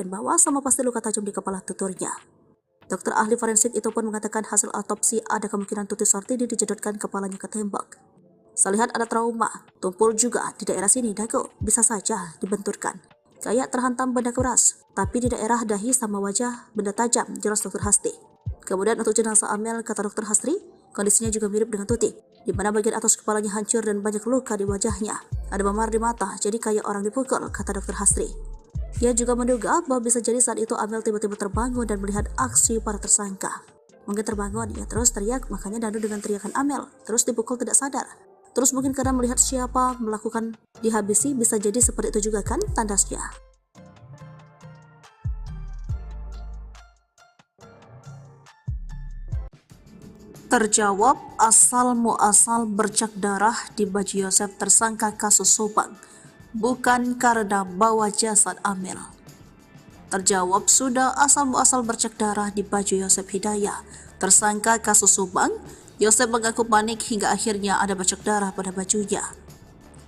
bahwa sama pasti luka tajam di kepala tuturnya. Dokter ahli forensik itu pun mengatakan hasil autopsi ada kemungkinan Tuti Sartini dijedotkan kepalanya ke tembok. Selihat ada trauma, tumpul juga di daerah sini dagu bisa saja dibenturkan. Kayak terhantam benda keras, tapi di daerah dahi sama wajah benda tajam, jelas Dr. Hasti. Kemudian untuk jenazah Amel, kata Dr. Hasti, kondisinya juga mirip dengan Tuti, di mana bagian atas kepalanya hancur dan banyak luka di wajahnya. Ada memar di mata, jadi kayak orang dipukul, kata Dr. Hasti. Ia juga menduga bahwa bisa jadi saat itu Amel tiba-tiba terbangun dan melihat aksi para tersangka. Mungkin terbangun, ia terus teriak, makanya Danu dengan teriakan Amel, terus dipukul tidak sadar. Terus mungkin karena melihat siapa melakukan dihabisi, bisa jadi seperti itu juga kan tandasnya. Terjawab asal muasal bercak darah di baju Yosef tersangka kasus Subang, bukan karena bawa jasad Amel. Terjawab sudah asal muasal bercak darah di baju Yosef Hidayah, tersangka kasus Subang. Yosef mengaku panik hingga akhirnya ada bercak darah pada bajunya.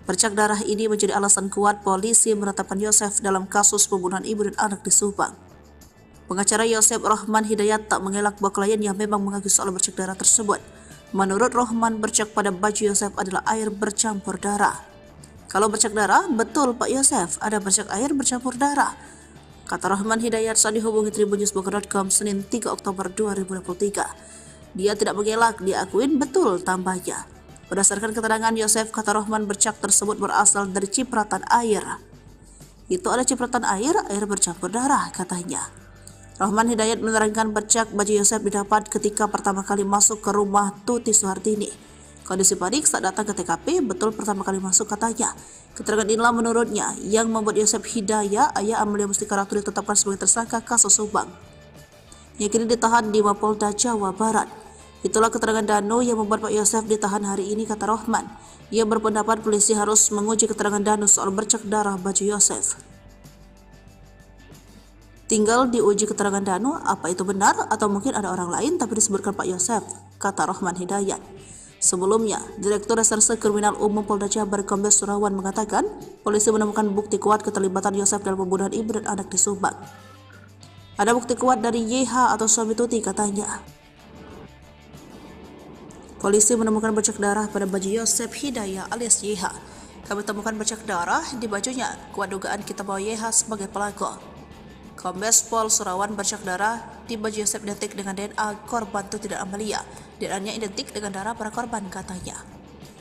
Bercak darah ini menjadi alasan kuat polisi menetapkan Yosef dalam kasus pembunuhan ibu dan anak di Subang. Pengacara Yosef Rohman Hidayat tak mengelak bahwa kliennya memang mengakui soal bercak darah tersebut. Menurut Rohman, bercak pada baju Yosef adalah air bercampur darah. Kalau bercak darah, betul Pak Yosef, ada bercak air bercampur darah, kata Rohman Hidayat saat dihubungi tribunnews.com Senin 3 Oktober 2023. Dia tidak mengelak, dia akuin betul tambahnya. Berdasarkan keterangan Yosef, kata Rohman, bercak tersebut berasal dari cipratan air. Itu ada cipratan air bercampur darah, katanya. Rohman Hidayat menerangkan bercak baju Yosef didapat ketika pertama kali masuk ke rumah Tuti Suhartini. Kondisi panik saat datang ke TKP, betul pertama kali masuk, katanya. Keterangan inilah menurutnya yang membuat Yosef Hidayah, ayah Amelia Mustika Ratu, ditetapkan sebagai tersangka kasus Subang, yang kini ditahan di Mapolda Jawa Barat. Itulah keterangan Danu yang membuat Pak Yosef ditahan hari ini, kata Rohman. Ia berpendapat polisi harus menguji keterangan Danu soal bercak darah baju Yosef. Tinggal diuji keterangan Danu apa itu benar atau mungkin ada orang lain tapi disebutkan Pak Yosef, kata Rohman Hidayat. Sebelumnya, Direktur Reserse Kriminal Umum Polda Jabar Kombes Surawan mengatakan polisi menemukan bukti kuat keterlibatan Yosef dalam pembunuhan ibu dan anak di Subang. Ada bukti kuat dari YH atau suami Tuti, katanya. Polisi menemukan bercak darah pada baju Yosef Hidayah alias YH. Kami temukan bercak darah di bajunya. Kuat dugaan kita bahwa YH sebagai pelaku. Kombes Pol Surawan, bercak darah di baju Yosef identik dengan DNA korban Tuti dan Amelia. DNA-nya identik dengan darah para korban, katanya.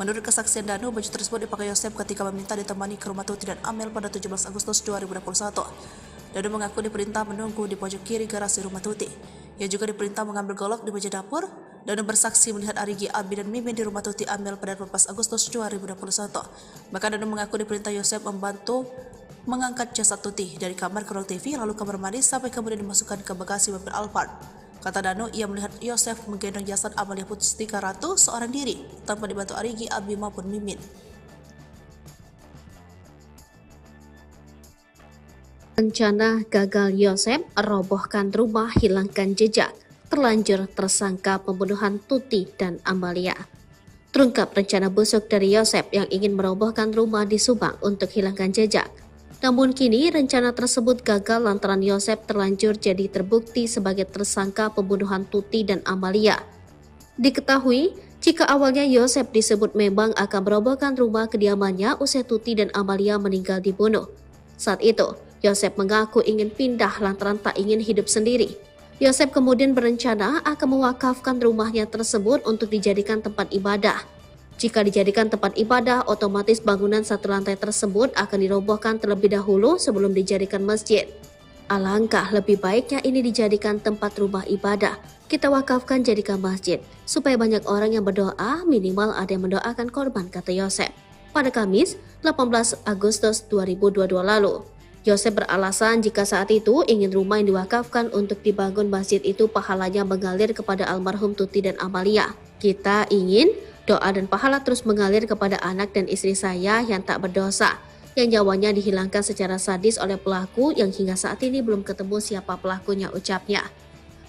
Menurut kesaksian Danu, baju tersebut dipakai Yosef ketika meminta ditemani ke rumah Tuti dan Amel pada 17 Agustus 2021. Danu mengaku diperintah menunggu di pojok kiri garasi rumah Tuti. Ia juga diperintah mengambil golok di meja dapur. Danu bersaksi melihat Arigi, Abi, dan Mimin di rumah Tuti Amel pada 14 Agustus 2021. Bahkan Danu mengaku diperintah Yosef membantu mengangkat jasad Tuti dari kamar ke ruang TV lalu kamar mandi sampai kemudian dimasukkan ke bagasi mobil Alphard. Kata Danu, ia melihat Yosef menggendong jasad Amelia Mustika Ratu seorang diri tanpa dibantu Arigi, Abi maupun Mimin. Rencana gagal Yosef robohkan rumah, hilangkan jejak, terlanjur tersangka pembunuhan Tuti dan Amalia. Terungkap rencana busuk dari Yosef yang ingin merobohkan rumah di Subang untuk hilangkan jejak. Namun kini rencana tersebut gagal lantaran Yosef terlanjur jadi terbukti sebagai tersangka pembunuhan Tuti dan Amalia. Diketahui, jika awalnya Yosef disebut memang akan merobohkan rumah kediamannya usai Tuti dan Amalia meninggal dibunuh. Saat itu, Yosef mengaku ingin pindah lantaran tak ingin hidup sendiri. Yosef kemudian berencana akan mewakafkan rumahnya tersebut untuk dijadikan tempat ibadah. Jika dijadikan tempat ibadah, otomatis bangunan satu lantai tersebut akan dirobohkan terlebih dahulu sebelum dijadikan masjid. Alangkah lebih baiknya ini dijadikan tempat rumah ibadah. Kita wakafkan jadikan masjid, supaya banyak orang yang berdoa, minimal ada yang mendoakan korban, kata Yosef. Pada Kamis, 18 Agustus 2022 lalu. Yosef beralasan jika saat itu ingin rumah yang diwakafkan untuk dibangun masjid itu pahalanya mengalir kepada almarhum Tuti dan Amalia. Kita ingin doa dan pahala terus mengalir kepada anak dan istri saya yang tak berdosa, yang nyawanya dihilangkan secara sadis oleh pelaku yang hingga saat ini belum ketemu siapa pelakunya, ucapnya.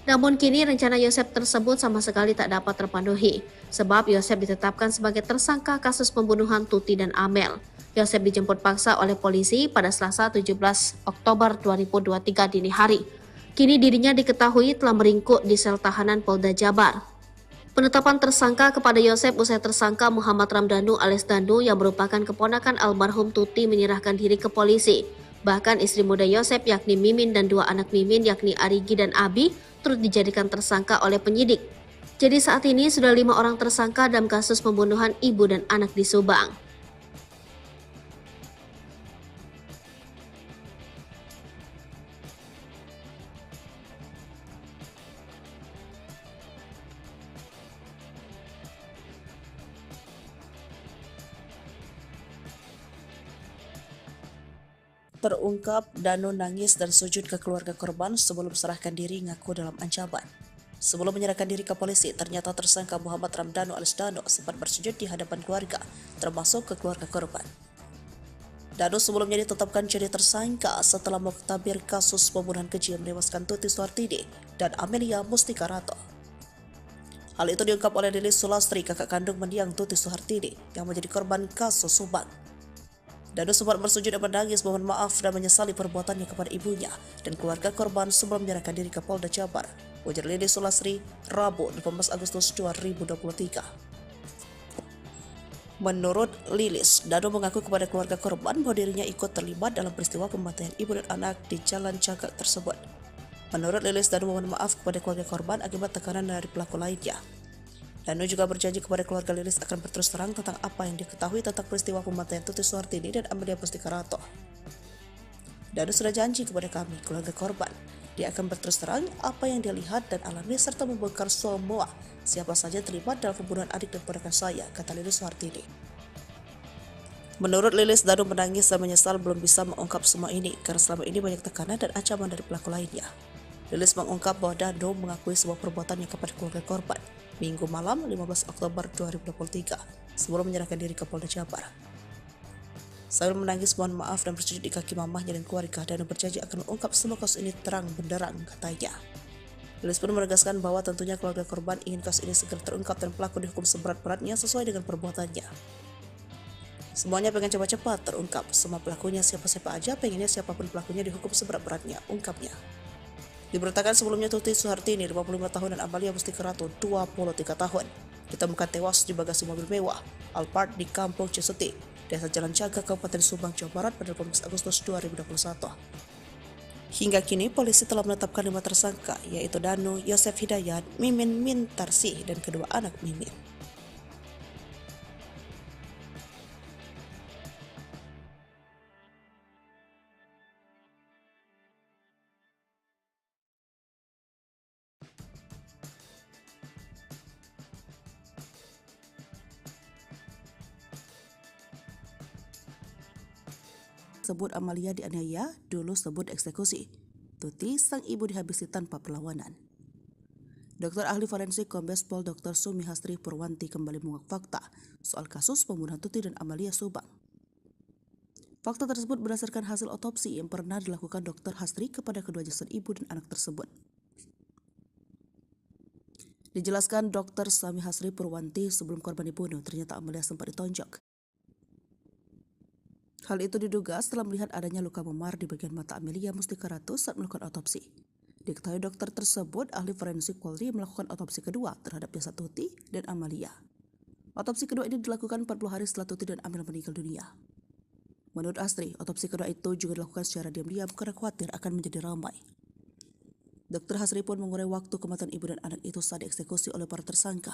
Namun kini rencana Yosef tersebut sama sekali tak dapat terpenuhi, sebab Yosef ditetapkan sebagai tersangka kasus pembunuhan Tuti dan Amel. Yosep dijemput paksa oleh polisi pada Selasa 17 Oktober 2023 dini hari. Kini dirinya diketahui telah meringkuk di sel tahanan Polda Jabar. Penetapan tersangka kepada Yosep usai tersangka Muhammad Ramdhanu alias Danu yang merupakan keponakan almarhum Tuti menyerahkan diri ke polisi. Bahkan istri muda Yosep yakni Mimin dan dua anak Mimin yakni Arigi dan Abi turut dijadikan tersangka oleh penyidik. Jadi saat ini sudah 5 orang tersangka dalam kasus pembunuhan ibu dan anak di Subang. Terungkap Danu nangis dan sujud ke keluarga korban sebelum serahkan diri ngaku dalam ancaman. Sebelum menyerahkan diri ke polisi, ternyata tersangka Muhammad Ramdhanu alias Danu sempat bersujud di hadapan keluarga, termasuk ke keluarga korban. Danu sebelumnya ditetapkan jadi tersangka setelah mengtabir kasus pembunuhan keji yang menewaskan Tuti Suhartini dan Amelia Mustika Rato. Hal itu diungkap oleh Lilis Sulastri, kakak kandung mendiang Tuti Suhartini yang menjadi korban kasus Subang. Danu sempat bersujud dan menangis mohon maaf dan menyesali perbuatannya kepada ibunya dan keluarga korban sebelum menyerahkan diri ke Polda Jabar, ujar Lilis Sulastri Rabu 18 Agustus 2023. Menurut Lilis, Danu mengaku kepada keluarga korban bahwa dirinya ikut terlibat dalam peristiwa pembantaian ibu dan anak di Jalan Cagak tersebut. Menurut Lilis, Danu mohon maaf kepada keluarga korban akibat tekanan dari pelaku lainnya. Danu juga berjanji kepada keluarga Lilis akan berterus terang tentang apa yang diketahui tentang peristiwa pembantaian Tuti Suhartini dan Amelia Mustika Rato. Danu sudah janji kepada kami, keluarga korban, dia akan berterus terang apa yang dia lihat dan alami serta membongkar semua siapa saja terlibat dalam pembunuhan adik dan ponakan saya, kata Lilis Suhartini. Menurut Lilis, Danu menangis dan menyesal belum bisa mengungkap semua ini karena selama ini banyak tekanan dan ancaman dari pelaku lainnya. Lilis mengungkap bahwa Danu mengakui sebuah perbuatannya kepada keluarga korban Minggu malam 15 Oktober 2023 sebelum menyerahkan diri ke Polda Jabar. Sambil menangis mohon maaf dan bersujud di kaki mamahnya dan keluarga, Danu berjanji akan mengungkap semua kasus ini terang benderang, katanya. Lilis pun menegaskan bahwa tentunya keluarga korban ingin kasus ini segera terungkap dan pelaku dihukum seberat-beratnya sesuai dengan perbuatannya. Semuanya pengen cepat-cepat terungkap, semua pelakunya siapa-siapa aja pengennya siapapun pelakunya dihukum seberat-beratnya, ungkapnya. Diberitakan sebelumnya Tuti Suhartini 55 tahun dan Amelia Mustika Rato 23 tahun ditemukan tewas di bagasi mobil mewah Alphard di Kampung Cisuti, Desa Jalan Cagak, Kabupaten Subang, Jawa Barat pada 18 Agustus 2021. Hingga kini polisi telah menetapkan 5 tersangka yaitu Danu, Yosef Hidayat, Mimin Mintarsih dan kedua anak Mimin. Sebut Amalia dianiaya, dulu sebut eksekusi. Tuti sang ibu dihabisi tanpa perlawanan. Dokter ahli forensik Kombes Pol Dr. Sumi Hastri Purwanti kembali mengungkap fakta soal kasus pembunuhan Tuti dan Amalia Subang. Fakta tersebut berdasarkan hasil otopsi yang pernah dilakukan Dr. Hastri kepada kedua jasad ibu dan anak tersebut. Dijelaskan Dr. Sumi Hastri Purwanti, sebelum korban dibunuh ternyata Amalia sempat ditonjok. Hal itu diduga setelah melihat adanya luka memar di bagian mata Amelia Mustika Rato saat melakukan otopsi. Diketahui dokter tersebut ahli forensik Polri melakukan otopsi kedua terhadap jasad Tuti dan Amalia. Otopsi kedua ini dilakukan 40 hari setelah Tuti dan Amelia meninggal dunia. Menurut Astri, otopsi kedua itu juga dilakukan secara diam-diam karena khawatir akan menjadi ramai. Dokter Hastri pun mengurai waktu kematian ibu dan anak itu saat dieksekusi oleh para tersangka.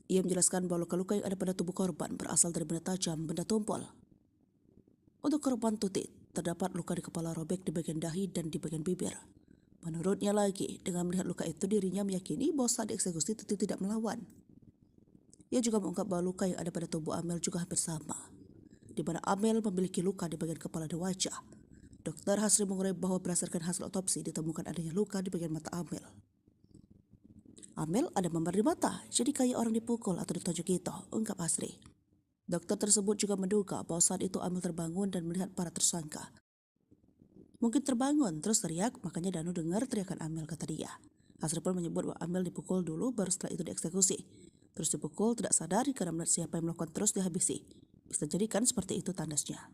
Ia menjelaskan bahwa luka-luka yang ada pada tubuh korban berasal dari benda tajam, benda tumpul. Untuk korban Tuti, terdapat luka di kepala robek di bagian dahi dan di bagian bibir. Menurutnya lagi, dengan melihat luka itu dirinya meyakini bahwa saat dieksekusi Tuti tidak melawan. Ia juga mengungkap bahwa luka yang ada pada tubuh Amel juga hampir sama, di mana Amel memiliki luka di bagian kepala dan wajah. Dokter Hastri mengurai bahwa berdasarkan hasil otopsi ditemukan adanya luka di bagian mata Amel. Amel ada memar di mata, jadi kayak orang dipukul atau ditonjok gitu, ungkap Hastri. Dokter tersebut juga menduga bahwa saat itu Amel terbangun dan melihat para tersangka. Mungkin terbangun terus teriak, makanya Danu dengar teriakan Amel, kata dia. Hastri pun menyebut bahwa Amel dipukul dulu baru setelah itu dieksekusi. Terus dipukul tidak sadar karena melihat siapa yang melakukan terus dihabisi. Bisa jadikan seperti itu tandasnya.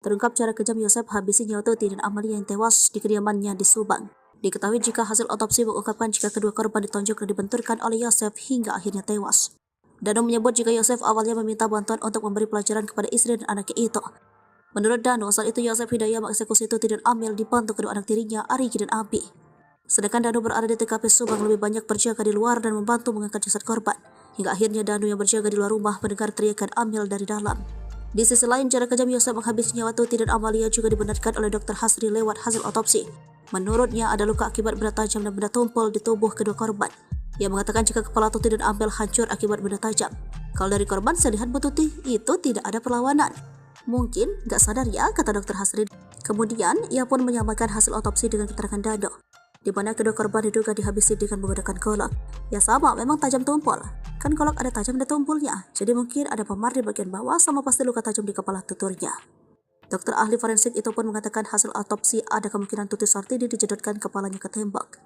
Terungkap cara kejam Yosef habisi nyawa Tuti dan Amalia yang tewas di kediamannya di Subang. Diketahui jika hasil otopsi mengungkapkan jika kedua korban ditonjok dan dibenturkan oleh Yosef hingga akhirnya tewas. Danu menyebut jika Yosef awalnya meminta bantuan untuk memberi pelajaran kepada istri dan anaknya itu. Menurut Danu, saat itu Yosef Hidayah mengeksekusi Tuti dan Amel dibantu kedua anak tirinya, Arigi dan Abi. Sedangkan Danu berada di TKP Subang lebih banyak berjaga di luar dan membantu mengangkat jasad korban. Hingga akhirnya Danu yang berjaga di luar rumah mendengar teriakan Amel dari dalam. Di sisi lain, cara kejam Yosef menghabisi nyawa Tuti dan Amalia juga dibenarkan oleh Dr. Hasri lewat hasil otopsi. Menurutnya ada luka akibat benda tajam dan benda tumpul di tubuh kedua korban. Ia mengatakan jika kepala Tuti dan Amel hancur akibat benda tajam. Kalau dari korban, saya lihat Bu Tuti itu tidak ada perlawanan. Mungkin gak sadar ya, kata Dr. Hasri. Kemudian, ia pun menyamakan hasil otopsi dengan keterangan Dado, di mana kedua korban diduga dihabisi dengan menggunakan golok. Ya sama, memang tajam tumpul. Kan golok ada tajam dan tumpulnya, jadi mungkin ada memar di bagian bawah sama pasti luka tajam di kepala tuturnya. Dokter ahli forensik itu pun mengatakan hasil otopsi ada kemungkinan Tuti Sartini dijedotkan kepalanya ke tembok.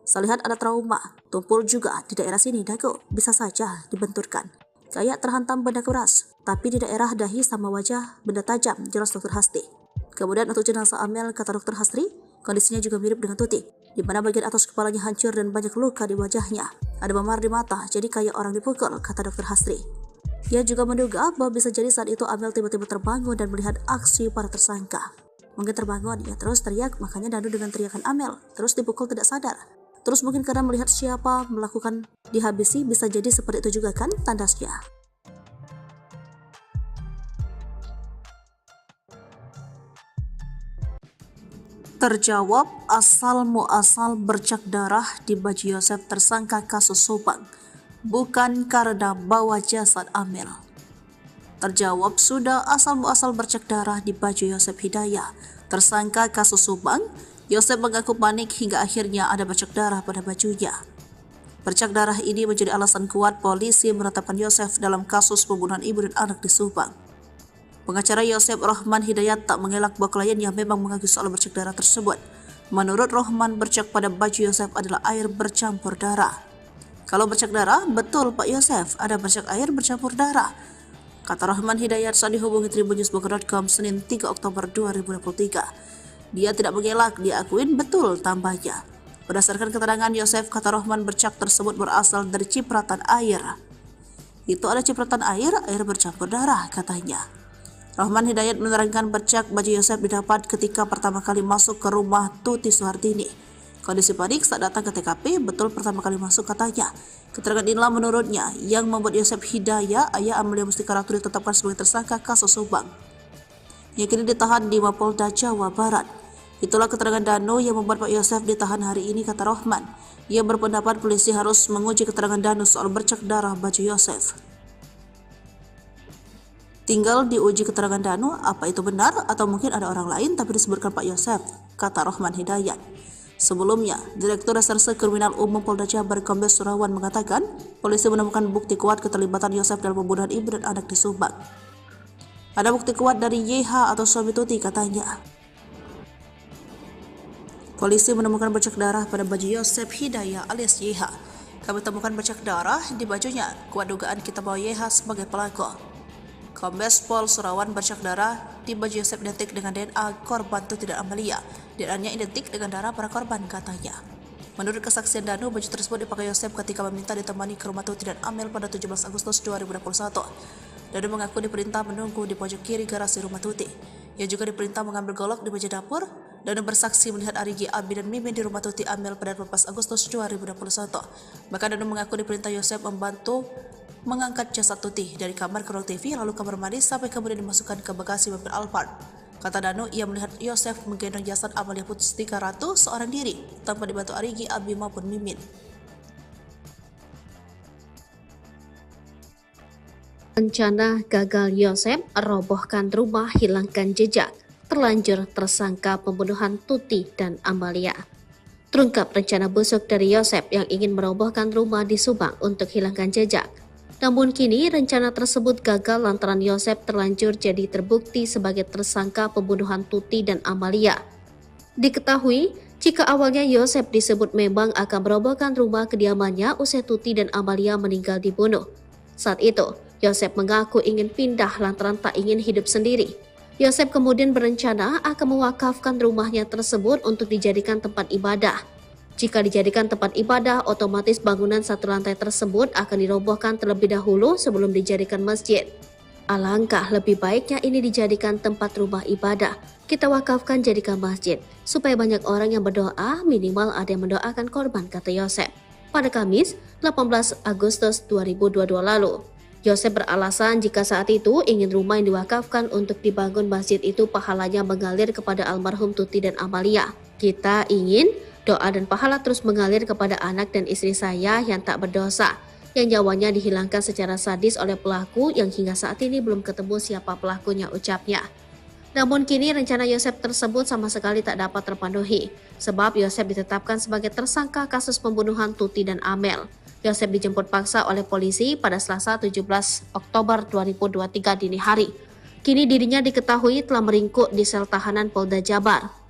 Saya lihat ada trauma, tumpul juga di daerah sini dagu, bisa saja dibenturkan. Kayak terhantam benda keras, tapi di daerah dahi sama wajah benda tajam, jelas Dr. Hasri. Kemudian untuk jenazah Amel, kata Dr. Hasri, kondisinya juga mirip dengan Tuti, di mana bagian atas kepalanya hancur dan banyak luka di wajahnya. Ada memar di mata, jadi kayak orang dipukul, kata Dr. Hasri. Ia juga menduga bahwa bisa jadi saat itu Amel tiba-tiba terbangun dan melihat aksi para tersangka. Mungkin terbangun, ia terus teriak, makanya Danu dengan teriakan Amel, terus dipukul tidak sadar. Terus mungkin karena melihat siapa melakukan dihabisi, bisa jadi seperti itu juga kan tandasnya. Terjawab asal muasal bercak darah di baju Yosef tersangka kasus Subang, bukan karena bawa jasad Amel. Terjawab sudah asal muasal bercak darah di baju Yosef Hidayah, tersangka kasus Subang. Yosef mengaku panik hingga akhirnya ada bercak darah pada bajunya. Bercak darah ini menjadi alasan kuat polisi menetapkan Yosef dalam kasus pembunuhan ibu dan anak di Subang. Pengacara Yosef, Rohman Hidayat, tak mengelak bahwa kliennya memang mengaku soal bercak darah tersebut. Menurut Rohman, bercak pada baju Yosef adalah air bercampur darah. Kalau bercak darah, betul Pak Yosef, ada bercak air bercampur darah, kata Rohman Hidayat saat dihubungi tribunnews.com Senin 3 Oktober 2023. Dia tidak mengelak, dia akuin betul tambahnya. Berdasarkan keterangan Yosef, kata Rohman, bercak tersebut berasal dari cipratan air. Itu ada cipratan air bercampur darah, katanya. Rohman Hidayat menerangkan bercak baju Yosef didapat ketika pertama kali masuk ke rumah Tuti Suhartini. Kondisi panik saat datang ke TKP, betul pertama kali masuk, katanya. Keterangan inilah menurutnya yang membuat Yosef Hidayah, ayah Amelia Mustika Ratu, ditetapkan sebagai tersangka kasus Subang, yang kini ditahan di Mapolda Jawa Barat. Itulah keterangan Danu yang membuat Pak Yosef ditahan hari ini, kata Rohman. Ia berpendapat polisi harus menguji keterangan Danu soal bercak darah baju Yosef. Tinggal diuji keterangan Danu, apa itu benar atau mungkin ada orang lain tapi disebutkan Pak Yosef, kata Rohman Hidayat. Sebelumnya, Direktur Reserse Kriminal Umum Polda Jabar Kombes Surawan mengatakan polisi menemukan bukti kuat keterlibatan Yosef dalam pembunuhan ibu dan anak di Subang. Ada bukti kuat dari YH atau suami Tuti, katanya. Polisi menemukan bercak darah pada baju Yosef Hidayah alias YH. Kami temukan bercak darah di bajunya, kuat dugaan kita bahwa YH sebagai pelaku. Kombes Pol Surawan, bercak darah di baju Yosef identik dengan DNA korban Tuti dan Amalia. DNA-nya identik dengan darah para korban, katanya. Menurut kesaksian Danu, baju tersebut dipakai Yosef ketika meminta ditemani ke rumah Tuti dan Amel pada 17 Agustus 2021. Danu mengaku diperintah menunggu di pojok kiri garasi rumah Tuti. Ia juga diperintah mengambil golok di meja dapur. Danu bersaksi melihat Arigi, Abi, dan Mimin di rumah Tuti Amel pada 12 Agustus 2021. Bahkan Danu mengaku diperintah Yosef membantu mengangkat jasad Tuti dari kamar ke ruang TV lalu kamar mandi sampai kemudian dimasukkan ke bagasi mobil Alphard. Kata Danu, ia melihat Yosef menggendong jasad Amalia Pustika Ratu seorang diri tanpa dibantu Arigi, Abi maupun Mimin. Rencana gagal Yosef robohkan rumah, hilangkan jejak, terlanjur tersangka pembunuhan Tuti dan Amalia. Terungkap rencana busuk dari Yosef yang ingin merobohkan rumah di Subang untuk hilangkan jejak. Namun kini rencana tersebut gagal lantaran Yosef terlanjur jadi terbukti sebagai tersangka pembunuhan Tuti dan Amalia. Diketahui, jika awalnya Yosef disebut memang akan merobohkan rumah kediamannya usai Tuti dan Amalia meninggal dibunuh. Saat itu, Yosef mengaku ingin pindah lantaran tak ingin hidup sendiri. Yosef kemudian berencana akan mewakafkan rumahnya tersebut untuk dijadikan tempat ibadah. Jika dijadikan tempat ibadah, otomatis bangunan satu lantai tersebut akan dirobohkan terlebih dahulu sebelum dijadikan masjid. Alangkah lebih baiknya ini dijadikan tempat rumah ibadah. Kita wakafkan jadikan masjid, supaya banyak orang yang berdoa, minimal ada yang mendoakan korban, kata Yosef. Pada Kamis, 18 Agustus 2022 lalu. Yosef beralasan jika saat itu ingin rumah yang diwakafkan untuk dibangun masjid itu pahalanya mengalir kepada almarhum Tuti dan Amalia. Kita ingin doa dan pahala terus mengalir kepada anak dan istri saya yang tak berdosa, yang nyawanya dihilangkan secara sadis oleh pelaku yang hingga saat ini belum ketemu siapa pelakunya, ucapnya. Namun kini rencana Yosef tersebut sama sekali tak dapat terpenuhi, sebab Yosef ditetapkan sebagai tersangka kasus pembunuhan Tuti dan Amel. Yosef dijemput paksa oleh polisi pada Selasa 17 Oktober 2023 dini hari. Kini dirinya diketahui telah meringkuk di sel tahanan Polda Jabar.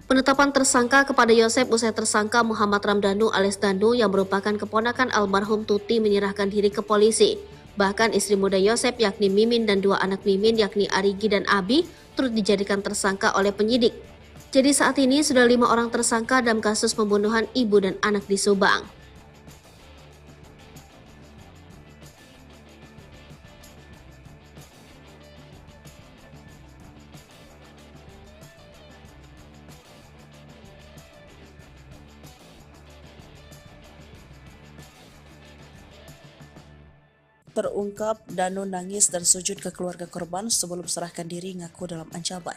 Penetapan tersangka kepada Yosef usai tersangka Muhammad Ramdhanu alias Danu yang merupakan keponakan almarhum Tuti menyerahkan diri ke polisi. Bahkan istri muda Yosef yakni Mimin dan dua anak Mimin yakni Arigi dan Abi turut dijadikan tersangka oleh penyidik. Jadi saat ini sudah 5 orang tersangka dalam kasus pembunuhan ibu dan anak di Subang. Terungkap Danu nangis dan sujud ke keluarga korban sebelum serahkan diri, ngaku dalam ancaman.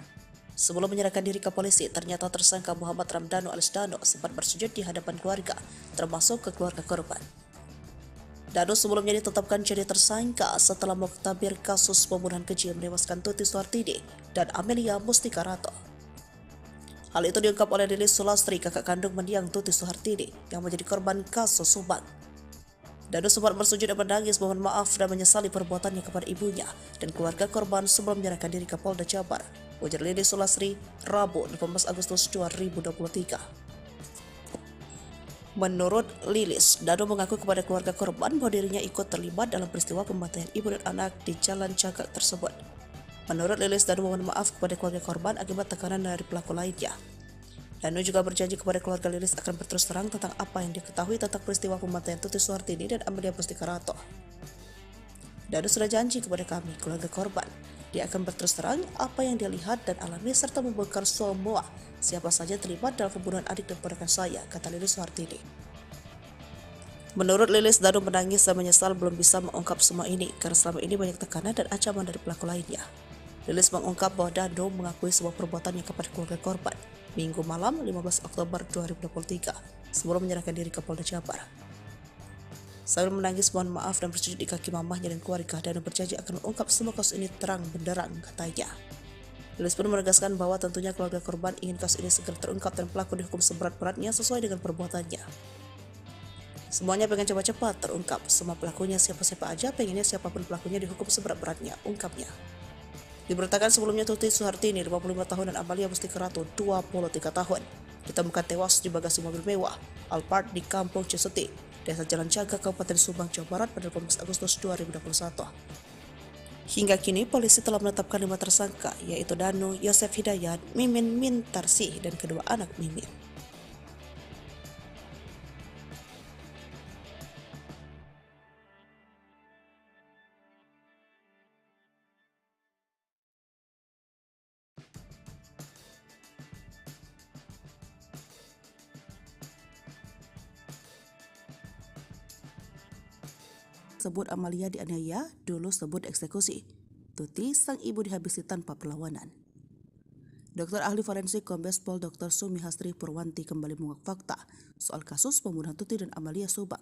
Sebelum menyerahkan diri ke polisi, ternyata tersangka Muhammad Ramdhanu alias Danu sempat bersujud di hadapan keluarga, termasuk ke keluarga korban. Danu sebelumnya ditetapkan jadi tersangka setelah mengtabir kasus pembunuhan keji yang menewaskan Tuti Suhartini dan Amelia Pustika Ratu. Hal itu diungkap oleh Lilis Sulastri, kakak kandung mendiang Tuti Suhartini yang menjadi korban kasus Subang. Danu sempat bersujud dan menangis mohon maaf dan menyesali perbuatannya kepada ibunya dan keluarga korban sebelum menyerahkan diri ke Polda Jabar, ujar Lilis Sulastri, Rabu 18 Agustus 2023. Menurut Lilis, Danu mengaku kepada keluarga korban bahwa dirinya ikut terlibat dalam peristiwa pembantaian ibu dan anak di Jalan Cagak tersebut. Menurut Lilis, Danu mohon maaf kepada keluarga korban akibat tekanan dari pelaku lainnya. Danu juga berjanji kepada keluarga Lilis akan berterus terang tentang apa yang diketahui tentang peristiwa pembantaian Tuti Suhartini dan Amelia Pustika Ratu. Danu sudah janji kepada kami, keluarga korban, dia akan berterus terang apa yang dia lihat dan alami serta membongkar semua siapa saja terlibat dalam pembunuhan adik dan ponakan saya, kata Lilis Suhartini. Menurut Lilis, Danu menangis dan menyesal belum bisa mengungkap semua ini karena selama ini banyak tekanan dan ancaman dari pelaku lainnya. Lilis mengungkap bahwa Danu mengakui sebuah perbuatannya kepada keluarga korban Minggu malam 15 Oktober 2023 sebelum menyerahkan diri ke Polda Jabar. Sambil menangis mohon maaf dan bersujud di kaki mamahnya dan keluarga, Danu berjanji akan mengungkap semua kasus ini terang benderang, katanya. Lilis pun menegaskan bahwa tentunya keluarga korban ingin kasus ini segera terungkap dan pelaku dihukum seberat-beratnya sesuai dengan perbuatannya. Semuanya pengen cepat-cepat terungkap, semua pelakunya siapa-siapa aja pengennya siapapun pelakunya dihukum seberat-beratnya, ungkapnya. Diberitakan sebelumnya Tuti Suhartini 55 tahun dan Amelia Pustika Ratu 23 tahun ditemukan tewas di bagasi mobil mewah Alphard di Kampung Ciseti, Desa Jalan Cagak, Kabupaten Subang, Jawa Barat pada 18 Agustus 2021. Hingga kini polisi telah menetapkan 5 tersangka yaitu Danu, Yosef Hidayat, Mimin Mintarsih dan kedua anak Mimin. Sebut Amalia dianiaya, dulu sebut eksekusi. Tuti, sang ibu dihabisi tanpa perlawanan. Dokter ahli forensik Kombes Pol Dr. Sumi Hastri Purwanti kembali mengungkap fakta soal kasus pembunuhan Tuti dan Amalia Subang.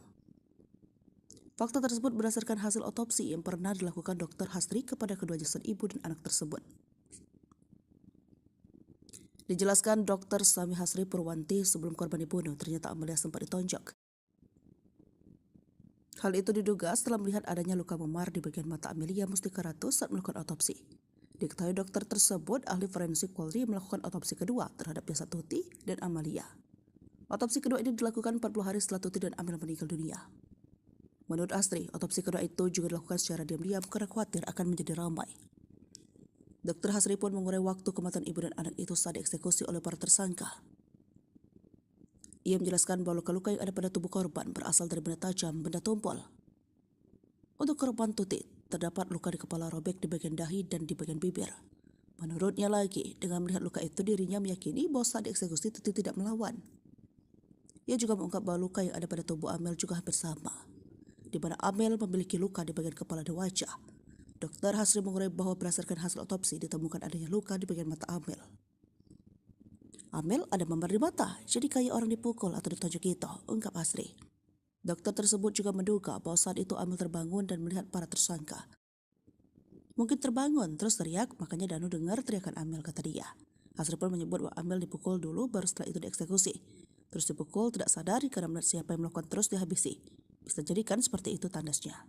Fakta tersebut berdasarkan hasil otopsi yang pernah dilakukan Dr. Hastri kepada kedua jasad ibu dan anak tersebut. Dijelaskan Dr. Sumi Hastri Purwanti, sebelum korban dibunuh, ternyata Amalia sempat ditonjok. Hal itu diduga setelah melihat adanya luka memar di bagian mata Amelia Mustika Ratu saat melakukan otopsi. Diketahui dokter tersebut ahli forensik Polri melakukan otopsi kedua terhadap jasad Tuti dan Amalia. Otopsi kedua ini dilakukan 40 hari setelah Tuti dan Amel meninggal dunia. Menurut Hastri, otopsi kedua itu juga dilakukan secara diam-diam karena khawatir akan menjadi ramai. Dokter Hastri pun mengurai waktu kematian ibu dan anak itu saat dieksekusi oleh para tersangka. Ia menjelaskan bahwa luka-luka yang ada pada tubuh korban berasal dari benda tajam, benda tumpul. Untuk korban Tuti, terdapat luka di kepala robek di bagian dahi dan di bagian bibir. Menurutnya lagi, dengan melihat luka itu dirinya meyakini bahwa saat dieksekusi Tuti tidak melawan. Ia juga mengungkap bahwa luka yang ada pada tubuh Amel juga hampir sama, di mana Amel memiliki luka di bagian kepala dan wajah. Dokter Hastri mengurai bahwa berdasarkan hasil otopsi ditemukan adanya luka di bagian mata Amel. Amel ada memar di mata, jadi kayak orang dipukul atau ditonjok gitu, ungkap Hastri. Dokter tersebut juga menduga bahwa saat itu Amel terbangun dan melihat para tersangka. Mungkin terbangun terus teriak, makanya Danu dengar teriakan Amel, kata dia. Hastri pun menyebut bahwa Amel dipukul dulu baru setelah itu dieksekusi. Terus dipukul tidak sadar karena melihat siapa yang melakukan terus dihabisi. Bisa jadikan seperti itu tandasnya.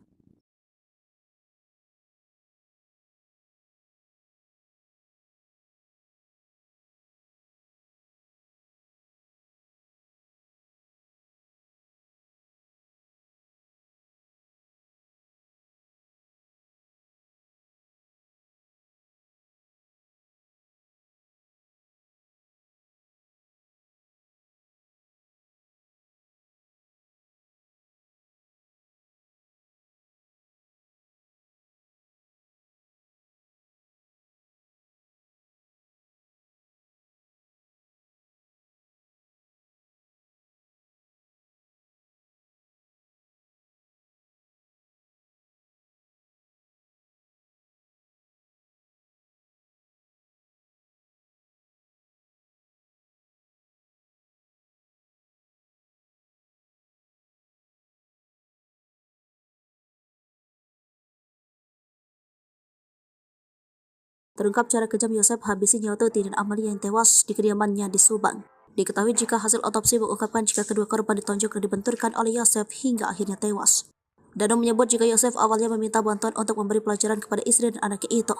Terungkap cara kejam Yosep habisi nyawa Tuti dan Amalia yang tewas di kediamannya di Subang. Diketahui jika hasil otopsi mengungkapkan jika kedua korban ditonjok dan dibenturkan oleh Yosep hingga akhirnya tewas. Danu menyebut jika Yosep awalnya meminta bantuan untuk memberi pelajaran kepada istri dan anaknya itu.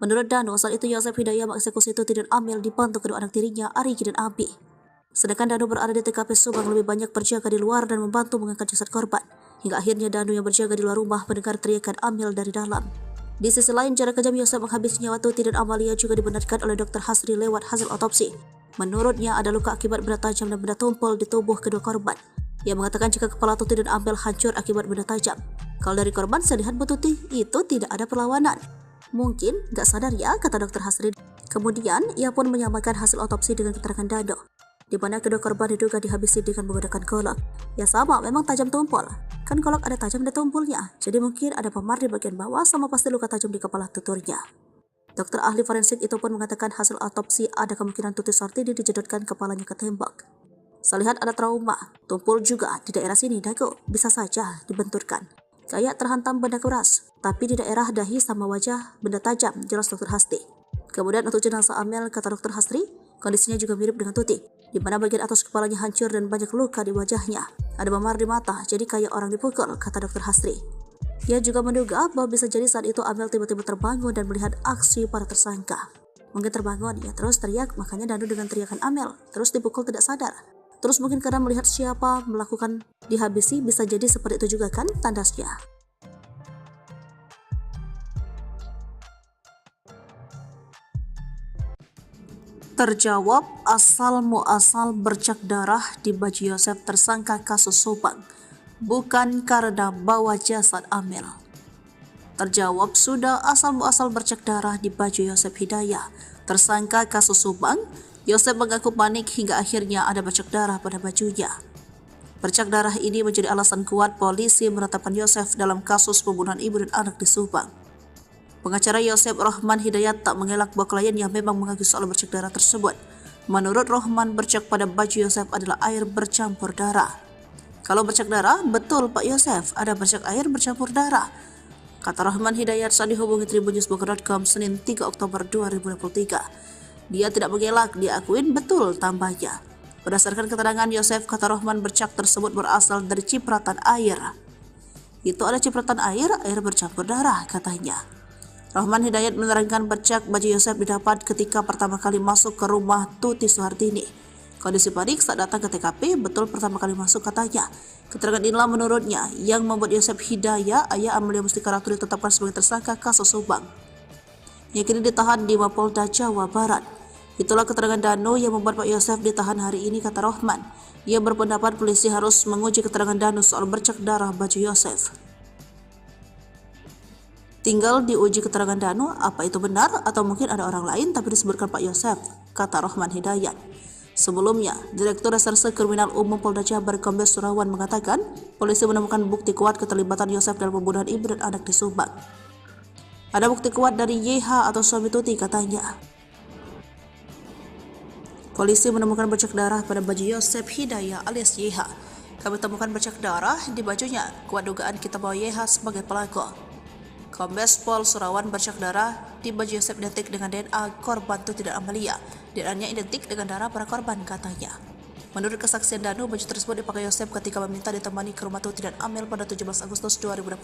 Menurut Danu, saat itu Yosep Hidayah mengeksekusi Tuti dan Amel dibantu kedua anak tirinya, Arigi dan Abi. Sedangkan Danu berada di TKP Subang lebih banyak berjaga di luar dan membantu mengangkat jasad korban. Hingga akhirnya Danu yang berjaga di luar rumah mendengar teriakan Amel dari dalam. Di sisi lain, cara kejam Yosep menghabisi nyawa Tuti dan Amalia juga dibenarkan oleh Dr. Hastri lewat hasil otopsi. Menurutnya ada luka akibat benda tajam dan benda tumpul di tubuh kedua korban. Ia mengatakan jika kepala Tuti dan Amel hancur akibat benda tajam. Kalau dari korban, saya lihat Bu Tuti itu tidak ada perlawanan. Mungkin gak sadar ya, kata Dr. Hastri. Kemudian, ia pun menyamakan hasil otopsi dengan keterangan Dado, di mana kedua korban diduga dihabisi dengan menggunakan golok. Ya sama, memang tajam tumpul. Kan golok ada tajam dan tumpulnya, jadi mungkin ada memar di bagian bawah sama pasti luka tajam di kepala tuturnya. Dokter ahli forensik itu pun mengatakan hasil otopsi ada kemungkinan Tuti Sartini dijedotkan kepalanya ke tembok. Saya lihat ada trauma, tumpul juga di daerah sini dagu, bisa saja dibenturkan. Kayak terhantam benda keras, tapi di daerah dahi sama wajah benda tajam, jelas Dr. Hastri. Kemudian untuk jenazah Amel, kata Dr. Hastri, kondisinya juga mirip dengan Tuti, di mana bagian atas kepalanya hancur dan banyak luka di wajahnya. Ada memar di mata, jadi kayak orang dipukul, kata Dr. Hastri. Ia juga menduga bahwa bisa jadi saat itu Amel tiba-tiba terbangun dan melihat aksi para tersangka. Mungkin terbangun, ia terus teriak, makanya Danu dengan teriakan Amel, terus dipukul tidak sadar. Terus mungkin karena melihat siapa melakukan dihabisi, bisa jadi seperti itu juga kan tandasnya. Terjawab asal muasal bercak darah di baju Yosep tersangka kasus Subang, bukan karena bawa jasad Amel. Terjawab sudah asal muasal bercak darah di baju Yosep Hidayah tersangka kasus Subang. Yosep mengaku panik hingga akhirnya ada bercak darah pada bajunya. Bercak darah ini menjadi alasan kuat polisi menetapkan Yosef dalam kasus pembunuhan ibu dan anak di Subang. Pengacara Yosef Rohman Hidayat tak mengelak bahwa kliennya memang mengaku soal bercak darah tersebut. Menurut Rohman, bercak pada baju Yosef adalah air bercampur darah. Kalau bercak darah, betul Pak Yosef, ada bercak air bercampur darah, kata Rohman Hidayat saat dihubungi tribunnews.com Senin 3 Oktober 2023. Dia tidak mengelak, dia akuin betul tambahnya. Berdasarkan keterangan Yosef, kata Rohman, bercak tersebut berasal dari cipratan air. Itu ada cipratan air bercampur darah, katanya. Rohman Hidayat menerangkan bercak baju Yosef didapat ketika pertama kali masuk ke rumah Tuti Suhartini. Kondisi panik saat datang ke TKP, betul pertama kali masuk, katanya. Keterangan inilah menurutnya yang membuat Yosef Hidayat, ayah Amelia Mustika Ratu, ditetapkan sebagai tersangka kasus Subang, yang kini ditahan di Mapolda Jawa Barat. Itulah keterangan Danu yang membuat Pak Yosef ditahan hari ini, kata Rohman. Ia berpendapat polisi harus menguji keterangan Danu soal bercak darah baju Yosef. Tinggal diuji keterangan Danu, apa itu benar atau mungkin ada orang lain tapi disebutkan Pak Yosef, kata Rohman Hidayat. Sebelumnya, Direktur Reserse Kriminal Umum Polda Jabar Kombes Surawan mengatakan polisi menemukan bukti kuat keterlibatan Yosef dalam pembunuhan ibu dan anak di Subang. Ada bukti kuat dari YH atau suami Tuti, katanya. Polisi menemukan bercak darah pada baju Yosef Hidayat alias YH. Kami temukan bercak darah di bajunya. Kuat dugaan kita bahwa YH sebagai pelaku. Kombes Pol Surawan, bercak darah di baju Yosef identik dengan DNA korban Tuti dan Amalia. DNA-nya identik dengan darah para korban, katanya. Menurut kesaksian Danu, baju tersebut dipakai Yosef ketika meminta ditemani ke rumah Tuti dan Amel pada 17 Agustus 2021.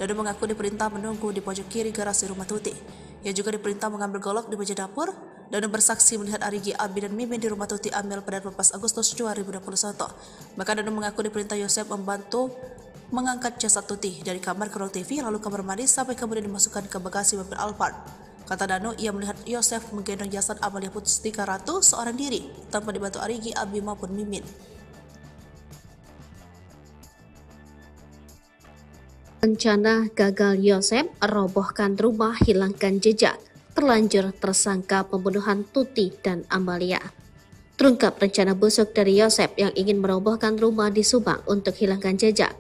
Danu mengaku diperintah menunggu di pojok kiri garasi rumah Tuti. Ia juga diperintah mengambil golok di meja dapur. Danu bersaksi melihat Arigi, Abi, dan Mimin di rumah Tuti Amel pada 12 Agustus 2021. Maka Danu mengaku diperintah Yosef membantu mengangkat jasad Tuti dari kamar ke ruang TV lalu kamar mandi sampai kemudian dimasukkan ke bagasi mobil Alphard. Kata Danu, ia melihat Yosef menggendong jasad Amalia Mustika Ratu seorang diri tanpa dibantu Arigi, Abi, maupun Mimin. Rencana gagal Yosef, robohkan rumah, hilangkan jejak, terlanjur tersangka pembunuhan Tuti dan Amalia. Terungkap rencana busuk dari Yosef yang ingin merobohkan rumah di Subang untuk hilangkan jejak.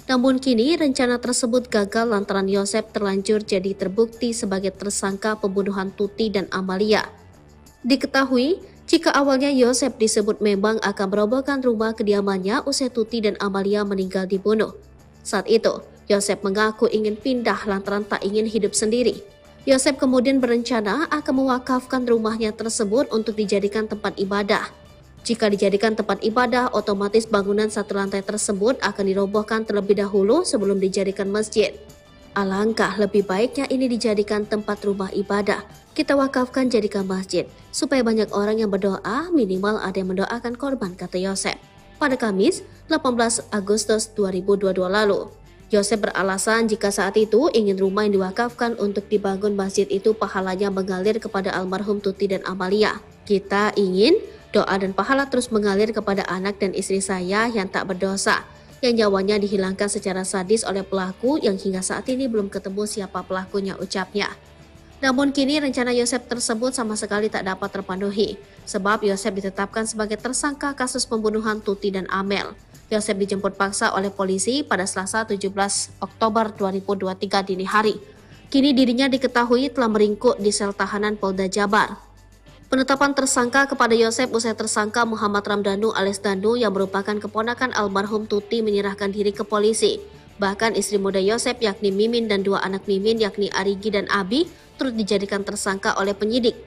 Namun kini rencana tersebut gagal lantaran Yosef terlanjur jadi terbukti sebagai tersangka pembunuhan Tuti dan Amalia. Diketahui, jika awalnya Yosef disebut memang akan merobohkan rumah kediamannya usai Tuti dan Amalia meninggal dibunuh. Saat itu, Yosef mengaku ingin pindah lantaran tak ingin hidup sendiri. Yosef kemudian berencana akan mewakafkan rumahnya tersebut untuk dijadikan tempat ibadah. Jika dijadikan tempat ibadah, otomatis bangunan satu lantai tersebut akan dirobohkan terlebih dahulu sebelum dijadikan masjid. Alangkah lebih baiknya ini dijadikan tempat rumah ibadah. Kita wakafkan jadikan masjid, supaya banyak orang yang berdoa, minimal ada yang mendoakan korban, kata Yosef. Pada Kamis, 18 Agustus 2022 lalu. Yosef beralasan jika saat itu ingin rumah yang diwakafkan untuk dibangun masjid itu pahalanya mengalir kepada almarhum Tuti dan Amalia. Kita ingin doa dan pahala terus mengalir kepada anak dan istri saya yang tak berdosa, yang nyawanya dihilangkan secara sadis oleh pelaku yang hingga saat ini belum ketemu siapa pelakunya, ucapnya. Namun kini rencana Yosef tersebut sama sekali tak dapat terpenuhi, sebab Yosef ditetapkan sebagai tersangka kasus pembunuhan Tuti dan Amel. Yosef dijemput paksa oleh polisi pada Selasa 17 Oktober 2023 dini hari. Kini dirinya diketahui telah meringkuk di sel tahanan Polda Jabar. Penetapan tersangka kepada Yosef usai tersangka Muhammad Ramdhanu alias Danu yang merupakan keponakan almarhum Tuti menyerahkan diri ke polisi. Bahkan istri muda Yosef yakni Mimin dan dua anak Mimin yakni Arigi dan Abi turut dijadikan tersangka oleh penyidik.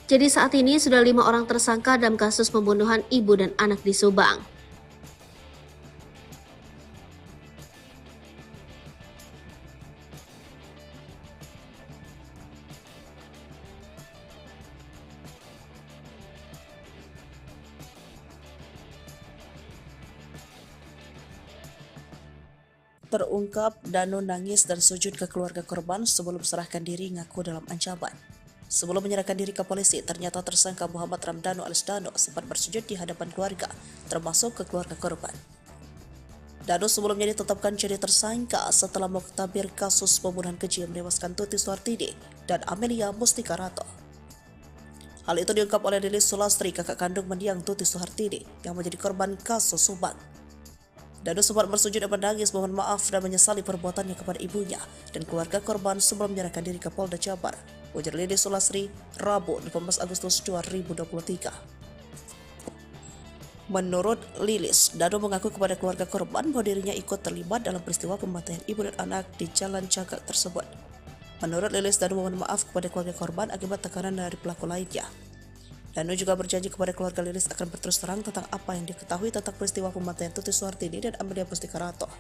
Jadi saat ini sudah 5 orang tersangka dalam kasus pembunuhan ibu dan anak di Subang. Terungkap Danu nangis dan sujud ke keluarga korban sebelum serahkan diri, ngaku dalam ancaman. Sebelum menyerahkan diri ke polisi, ternyata tersangka Muhammad Ramdhanu alias Danu sempat bersujud di hadapan keluarga, termasuk ke keluarga korban. Danu sebelumnya ditetapkan jadi tersangka setelah mengtabir kasus pembunuhan keji yang menewaskan Tuti Suhartini dan Amelia Mustika Ratu. Hal itu diungkap oleh Lilis Sulastri, kakak kandung mendiang Tuti Suhartini yang menjadi korban kasus Subang. Danu sempat bersujud dan menangis mohon maaf dan menyesali perbuatannya kepada ibunya dan keluarga korban sebelum menyerahkan diri ke Polda Jabar. Ujar Lilis Sulasri, Rabu 18 Agustus 2023. Menurut Lilis, Danu mengaku kepada keluarga korban bahwa dirinya ikut terlibat dalam peristiwa pembantaian ibu dan anak di Jalan Cagak tersebut. Menurut Lilis, Danu mohon maaf kepada keluarga korban akibat tekanan dari pelaku lainnya. Danu juga berjanji kepada keluarga Lilis akan berterus terang tentang apa yang diketahui tentang peristiwa pembantaian Tuti Suhartini dan Amelia Mustikarato.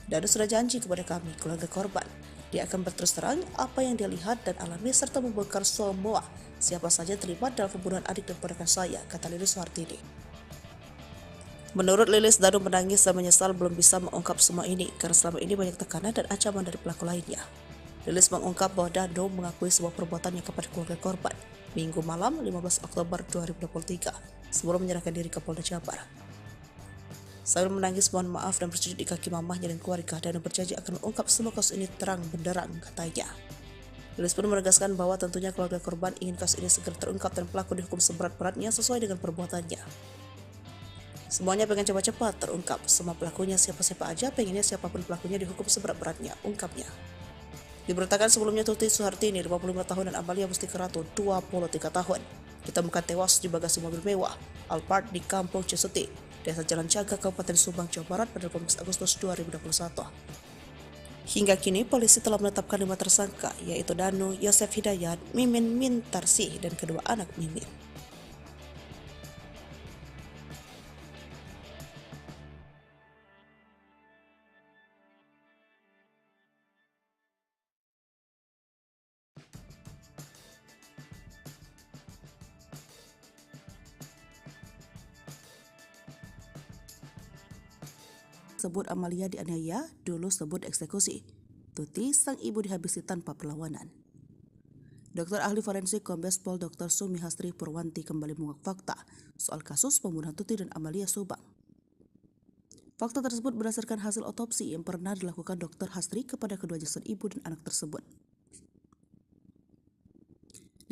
Danu sudah janji kepada kami, keluarga korban, dia akan berterus terang apa yang dia lihat dan alami serta membongkar semua siapa saja terlibat dalam pembunuhan adik dan ponakan saya, kata Lilis Suhartini. Menurut Lilis, Danu menangis dan menyesal belum bisa mengungkap semua ini karena selama ini banyak tekanan dan ancaman dari pelaku lainnya. Lilis mengungkap bahwa Danu mengakui sebuah perbuatannya kepada keluarga korban Minggu malam 15 Oktober 2023 sebelum menyerahkan diri ke Polda Jabar. Sambil menangis mohon maaf dan bersujud di kaki mamahnya dan keluarga, Danu berjanji akan mengungkap semua kasus ini terang benderang, katanya. Lilis pun menegaskan bahwa tentunya keluarga korban ingin kasus ini segera terungkap dan pelaku dihukum seberat-beratnya sesuai dengan perbuatannya. Semuanya pengen cepat-cepat terungkap, semua pelakunya siapa-siapa aja pengennya siapapun pelakunya dihukum seberat-beratnya, ungkapnya. Diberitakan sebelumnya Tuti Suhartini 55 tahun dan Amelia Mustikarato 23 tahun ditemukan tewas di bagasi mobil mewah Alphard di Kampung Cisuti, Desa Jalan Cagak, Kabupaten Subang, Jawa Barat pada 18 Agustus 2021. Hingga kini polisi telah menetapkan 5 tersangka yaitu Danu, Yosef Hidayat, Mimin Mintarsih dan kedua anak Mimin. Sebut Amalia dianiaya, dulu sebut eksekusi. Tuti, sang ibu dihabisi tanpa perlawanan. Dokter ahli forensik Kombes Pol Dr. Sumi Hastri Purwanti kembali mengungkap fakta soal kasus pembunuhan Tuti dan Amalia Subang. Fakta tersebut berdasarkan hasil otopsi yang pernah dilakukan Dr. Hastri kepada kedua jasad ibu dan anak tersebut.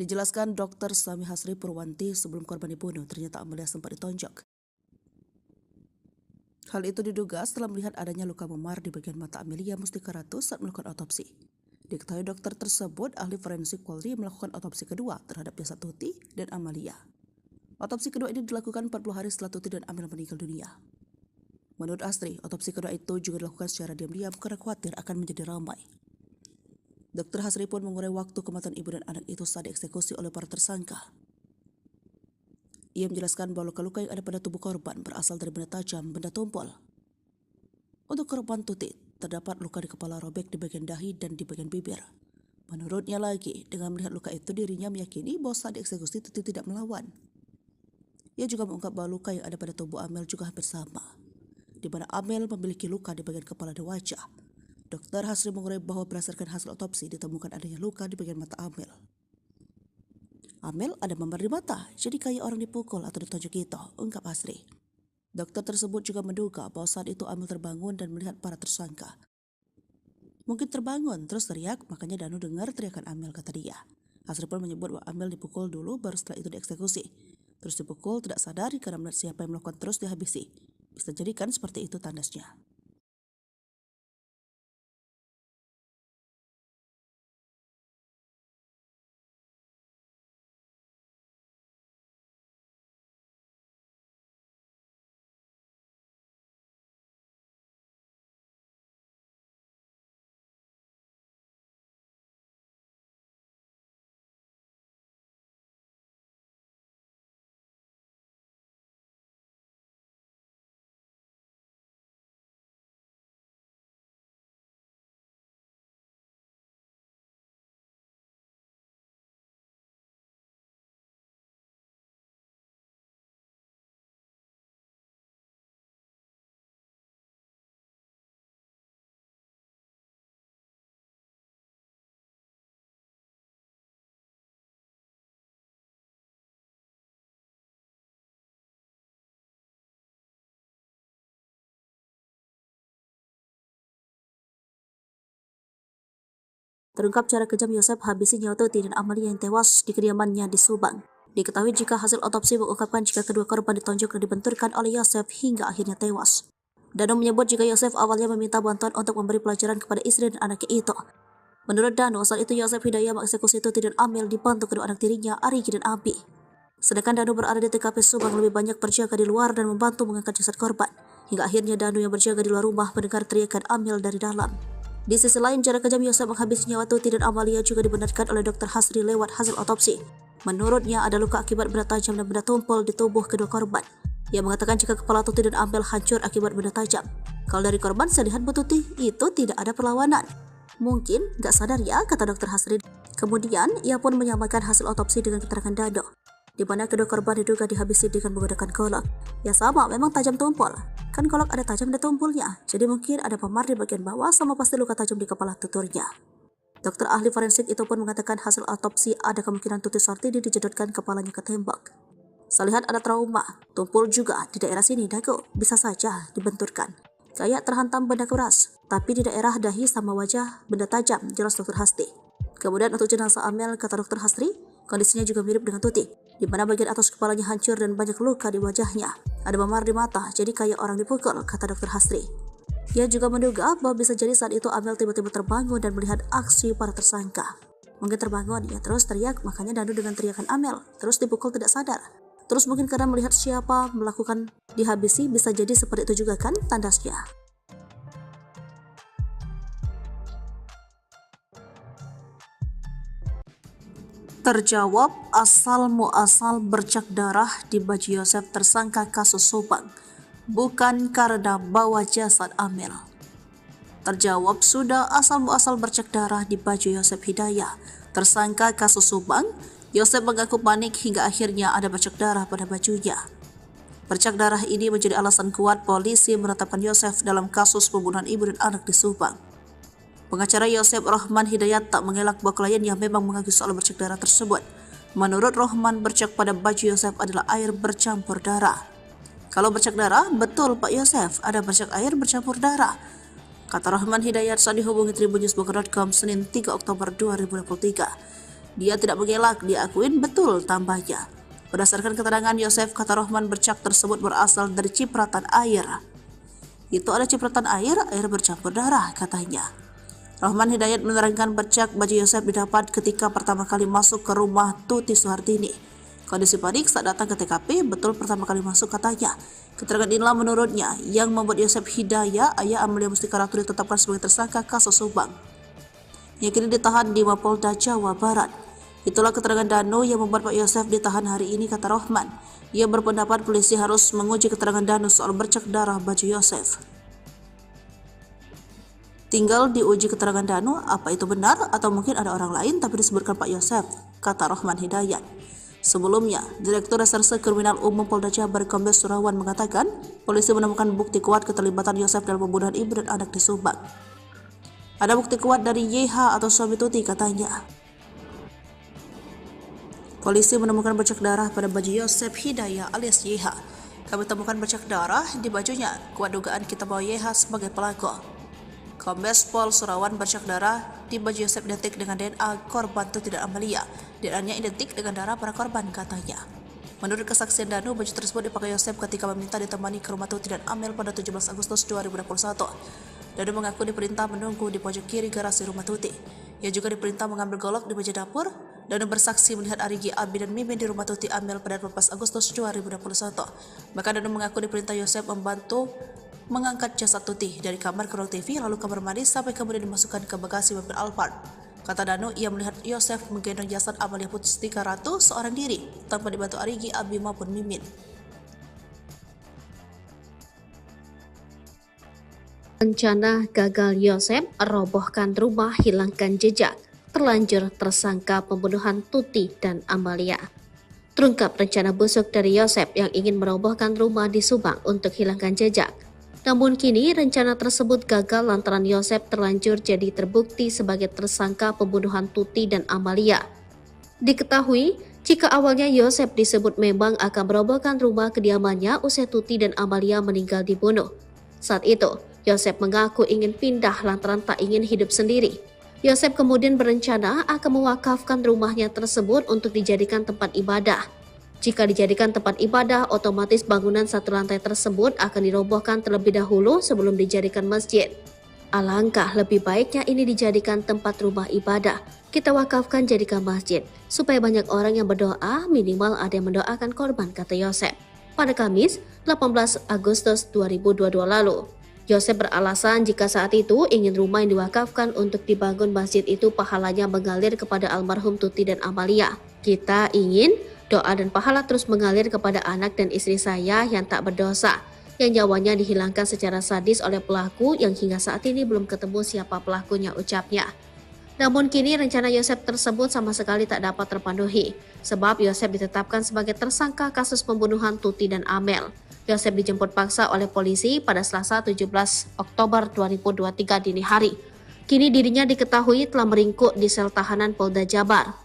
Dijelaskan Dr. Sumi Hastri Purwanti, sebelum korban dibunuh, ternyata Amalia sempat ditonjok. Hal itu diduga setelah melihat adanya luka memar di bagian mata Amelia Mustikarato saat melakukan otopsi. Diketahui dokter tersebut ahli forensik Polri melakukan otopsi kedua terhadap jasad Tuti dan Amalia. Otopsi kedua ini dilakukan 40 hari setelah Tuti dan Amel meninggal dunia. Menurut Astri, otopsi kedua itu juga dilakukan secara diam-diam karena khawatir akan menjadi ramai. Dokter Hastri pun mengurai waktu kematian ibu dan anak itu saat dieksekusi oleh para tersangka. Ia menjelaskan bahwa luka-luka yang ada pada tubuh korban berasal dari benda tajam, benda tumpul. Untuk korban Tuti, terdapat luka di kepala robek di bagian dahi dan di bagian bibir. Menurutnya lagi, dengan melihat luka itu dirinya meyakini bahwa saat dieksekusi Tuti tidak melawan. Ia juga mengungkap bahwa luka yang ada pada tubuh Amel juga hampir sama, di mana Amel memiliki luka di bagian kepala dan wajah. Dokter Hastri mengurai bahwa berdasarkan hasil otopsi ditemukan adanya luka di bagian mata Amel. Amel ada memar di mata, jadi kayak orang dipukul atau ditonjok gitu, ungkap Hastri. Dokter tersebut juga menduga bahwa saat itu Amel terbangun dan melihat para tersangka. Mungkin terbangun, terus teriak, makanya Danu dengar teriakan Amel, kata dia. Hastri pun menyebut bahwa Amel dipukul dulu, baru setelah itu dieksekusi. Terus dipukul, tidak sadar karena melihat siapa yang melakukan terus dihabisi. Bisa jadikan seperti itu tandasnya. Terungkap cara kejam Yosef habisi nyawa Tuti dan Amalia yang tewas di kediamannya di Subang. Diketahui jika hasil otopsi mengungkapkan jika kedua korban ditonjok dan dibenturkan oleh Yosef hingga akhirnya tewas. Danu menyebut jika Yosef awalnya meminta bantuan untuk memberi pelajaran kepada istri dan anaknya itu. Menurut Danu, saat itu Yosef Hidayah mengeksekusi Tuti dan Amel dibantu kedua anak tirinya, Arigi dan Abi. Sedangkan Danu berada di TKP Subang lebih banyak berjaga di luar dan membantu mengangkat jasad korban. Hingga akhirnya Danu yang berjaga di luar rumah mendengar teriakan Amel dari dalam. Di sisi lain, cara kejam Yosef menghabisi nyawa Tuti dan Amalia juga dibenarkan oleh Dr. Hasri lewat hasil otopsi. Menurutnya ada luka akibat benda tajam dan benda tumpul di tubuh kedua korban. Ia mengatakan jika kepala Tuti dan Amel hancur akibat benda tajam. Kalau dari korban, saya lihat Bu Tuti itu tidak ada perlawanan. Mungkin gak sadar ya, kata Dr. Hasri. Kemudian, ia pun menyamakan hasil otopsi dengan keterangan Danu, di mana kedua korban diduga dihabisi dengan menggunakan golok. Ya sama, memang tajam tumpul. Kan golok ada tajam dan tumpulnya, jadi mungkin ada memar di bagian bawah sama pasti luka tajam di kepala tuturnya. Dokter ahli forensik itu pun mengatakan hasil otopsi ada kemungkinan Tuti Sartini dijedotkan kepalanya ke tembok. Saya lihat ada trauma, tumpul juga di daerah sini dagu, bisa saja dibenturkan. Kayak terhantam benda keras, tapi di daerah dahi sama wajah benda tajam, jelas Dr. Hasri. Kemudian untuk jenazah Amel, kata Dr. Hasri, kondisinya juga mirip dengan Tuti, di mana bagian atas kepalanya hancur dan banyak luka di wajahnya. Ada memar di mata, jadi kayak orang dipukul, kata Dr. Hasri. Ia juga menduga bahwa bisa jadi saat itu Amel tiba-tiba terbangun dan melihat aksi para tersangka. Mungkin terbangun, ia terus teriak, makanya Danu dengan teriakan Amel, terus dipukul tidak sadar. Terus mungkin karena melihat siapa melakukan dihabisi, bisa jadi seperti itu juga kan tandasnya. Terjawab asal muasal bercak darah di baju Yosef tersangka kasus Subang, bukan karena bawa jasad Amel. Terjawab sudah asal muasal bercak darah di baju Yosef Hidayah tersangka kasus Subang. Yosef mengaku panik hingga akhirnya ada bercak darah pada bajunya. Bercak darah ini menjadi alasan kuat polisi menetapkan Yosef dalam kasus pembunuhan ibu dan anak di Subang. Pengacara Yosef, Rohman Hidayat, tak mengelak bahwa kliennya memang mengaku soal bercak darah tersebut. Menurut Rohman, bercak pada baju Yosef adalah air bercampur darah. Kalau bercak darah, betul Pak Yosef, ada bercak air bercampur darah, kata Rohman Hidayat saat dihubungi tribunnews.com Senin 3 Oktober 2023. Dia tidak mengelak, dia akuin betul tambahnya. Berdasarkan keterangan Yosef, kata Rohman, bercak tersebut berasal dari cipratan air. Itu ada cipratan air bercampur darah, katanya. Rohman Hidayat menerangkan bercak baju Yosef didapat ketika pertama kali masuk ke rumah Tuti Suhartini. Kondisi panik saat datang ke TKP, betul pertama kali masuk, katanya. Keterangan inilah menurutnya yang membuat Yosef Hidayah, ayah Amalia Mustika Ratu, ditetapkan sebagai tersangka kasus Subang, yang kini ditahan di Mapolda Jawa Barat. Itulah keterangan Danu yang membuat Pak Yosef ditahan hari ini, kata Rohman. Ia berpendapat polisi harus menguji keterangan Danu soal bercak darah baju Yosef. Tinggal diuji keterangan Danu apa itu benar atau mungkin ada orang lain tapi disebutkan Pak Yosef, kata Rohman Hidayat. Sebelumnya, Direktur Reserse Kriminal Umum Polda Jabar Kombes Surawan mengatakan polisi menemukan bukti kuat keterlibatan Yosef dalam pembunuhan ibu dan anak di Subang. Ada bukti kuat dari YH atau suami Tuti, katanya. Polisi menemukan bercak darah pada baju Yosef Hidayah alias YH. Kami temukan bercak darah di bajunya. Kuat dugaan kita bahwa YH sebagai pelaku. Kombes Pol Surawan, bercak darah di baju Yosef identik dengan DNA korban Tuti dan Amalia. DNA-nya identik dengan darah para korban, katanya. Menurut kesaksian Danu, baju tersebut dipakai Yosef ketika meminta ditemani ke rumah Tuti dan Amel pada 17 Agustus 2021. Danu mengaku diperintah menunggu di pojok kiri garasi rumah Tuti. Ia juga diperintah mengambil golok di meja dapur. Danu bersaksi melihat Arigi, Abi, dan Mimin di rumah Tuti Amel pada 14 Agustus 2021. Maka Danu mengaku diperintah Yosef membantu mengangkat jasad Tuti dari kamar ke ruang TV lalu kamar mandi sampai kemudian dimasukkan ke bagasi mobil Alphard. Kata Danu, ia melihat Yosef menggendong jasad Amalia Mustika Ratu seorang diri tanpa dibantu Arigi, Abi, maupun Mimin. Rencana gagal Yosef robohkan rumah, hilangkan jejak, terlanjur tersangka pembunuhan Tuti dan Amalia. Terungkap rencana busuk dari Yosef yang ingin merobohkan rumah di Subang untuk hilangkan jejak. Namun kini rencana tersebut gagal lantaran Yosef terlanjur jadi terbukti sebagai tersangka pembunuhan Tuti dan Amalia. Diketahui, jika awalnya Yosef disebut memang akan merobohkan rumah kediamannya usai Tuti dan Amalia meninggal dibunuh. Saat itu, Yosef mengaku ingin pindah lantaran tak ingin hidup sendiri. Yosef kemudian berencana akan mewakafkan rumahnya tersebut untuk dijadikan tempat ibadah. Jika dijadikan tempat ibadah, otomatis bangunan satu lantai tersebut akan dirobohkan terlebih dahulu sebelum dijadikan masjid. Alangkah lebih baiknya ini dijadikan tempat rumah ibadah. Kita wakafkan jadikan masjid, supaya banyak orang yang berdoa, minimal ada yang mendoakan korban, kata Yosep. Pada Kamis, 18 Agustus 2022 lalu. Yosep beralasan jika saat itu ingin rumah yang diwakafkan untuk dibangun masjid itu pahalanya mengalir kepada almarhum Tuti dan Amalia. Kita ingin doa dan pahala terus mengalir kepada anak dan istri saya yang tak berdosa, yang nyawanya dihilangkan secara sadis oleh pelaku yang hingga saat ini belum ketemu siapa pelakunya, ucapnya. Namun kini rencana Yosep tersebut sama sekali tak dapat terpenuhi, sebab Yosep ditetapkan sebagai tersangka kasus pembunuhan Tuti dan Amel. Yosep dijemput paksa oleh polisi pada Selasa 17 Oktober 2023 dini hari. Kini dirinya diketahui telah meringkuk di sel tahanan Polda Jabar.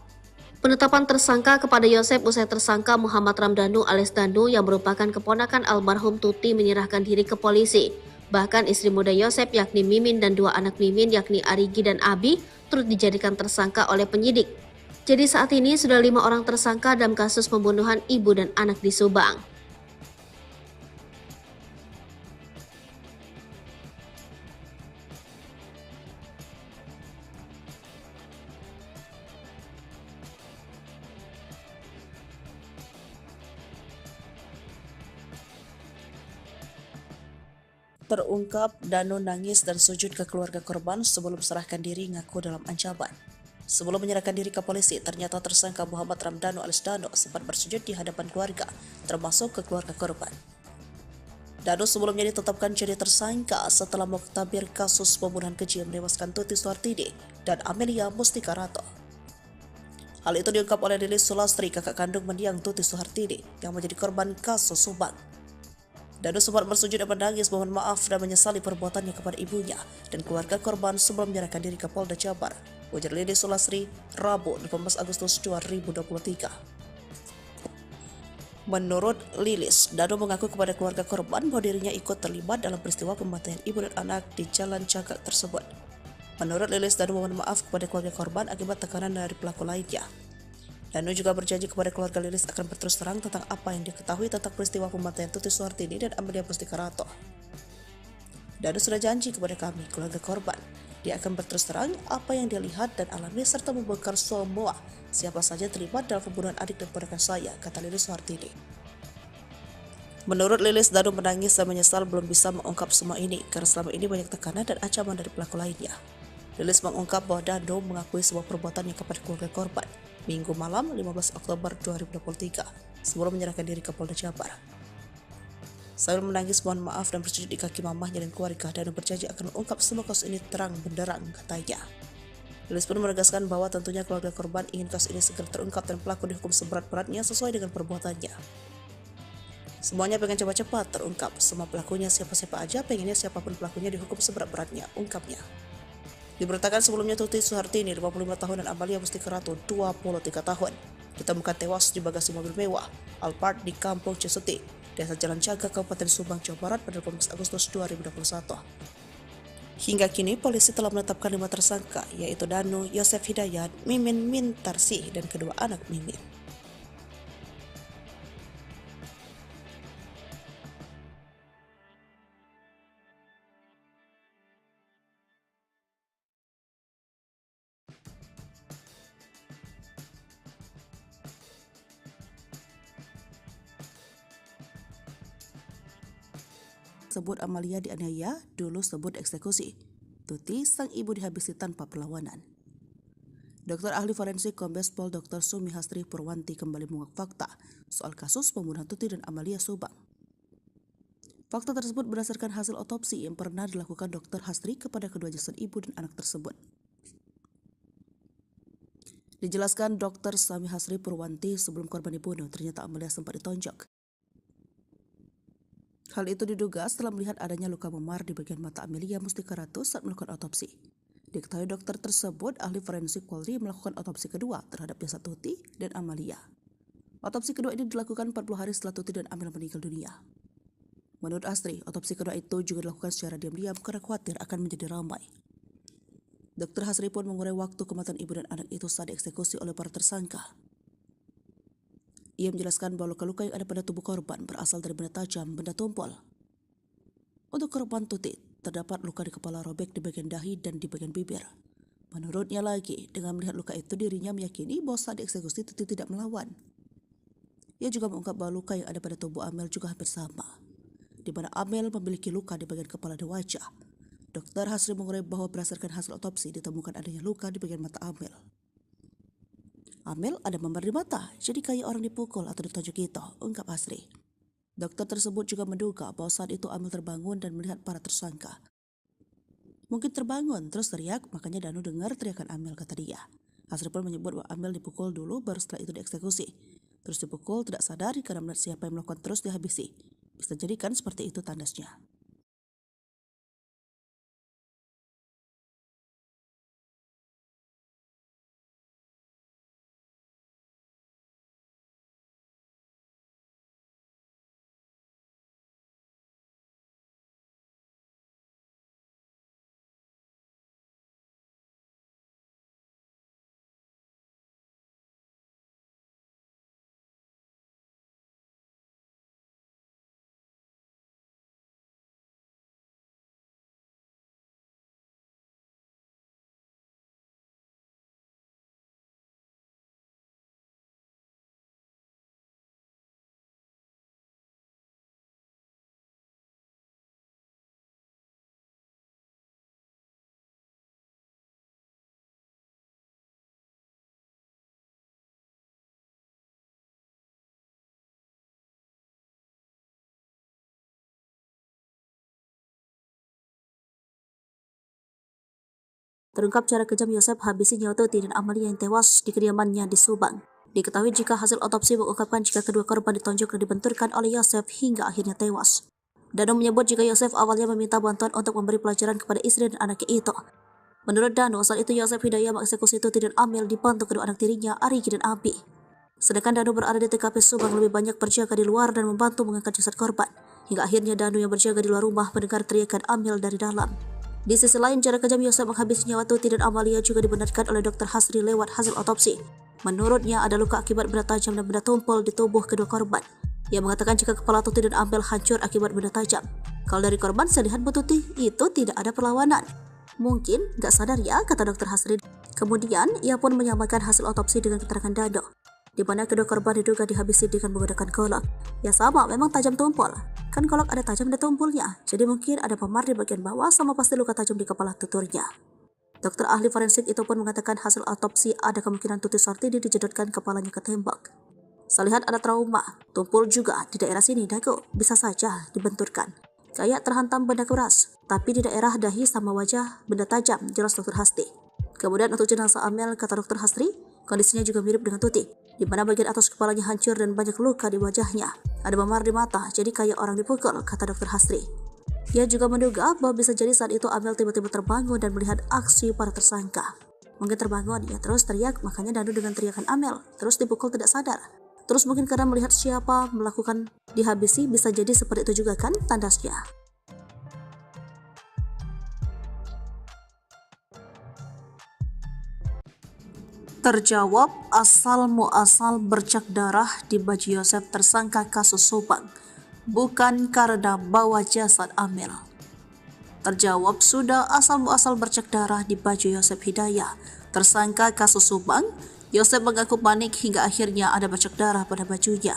Penetapan tersangka kepada Yosep usai tersangka Muhammad Ramdhanu alias Danu yang merupakan keponakan almarhum Tuti menyerahkan diri ke polisi. Bahkan istri muda Yosep yakni Mimin dan dua anak Mimin yakni Arigi dan Abi turut dijadikan tersangka oleh penyidik. Jadi saat ini sudah 5 orang tersangka dalam kasus pembunuhan ibu dan anak di Subang. Terungkap Danu nangis dan sujud ke keluarga korban sebelum serahkan diri, ngaku dalam ancaman. Sebelum menyerahkan diri ke polisi, ternyata tersangka Muhammad Ramdhanu alias Danu sempat bersujud di hadapan keluarga, termasuk ke keluarga korban. Danu sebelumnya ditetapkan jadi tersangka setelah muktabir kasus pembunuhan keji yang menewaskan Tuti Suhartini dan Amelia Mustikarato. Hal itu diungkap oleh Lilis Sulastri, kakak kandung mendiang Tuti Suhartini yang menjadi korban kasus Subang. Danu sempat bersujud dan menangis mohon maaf dan menyesali perbuatannya kepada ibunya dan keluarga korban sebelum menyerahkan diri ke Polda Jabar, ujar Lilis Sulastri, Rabu 18 Agustus 2023. Menurut Lilis, Danu mengaku kepada keluarga korban bahwa dirinya ikut terlibat dalam peristiwa pembantaian ibu dan anak di Jalan Cagak tersebut. Menurut Lilis, Danu mohon maaf kepada keluarga korban akibat tekanan dari pelaku lainnya. Danu juga berjanji kepada keluarga Lilis akan berterus terang tentang apa yang diketahui tentang peristiwa pembantaian Tuti Suhartini dan Amelia Mustikarato. Danu sudah janji kepada kami, keluarga korban, dia akan berterus terang apa yang dia lihat dan alami serta membongkar semua siapa saja terlibat dalam pembunuhan adik dan ponakan saya, kata Lilis Suhartini. Menurut Lilis, Danu menangis dan menyesal belum bisa mengungkap semua ini karena selama ini banyak tekanan dan ancaman dari pelaku lainnya. Lilis mengungkap bahwa Danu mengakui sebuah perbuatannya kepada keluarga korban Minggu malam 15 Oktober 2023 sebelum menyerahkan diri ke Polda Jabar. Sambil menangis mohon maaf dan bersujud di kaki mamahnya dan keluarga, Danu berjanji akan mengungkap semua kasus ini terang benderang, katanya. Lilis pun menegaskan bahwa tentunya keluarga korban ingin kasus ini segera terungkap dan pelaku dihukum seberat-beratnya sesuai dengan perbuatannya. Semuanya pengen cepat-cepat terungkap, semua pelakunya siapa-siapa aja pengennya siapapun pelakunya dihukum seberat-beratnya, ungkapnya. Diberitakan sebelumnya Tuti Suhartini 55 tahun dan Amelia Mustikarato 23 tahun ditemukan tewas di bagasi mobil mewah Alphard di Kampung Cisuti, Desa Jalan Cagak, Kabupaten Subang, Jawa Barat pada 18 Agustus 2021. Hingga kini polisi telah menetapkan 5 tersangka yaitu Danu, Yosef Hidayat, Mimin Mintarsih dan kedua anak Mimin. Sebut Amalia dianiaya, dulu sebut eksekusi. Tuti, sang ibu dihabisi tanpa perlawanan. Dokter ahli forensik Kombes Pol Dr. Sumi Hastri Purwanti kembali mengungkap fakta soal kasus pembunuhan Tuti dan Amalia Subang. Fakta tersebut berdasarkan hasil otopsi yang pernah dilakukan Dr. Hastri kepada kedua jasad ibu dan anak tersebut. Dijelaskan Dr. Sumi Hastri Purwanti, sebelum korban dibunuh, ternyata Amalia sempat ditonjok. Hal itu diduga setelah melihat adanya luka memar di bagian mata Amelia Mustikarato saat melakukan otopsi. Diketahui dokter tersebut, ahli forensik Polri, melakukan otopsi kedua terhadap jasad Tuti dan Amalia. Otopsi kedua ini dilakukan 40 hari setelah Tuti dan Amel meninggal dunia. Menurut Astri, otopsi kedua itu juga dilakukan secara diam-diam karena khawatir akan menjadi ramai. Dokter Hastri pun mengurai waktu kematian ibu dan anak itu saat dieksekusi oleh para tersangka. Ia menjelaskan bahwa luka-luka yang ada pada tubuh korban berasal dari benda tajam, benda tumpul. Untuk korban Tuti, terdapat luka di kepala robek di bagian dahi dan di bagian bibir. Menurutnya lagi, dengan melihat luka itu dirinya meyakini bahwa saat dieksekusi Tuti tidak melawan. Ia juga mengungkap bahwa luka yang ada pada tubuh Amel juga hampir sama, di mana Amel memiliki luka di bagian kepala dan wajah. Dokter Hasri mengurai bahwa berdasarkan hasil otopsi ditemukan adanya luka di bagian mata Amel. Amel ada memar di mata, jadi kayak orang dipukul atau ditonjok gitu, ungkap Hasri. Dokter tersebut juga menduga bahwa saat itu Amel terbangun dan melihat para tersangka. Mungkin terbangun terus teriak, makanya Danu dengar teriakan Amel, kata dia. Hasri pun menyebut bahwa Amel dipukul dulu baru setelah itu dieksekusi. Terus dipukul tidak sadar karena melihat siapa yang melakukan terus dihabisi. Bisa jadikan seperti itu tandasnya. Terungkap cara kejam Yosef habisi nyawa Tuti dan Amalia yang tewas di kediamannya di Subang. Diketahui jika hasil otopsi mengungkapkan jika kedua korban ditonjok dan dibenturkan oleh Yosef hingga akhirnya tewas. Danu menyebut jika Yosef awalnya meminta bantuan untuk memberi pelajaran kepada istri dan anaknya itu. Menurut Danu, saat itu Yosef Hidayah mengeksekusi Tuti dan Amel dibantu kedua anak tirinya, Arigi dan Abi. Sedangkan Danu berada di TKP Subang lebih banyak berjaga di luar dan membantu mengangkat jasad korban. Hingga akhirnya Danu yang berjaga di luar rumah mendengar teriakan Amel dari dalam. Di sisi lain, cara kejam Yosef menghabisi nyawa Tuti dan Amalia juga dibenarkan oleh Dr. Hasri lewat hasil otopsi. Menurutnya ada luka akibat benda tajam dan benda tumpul di tubuh kedua korban. Ia mengatakan jika kepala Tuti dan Amel hancur akibat benda tajam. Kalau dari korban, saya lihat Bu Tuti itu tidak ada perlawanan. Mungkin gak sadar ya, kata Dr. Hasri. Kemudian, ia pun menyamakan hasil otopsi dengan keterangan Dado, di mana kedua korban diduga dihabisi dengan menggunakan golok. Ya sama, memang tajam tumpul. Kan golok ada tajam dan tumpulnya, jadi mungkin ada memar di bagian bawah sama pasti luka tajam di kepala tuturnya. Dokter ahli forensik itu pun mengatakan hasil otopsi ada kemungkinan Tuti Sartini dijedotkan kepalanya ke tembok. Saya lihat ada trauma, tumpul juga di daerah sini dagu, bisa saja dibenturkan. Kayak terhantam benda keras, tapi di daerah dahi sama wajah benda tajam, jelas Dr. Hasri. Kemudian untuk jenazah Amel, kata Dr. Hasri, kondisinya juga mirip dengan Tuti, di mana bagian atas kepalanya hancur dan banyak luka di wajahnya. Ada memar di mata, jadi kayak orang dipukul, kata Dr. Hasri. Ia juga menduga bahwa bisa jadi saat itu Amel tiba-tiba terbangun dan melihat aksi para tersangka. Mungkin terbangun, ia terus teriak, makanya Danu dengan teriakan Amel, terus dipukul tidak sadar. Terus mungkin karena melihat siapa melakukan dihabisi, bisa jadi seperti itu juga kan tandasnya. Terjawab asal muasal bercak darah di baju Yosef tersangka kasus Subang, bukan karena bawa jasad Amel. Terjawab sudah asal muasal bercak darah di baju Yosef Hidayah, tersangka kasus Subang. Yosef mengaku panik hingga akhirnya ada bercak darah pada bajunya.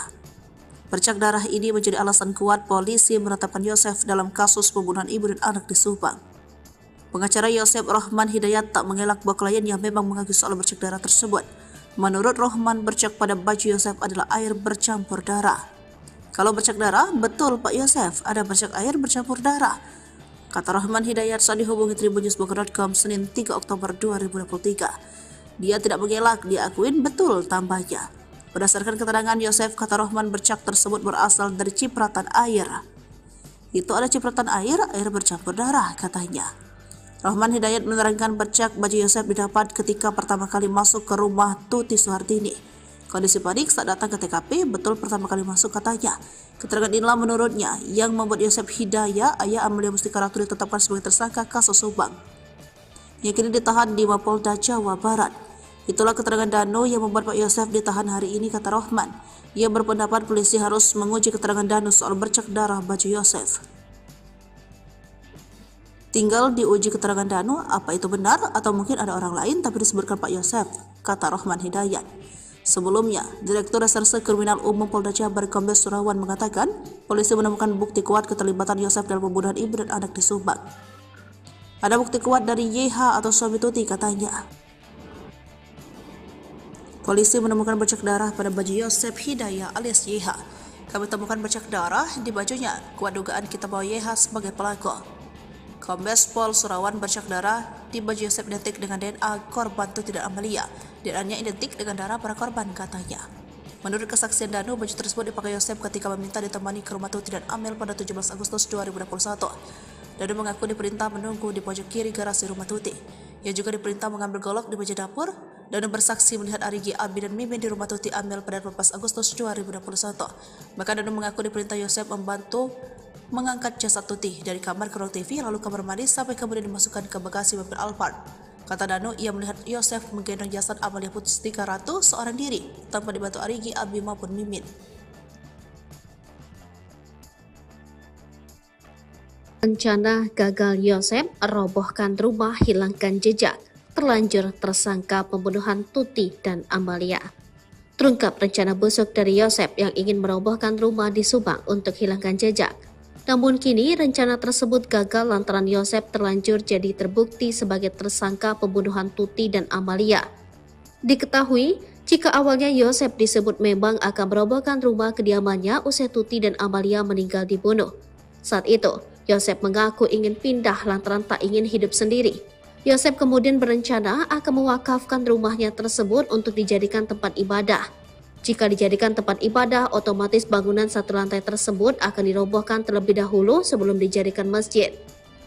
Bercak darah ini menjadi alasan kuat polisi menetapkan Yosef dalam kasus pembunuhan ibu dan anak di Subang. Pengacara Yosef, Rohman Hidayat, tak mengelak bahwa kliennya memang mengaku soal bercak darah tersebut. Menurut Rohman, bercak pada baju Yosef adalah air bercampur darah. Kalau bercak darah, betul Pak Yosef, ada bercak air bercampur darah, kata Rohman Hidayat saat dihubungi tribunnews.com Senin 3 Oktober 2023. Dia tidak mengelak, dia akuin betul tambahnya. Berdasarkan keterangan Yosef, kata Rohman, bercak tersebut berasal dari cipratan air. Itu ada cipratan air bercampur darah, katanya. Rohman Hidayat menerangkan bercak baju Yosef didapat ketika pertama kali masuk ke rumah Tuti Suhartini. Kondisi panik saat datang ke TKP, betul pertama kali masuk, katanya. Keterangan inilah menurutnya yang membuat Yosef Hidayah, ayah Amalia Mustika Ratu, ditetapkan sebagai tersangka kasus Subang, yang kini ditahan di Mapolda Jawa Barat. Itulah keterangan Danu yang membuat Pak Yosef ditahan hari ini, kata Rohman. Ia berpendapat polisi harus menguji keterangan Danu soal bercak darah baju Yosef. Tinggal diuji keterangan Danu, apa itu benar atau mungkin ada orang lain tapi disebutkan Pak Yosef, kata Rohman Hidayat. Sebelumnya, Direktur Reserse Kriminal Umum Polda Jabar Kombes Surawan mengatakan polisi menemukan bukti kuat keterlibatan Yosef dalam pembunuhan ibu dan anak di Subang. Ada bukti kuat dari YH atau suami Tuti, katanya. Polisi menemukan bercak darah pada baju Yosef Hidayat alias YH. Kami temukan bercak darah di bajunya. Kuat dugaan kita bahwa YH sebagai pelaku. Kombes Pol Surawan, bercak darah di baju Yosef identik dengan DNA korban Tuti dan Amalia. DNA-nya identik dengan darah para korban, katanya. Menurut kesaksian Danu, baju tersebut dipakai Yosef ketika meminta ditemani ke rumah Tuti dan Amel pada 17 Agustus 2021. Danu mengaku diperintah menunggu di pojok kiri garasi rumah Tuti. Ia juga diperintah mengambil golok di meja dapur. Danu bersaksi melihat Arigi, Abi, dan Mimin di rumah Tuti Amel pada 14 Agustus 2021. Maka Danu mengaku diperintah Yosef membantu mengangkat jasad Tuti dari kamar ke ruang TV lalu kamar mandi sampai kemudian dimasukkan ke bagasi mobil Alphard. Kata Danu, ia melihat Yosef menggendong jasad Amalia Mustika Ratu seorang diri tanpa dibantu Arigi, Abi, maupun Mimin. Rencana gagal Yosef, robohkan rumah, hilangkan jejak, terlanjur tersangka pembunuhan Tuti dan Amalia. Terungkap rencana busuk dari Yosef yang ingin merobohkan rumah di Subang untuk hilangkan jejak. Namun kini rencana tersebut gagal lantaran Yosef terlanjur jadi terbukti sebagai tersangka pembunuhan Tuti dan Amalia. Diketahui, jika awalnya Yosef disebut memang akan merobohkan rumah kediamannya usai Tuti dan Amalia meninggal dibunuh. Saat itu, Yosef mengaku ingin pindah lantaran tak ingin hidup sendiri. Yosef kemudian berencana akan mewakafkan rumahnya tersebut untuk dijadikan tempat ibadah. Jika dijadikan tempat ibadah, otomatis bangunan satu lantai tersebut akan dirobohkan terlebih dahulu sebelum dijadikan masjid.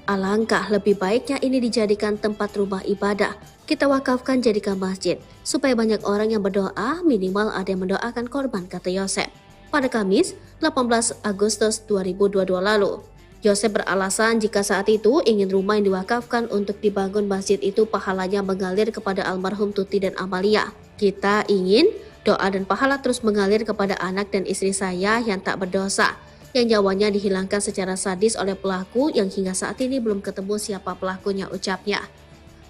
Alangkah lebih baiknya ini dijadikan tempat rumah ibadah. Kita wakafkan jadikan masjid, supaya banyak orang yang berdoa, minimal ada yang mendoakan korban, kata Yosef. Pada Kamis, 18 Agustus 2022 lalu. Yosef beralasan jika saat itu ingin rumah yang diwakafkan untuk dibangun masjid itu pahalanya mengalir kepada almarhum Tuti dan Amalia. Kita ingin doa dan pahala terus mengalir kepada anak dan istri saya yang tak berdosa, yang nyawanya dihilangkan secara sadis oleh pelaku yang hingga saat ini belum ketemu siapa pelakunya, ucapnya.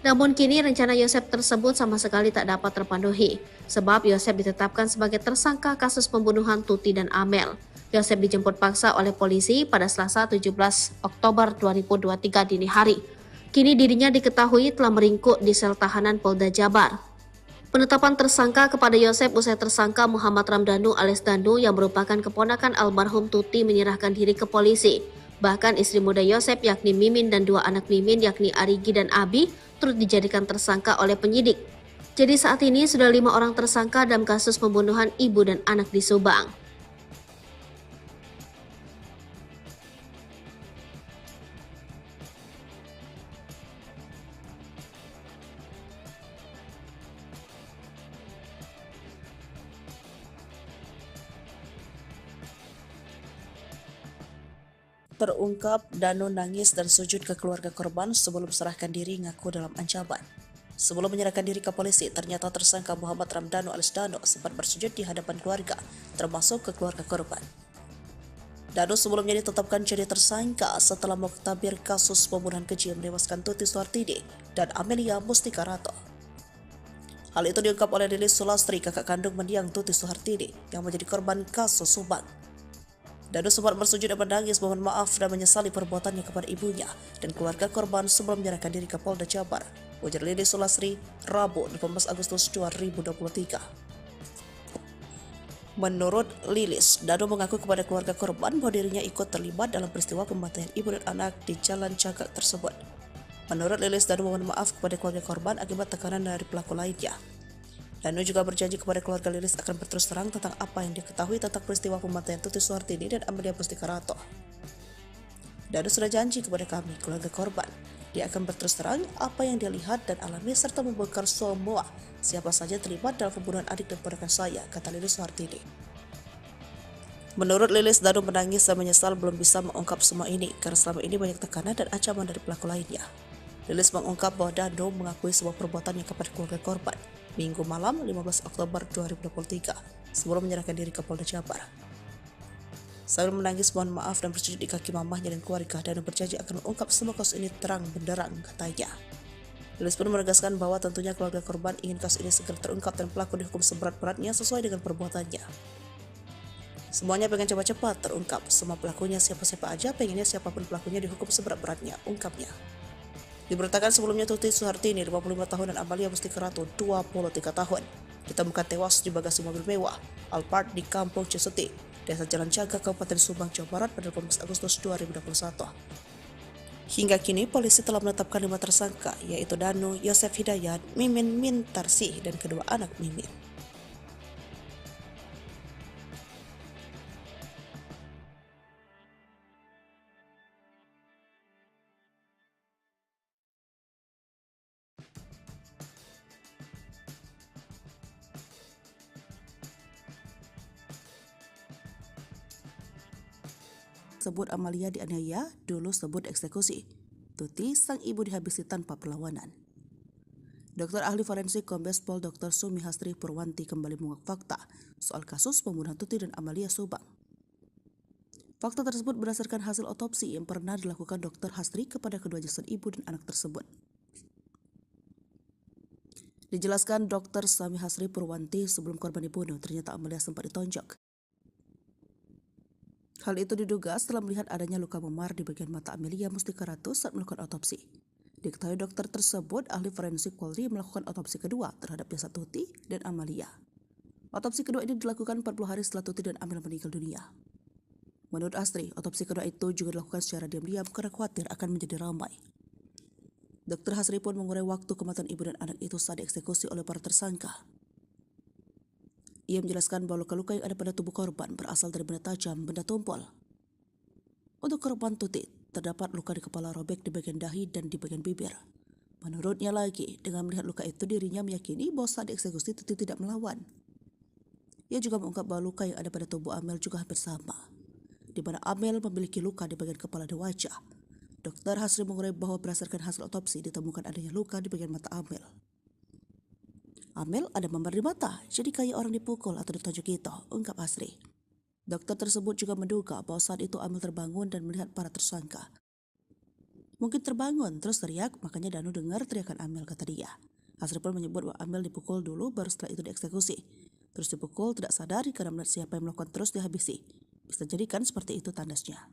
Namun kini rencana Yosef tersebut sama sekali tak dapat terpenuhi, sebab Yosef ditetapkan sebagai tersangka kasus pembunuhan Tuti dan Amel. Yosef dijemput paksa oleh polisi pada Selasa 17 Oktober 2023 dini hari. Kini dirinya diketahui telah meringkuk di sel tahanan Polda Jabar. Penetapan tersangka kepada Yosef usai tersangka Muhammad Ramdhanu alias Danu yang merupakan keponakan almarhum Tuti menyerahkan diri ke polisi. Bahkan istri muda Yosef yakni Mimin dan dua anak Mimin yakni Arigi dan Abi turut dijadikan tersangka oleh penyidik. Jadi saat ini sudah 5 orang tersangka dalam kasus pembunuhan ibu dan anak di Subang. Terungkap Danu nangis dan sujud ke keluarga korban sebelum serahkan diri, ngaku dalam ancaman. Sebelum menyerahkan diri ke polisi, ternyata tersangka Muhammad Ramdhanu alias Danu sempat bersujud di hadapan keluarga, termasuk ke keluarga korban. Danu sebelumnya ditetapkan jadi tersangka setelah mengtabir kasus pembunuhan keji yang menewaskan Tuti Suhartini dan Amalia Mustika Ratu. Hal itu diungkap oleh Lilis Sulastri, kakak kandung mendiang Tuti Suhartini yang menjadi korban kasus Subang. Danu sempat bersujud dan menangis mohon maaf dan menyesali perbuatannya kepada ibunya dan keluarga korban sebelum menyerahkan diri ke Polda Jabar, ujar Lilis Sulastri, Rabu 18 Agustus 2023. Menurut Lilis, Danu mengaku kepada keluarga korban bahwa dirinya ikut terlibat dalam peristiwa pembantaian ibu dan anak di Jalan Cagak tersebut. Menurut Lilis, Danu mohon maaf kepada keluarga korban akibat tekanan dari pelaku lainnya. Danu juga berjanji kepada keluarga Lilis akan berterus terang tentang apa yang diketahui tentang peristiwa pembantaian Tuti Suhartini dan Amalia Mustika Ratu. Danu sudah janji kepada kami, keluarga korban, dia akan berterus terang apa yang dia lihat dan alami serta membongkar semua siapa saja terlibat dalam pembunuhan adik dan ponakan saya, kata Lilis Suhartini. Menurut Lilis, Danu menangis dan menyesal belum bisa mengungkap semua ini karena selama ini banyak tekanan dan ancaman dari pelaku lainnya. Lilis mengungkap bahwa Danu mengakui sebuah perbuatannya kepada keluarga korban. Minggu malam 15 Oktober 2023 sebelum menyerahkan diri ke Polda Jabar. Sambil menangis mohon maaf dan bersujud di kaki mamahnya dan keluarga, Danu berjanji akan mengungkap semua kasus ini terang benderang, katanya. Lilis pun menegaskan bahwa tentunya keluarga korban ingin kasus ini segera terungkap dan pelaku dihukum seberat-beratnya sesuai dengan perbuatannya. Semuanya pengen cepat-cepat terungkap, semua pelakunya siapa-siapa aja pengennya siapapun pelakunya dihukum seberat-beratnya, ungkapnya. Diberitakan sebelumnya Tuti Suhartini 55 tahun dan Amalia Mustika Ratu 23 tahun ditemukan tewas di bagasi mobil mewah Alphard di Kampung Cisuti, Desa Jalan Jaga, Kabupaten Subang, Jawa Barat pada 18 Agustus 2021. Hingga kini polisi telah menetapkan 5 tersangka, yaitu Danu, Yosef Hidayat, Mimin Mintarsih, dan kedua anak Mimin. Sebut Amalia dianiaya, dulu sebut eksekusi. Tuti, sang ibu dihabisi tanpa perlawanan. Dokter ahli forensik Kombes Pol Dr. Sumi Hastri Purwanti kembali mengungkap fakta soal kasus pembunuhan Tuti dan Amalia Subang. Fakta tersebut berdasarkan hasil otopsi yang pernah dilakukan Dr. Hastri kepada kedua jasad ibu dan anak tersebut. Dijelaskan Dr. Sumi Hastri Purwanti, sebelum korban dibunuh, ternyata Amalia sempat ditonjok. Hal itu diduga setelah melihat adanya luka memar di bagian mata Amelia Mustika Ratu saat melakukan otopsi. Diketahui dokter tersebut ahli forensik Polri melakukan otopsi kedua terhadap jasad Tuti dan Amalia. Otopsi kedua ini dilakukan 40 hari setelah Tuti dan Amel meninggal dunia. Menurut Astri, otopsi kedua itu juga dilakukan secara diam-diam karena khawatir akan menjadi ramai. Dokter Hastri pun mengurai waktu kematian ibu dan anak itu saat dieksekusi oleh para tersangka. Ia menjelaskan bahwa luka-luka yang ada pada tubuh korban berasal dari benda tajam, benda tumpul. Untuk korban Tuti, terdapat luka di kepala robek di bagian dahi dan di bagian bibir. Menurutnya lagi, dengan melihat luka itu dirinya meyakini bahwa saat dieksekusi Tuti tidak melawan. Ia juga mengungkap bahwa luka yang ada pada tubuh Amel juga hampir sama, di mana Amel memiliki luka di bagian kepala dan wajah. Dokter Hastri mengurai bahwa berdasarkan hasil otopsi ditemukan adanya luka di bagian mata Amel. Amel ada memar di mata, jadi kayak orang dipukul atau ditonjok gitu, ungkap Hastri. Dokter tersebut juga menduga bahwa saat itu Amel terbangun dan melihat para tersangka. Mungkin terbangun terus teriak, makanya Danu dengar teriakan Amel, kata dia. Hastri pun menyebut bahwa Amel dipukul dulu baru setelah itu dieksekusi. Terus dipukul tidak sadar karena melihat siapa yang melakukan terus dihabisi. Bisa jadikan seperti itu tandasnya.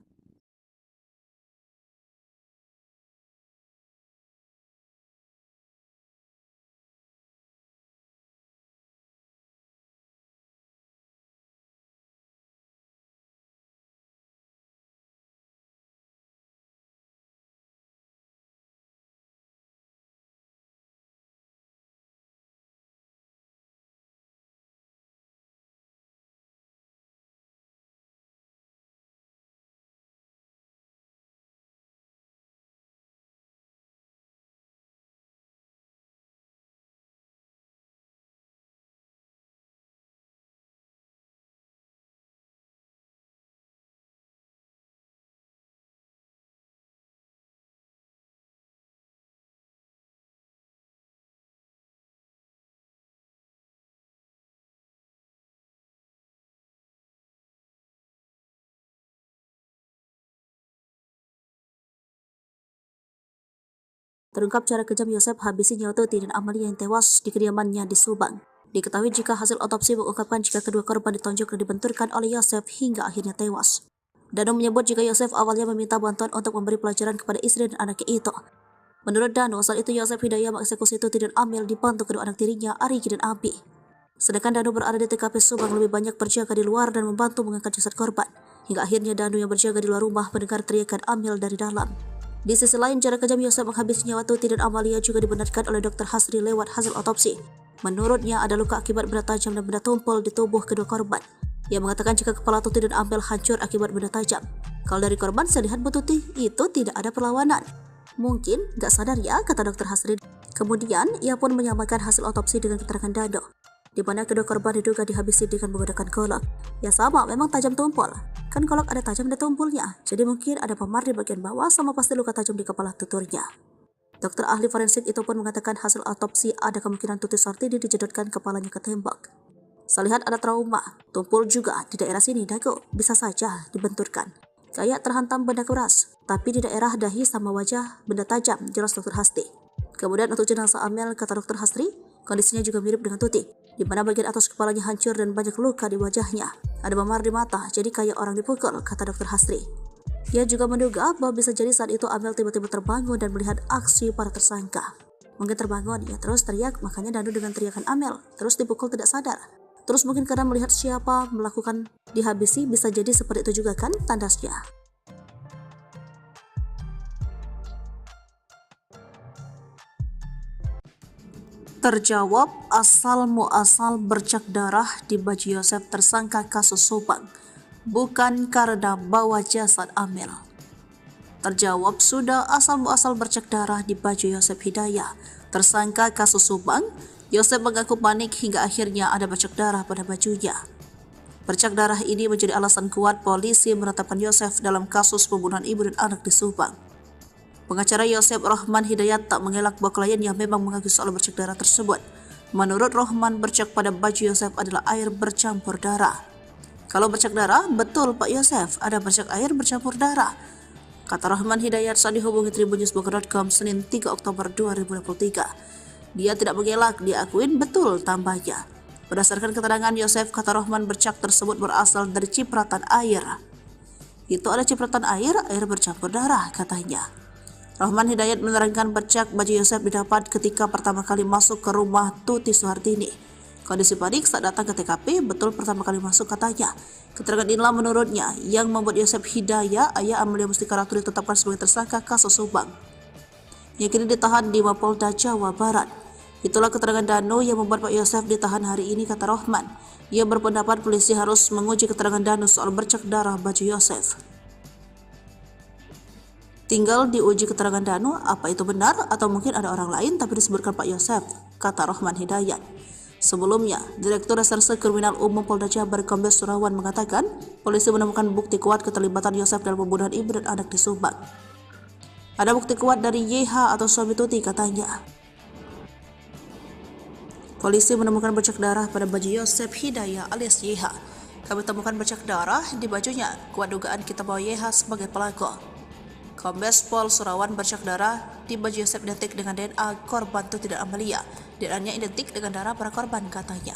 Terungkap cara kejam Yosef habisi nyawa Tuti dan Amalia yang tewas di kediamannya di Subang. Diketahui jika hasil otopsi mengungkapkan jika kedua korban ditonjok dan dibenturkan oleh Yosef hingga akhirnya tewas. Danu menyebut jika Yosef awalnya meminta bantuan untuk memberi pelajaran kepada istri dan anaknya itu. Menurut Danu, saat itu Yosef Hidayat mengeksekusi Tuti dan Amel dibantu kedua anak tirinya, Arigi dan Abi. Sedangkan Danu berada di TKP Subang lebih banyak berjaga di luar dan membantu mengangkat jasad korban. Hingga akhirnya Danu yang berjaga di luar rumah mendengar teriakan Amel dari dalam. Di sisi lain, cara kejam Yosef menghabisi nyawa Tuti dan Amalia juga dibenarkan oleh Dr. Hastri lewat hasil otopsi. Menurutnya ada luka akibat benda tajam dan benda tumpul di tubuh kedua korban. Ia mengatakan jika kepala Tuti dan Amel hancur akibat benda tajam. Kalau dari korban saya lihat Bu Tuti itu tidak ada perlawanan. Mungkin gak sadar ya, kata Dr. Hastri. Kemudian ia pun menyamakan hasil otopsi dengan keterangan Danu, di mana kedua korban diduga dihabisi dengan menggunakan golok. Ya sama, memang tajam tumpul. Kan golok ada tajam dan tumpulnya, jadi mungkin ada memar di bagian bawah sama pasti luka tajam di kepala tuturnya. Dokter ahli forensik itu pun mengatakan hasil autopsi ada kemungkinan Tuti Sartini dijedotkan kepalanya ke tembok. Saya lihat ada trauma, tumpul juga di daerah sini dagu, bisa saja dibenturkan. Kayak terhantam benda keras, tapi di daerah dahi sama wajah benda tajam, jelas Dr. Hasti. Kemudian untuk jenazah Amel, kata Dr. Hastri, kondisinya juga mirip dengan Tuti, di mana bagian atas kepalanya hancur dan banyak luka di wajahnya. Ada memar di mata, jadi kayak orang dipukul, kata Dr. Hastri. Ia juga menduga bahwa bisa jadi saat itu Amel tiba-tiba terbangun dan melihat aksi para tersangka. Mungkin terbangun, ia terus teriak, makanya Danu dengan teriakan Amel, terus dipukul tidak sadar. Terus mungkin karena melihat siapa melakukan dihabisi, bisa jadi seperti itu juga kan tandasnya. Terjawab asal muasal bercak darah di baju Yosef tersangka kasus Subang, bukan karena bawa jasad Amel. Terjawab sudah asal muasal bercak darah di baju Yosef Hidayah, tersangka kasus Subang. Yosef mengaku panik hingga akhirnya ada bercak darah pada bajunya. Bercak darah ini menjadi alasan kuat polisi menetapkan Yosef dalam kasus pembunuhan ibu dan anak di Subang. Pengacara Yosef, Rohman Hidayat, tak mengelak bahwa kliennya memang mengaku soal bercak darah tersebut. Menurut Rohman, bercak pada baju Yosef adalah air bercampur darah. Kalau bercak darah, betul Pak Yosef, ada bercak air bercampur darah, kata Rohman Hidayat saat dihubungi tribunnews.com Senin 3 Oktober 2023. Dia tidak mengelak, dia akuin betul tambahnya. Berdasarkan keterangan Yosef, kata Rohman, bercak tersebut berasal dari cipratan air. Itu ada cipratan air bercampur darah, katanya. Rohman Hidayat menerangkan bercak baju Yosef didapat ketika pertama kali masuk ke rumah Tuti Suhartini. Kondisi panik saat datang ke TKP, betul pertama kali masuk, katanya. Keterangan inilah menurutnya yang membuat Yosef Hidayah, ayah Amelia Mustika Ratu, ditetapkan sebagai tersangka kasus Subang, yang kini ditahan di Mapolda Jawa Barat. Itulah keterangan Danu yang membuat Pak Yosef ditahan hari ini, kata Rohman. Ia berpendapat polisi harus menguji keterangan Danu soal bercak darah baju Yosef. Tinggal diuji keterangan Danu apa itu benar atau mungkin ada orang lain tapi disebutkan Pak Yosef, kata Rohman Hidayat. Sebelumnya, Direktur Reserse Kriminal Umum Polda Jabar Kombes Surawan mengatakan polisi menemukan bukti kuat keterlibatan Yosef dalam pembunuhan ibu dan anak di Subang. Ada bukti kuat dari YH atau suami Tuti, katanya. Polisi menemukan bercak darah pada baju Yosef Hidayah alias YH. Kami temukan bercak darah di bajunya. Kuat dugaan kita bahwa YH sebagai pelaku. Kombes Pol Surawan, bercak darah di baju Yosef identik dengan DNA korban Tuti dan Amelia. DNA-nya identik dengan darah para korban, katanya.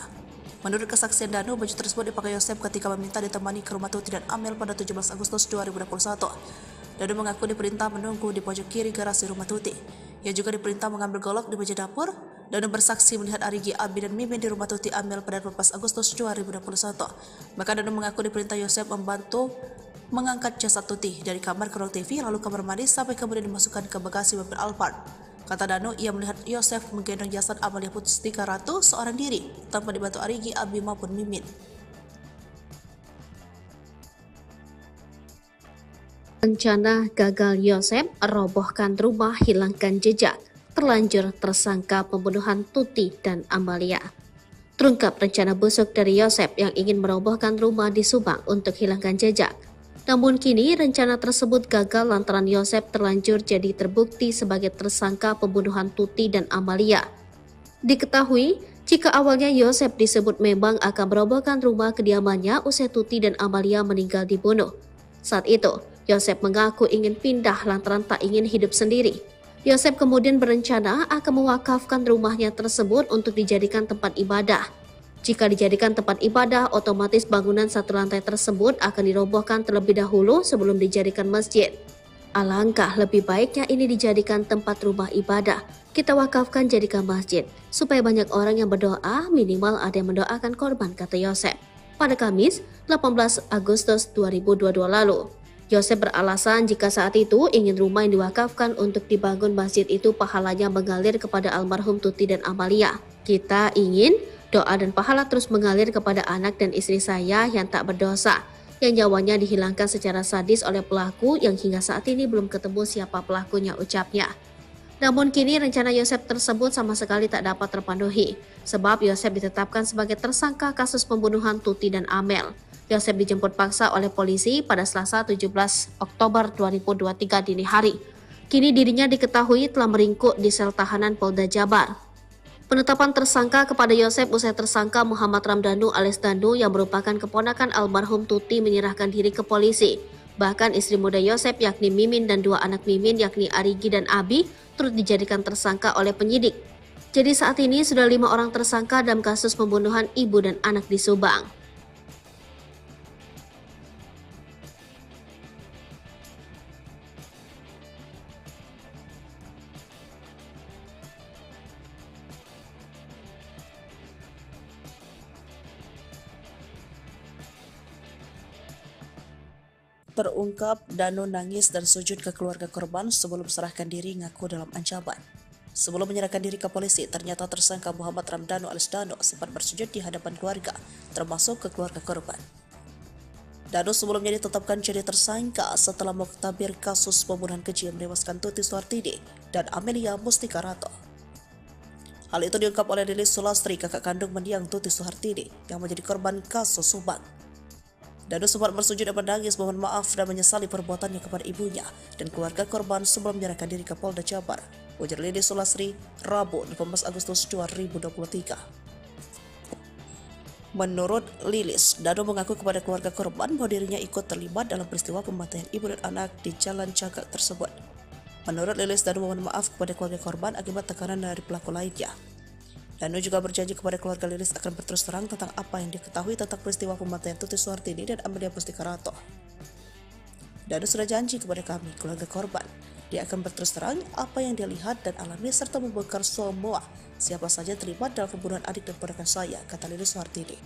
Menurut kesaksian Danu, baju tersebut dipakai Yosef ketika meminta ditemani ke rumah Tuti dan Amel pada 17 Agustus 2021. Danu mengaku diperintah menunggu di pojok kiri garasi rumah Tuti. Ia juga diperintah mengambil golok di meja dapur. Danu bersaksi melihat Arigi, Abi, dan Mimin di rumah Tuti Amel pada 14 Agustus 2021. Maka Danu mengaku diperintah Yosef membantu mengangkat jasad Tuti dari kamar ke ruang TV lalu kamar mandi sampai kemudian dimasukkan ke bagasi mobil Alphard. Kata Danu, ia melihat Yosef menggendong jasad Amelia Mustika Ratu seorang diri tanpa dibantu Arigi, Abi, maupun Mimin. Rencana gagal Yosef, robohkan rumah, hilangkan jejak, terlanjur tersangka pembunuhan Tuti dan Amalia. Terungkap rencana busuk dari Yosef yang ingin merobohkan rumah di Subang untuk hilangkan jejak. Namun kini rencana tersebut gagal lantaran Yosef terlanjur jadi terbukti sebagai tersangka pembunuhan Tuti dan Amalia. Diketahui, jika awalnya Yosef disebut memang akan merobohkan rumah kediamannya usai Tuti dan Amalia meninggal dibunuh. Saat itu, Yosef mengaku ingin pindah lantaran tak ingin hidup sendiri. Yosef kemudian berencana akan mewakafkan rumahnya tersebut untuk dijadikan tempat ibadah. Jika dijadikan tempat ibadah, otomatis bangunan satu lantai tersebut akan dirobohkan terlebih dahulu sebelum dijadikan masjid. Alangkah lebih baiknya ini dijadikan tempat rumah ibadah. Kita wakafkan jadikan masjid, supaya banyak orang yang berdoa, minimal ada yang mendoakan korban, kata Yosef. Pada Kamis, 18 Agustus 2022 lalu. Yosef beralasan jika saat itu ingin rumah yang diwakafkan untuk dibangun masjid itu pahalanya mengalir kepada almarhum Tuti dan Amalia. Kita ingin doa dan pahala terus mengalir kepada anak dan istri saya yang tak berdosa, yang nyawanya dihilangkan secara sadis oleh pelaku yang hingga saat ini belum ketemu siapa pelakunya, ucapnya. Namun kini rencana Yosef tersebut sama sekali tak dapat terpenuhi, sebab Yosef ditetapkan sebagai tersangka kasus pembunuhan Tuti dan Amel. Yosef dijemput paksa oleh polisi pada Selasa 17 Oktober 2023 dini hari. Kini dirinya diketahui telah meringkuk di sel tahanan Polda Jabar. Penetapan tersangka kepada Yosep usai tersangka Muhammad Ramdhanu alias Danu yang merupakan keponakan almarhum Tuti menyerahkan diri ke polisi. Bahkan istri muda Yosep yakni Mimin dan dua anak Mimin yakni Arigi dan Abi turut dijadikan tersangka oleh penyidik. Jadi saat ini sudah 5 orang tersangka dalam kasus pembunuhan ibu dan anak di Subang. Terungkap Danu nangis dan sujud ke keluarga korban sebelum serahkan diri ngaku dalam ancaman. Sebelum menyerahkan diri ke polisi, ternyata tersangka Muhammad Ramdhanu alias Danu sempat bersujud di hadapan keluarga, termasuk ke keluarga korban. Danu sebelumnya ditetapkan jadi tersangka setelah muktabir kasus pembunuhan keji yang menewaskan Tuti Suhartini dan Amelia Mustikarato. Hal itu diungkap oleh Lilis Sulastri, kakak kandung mendiang Tuti Suhartini yang menjadi korban kasus Subang. Danu sempat bersujud dan menangis mohon maaf dan menyesali perbuatannya kepada ibunya dan keluarga korban sebelum menyerahkan diri ke Polda Jabar, ujar Lilis Sulastri, Rabu 18 Agustus 2023. Menurut Lilis, Danu mengaku kepada keluarga korban bahwa dirinya ikut terlibat dalam peristiwa pembantaian ibu dan anak di Jalan Cagak tersebut. Menurut Lilis, Danu mohon maaf kepada keluarga korban akibat tekanan dari pelaku lainnya. Danu juga berjanji kepada keluarga Lilis akan berterus terang tentang apa yang diketahui tentang peristiwa pembantaian Tuti Suhartini dan Amelia Mustikarato. Danu sudah janji kepada kami, keluarga korban, dia akan berterus terang apa yang dia lihat dan alami serta membongkar semua siapa saja terlibat dalam pembunuhan adik dan ponakan saya, kata Lilis Suhartini.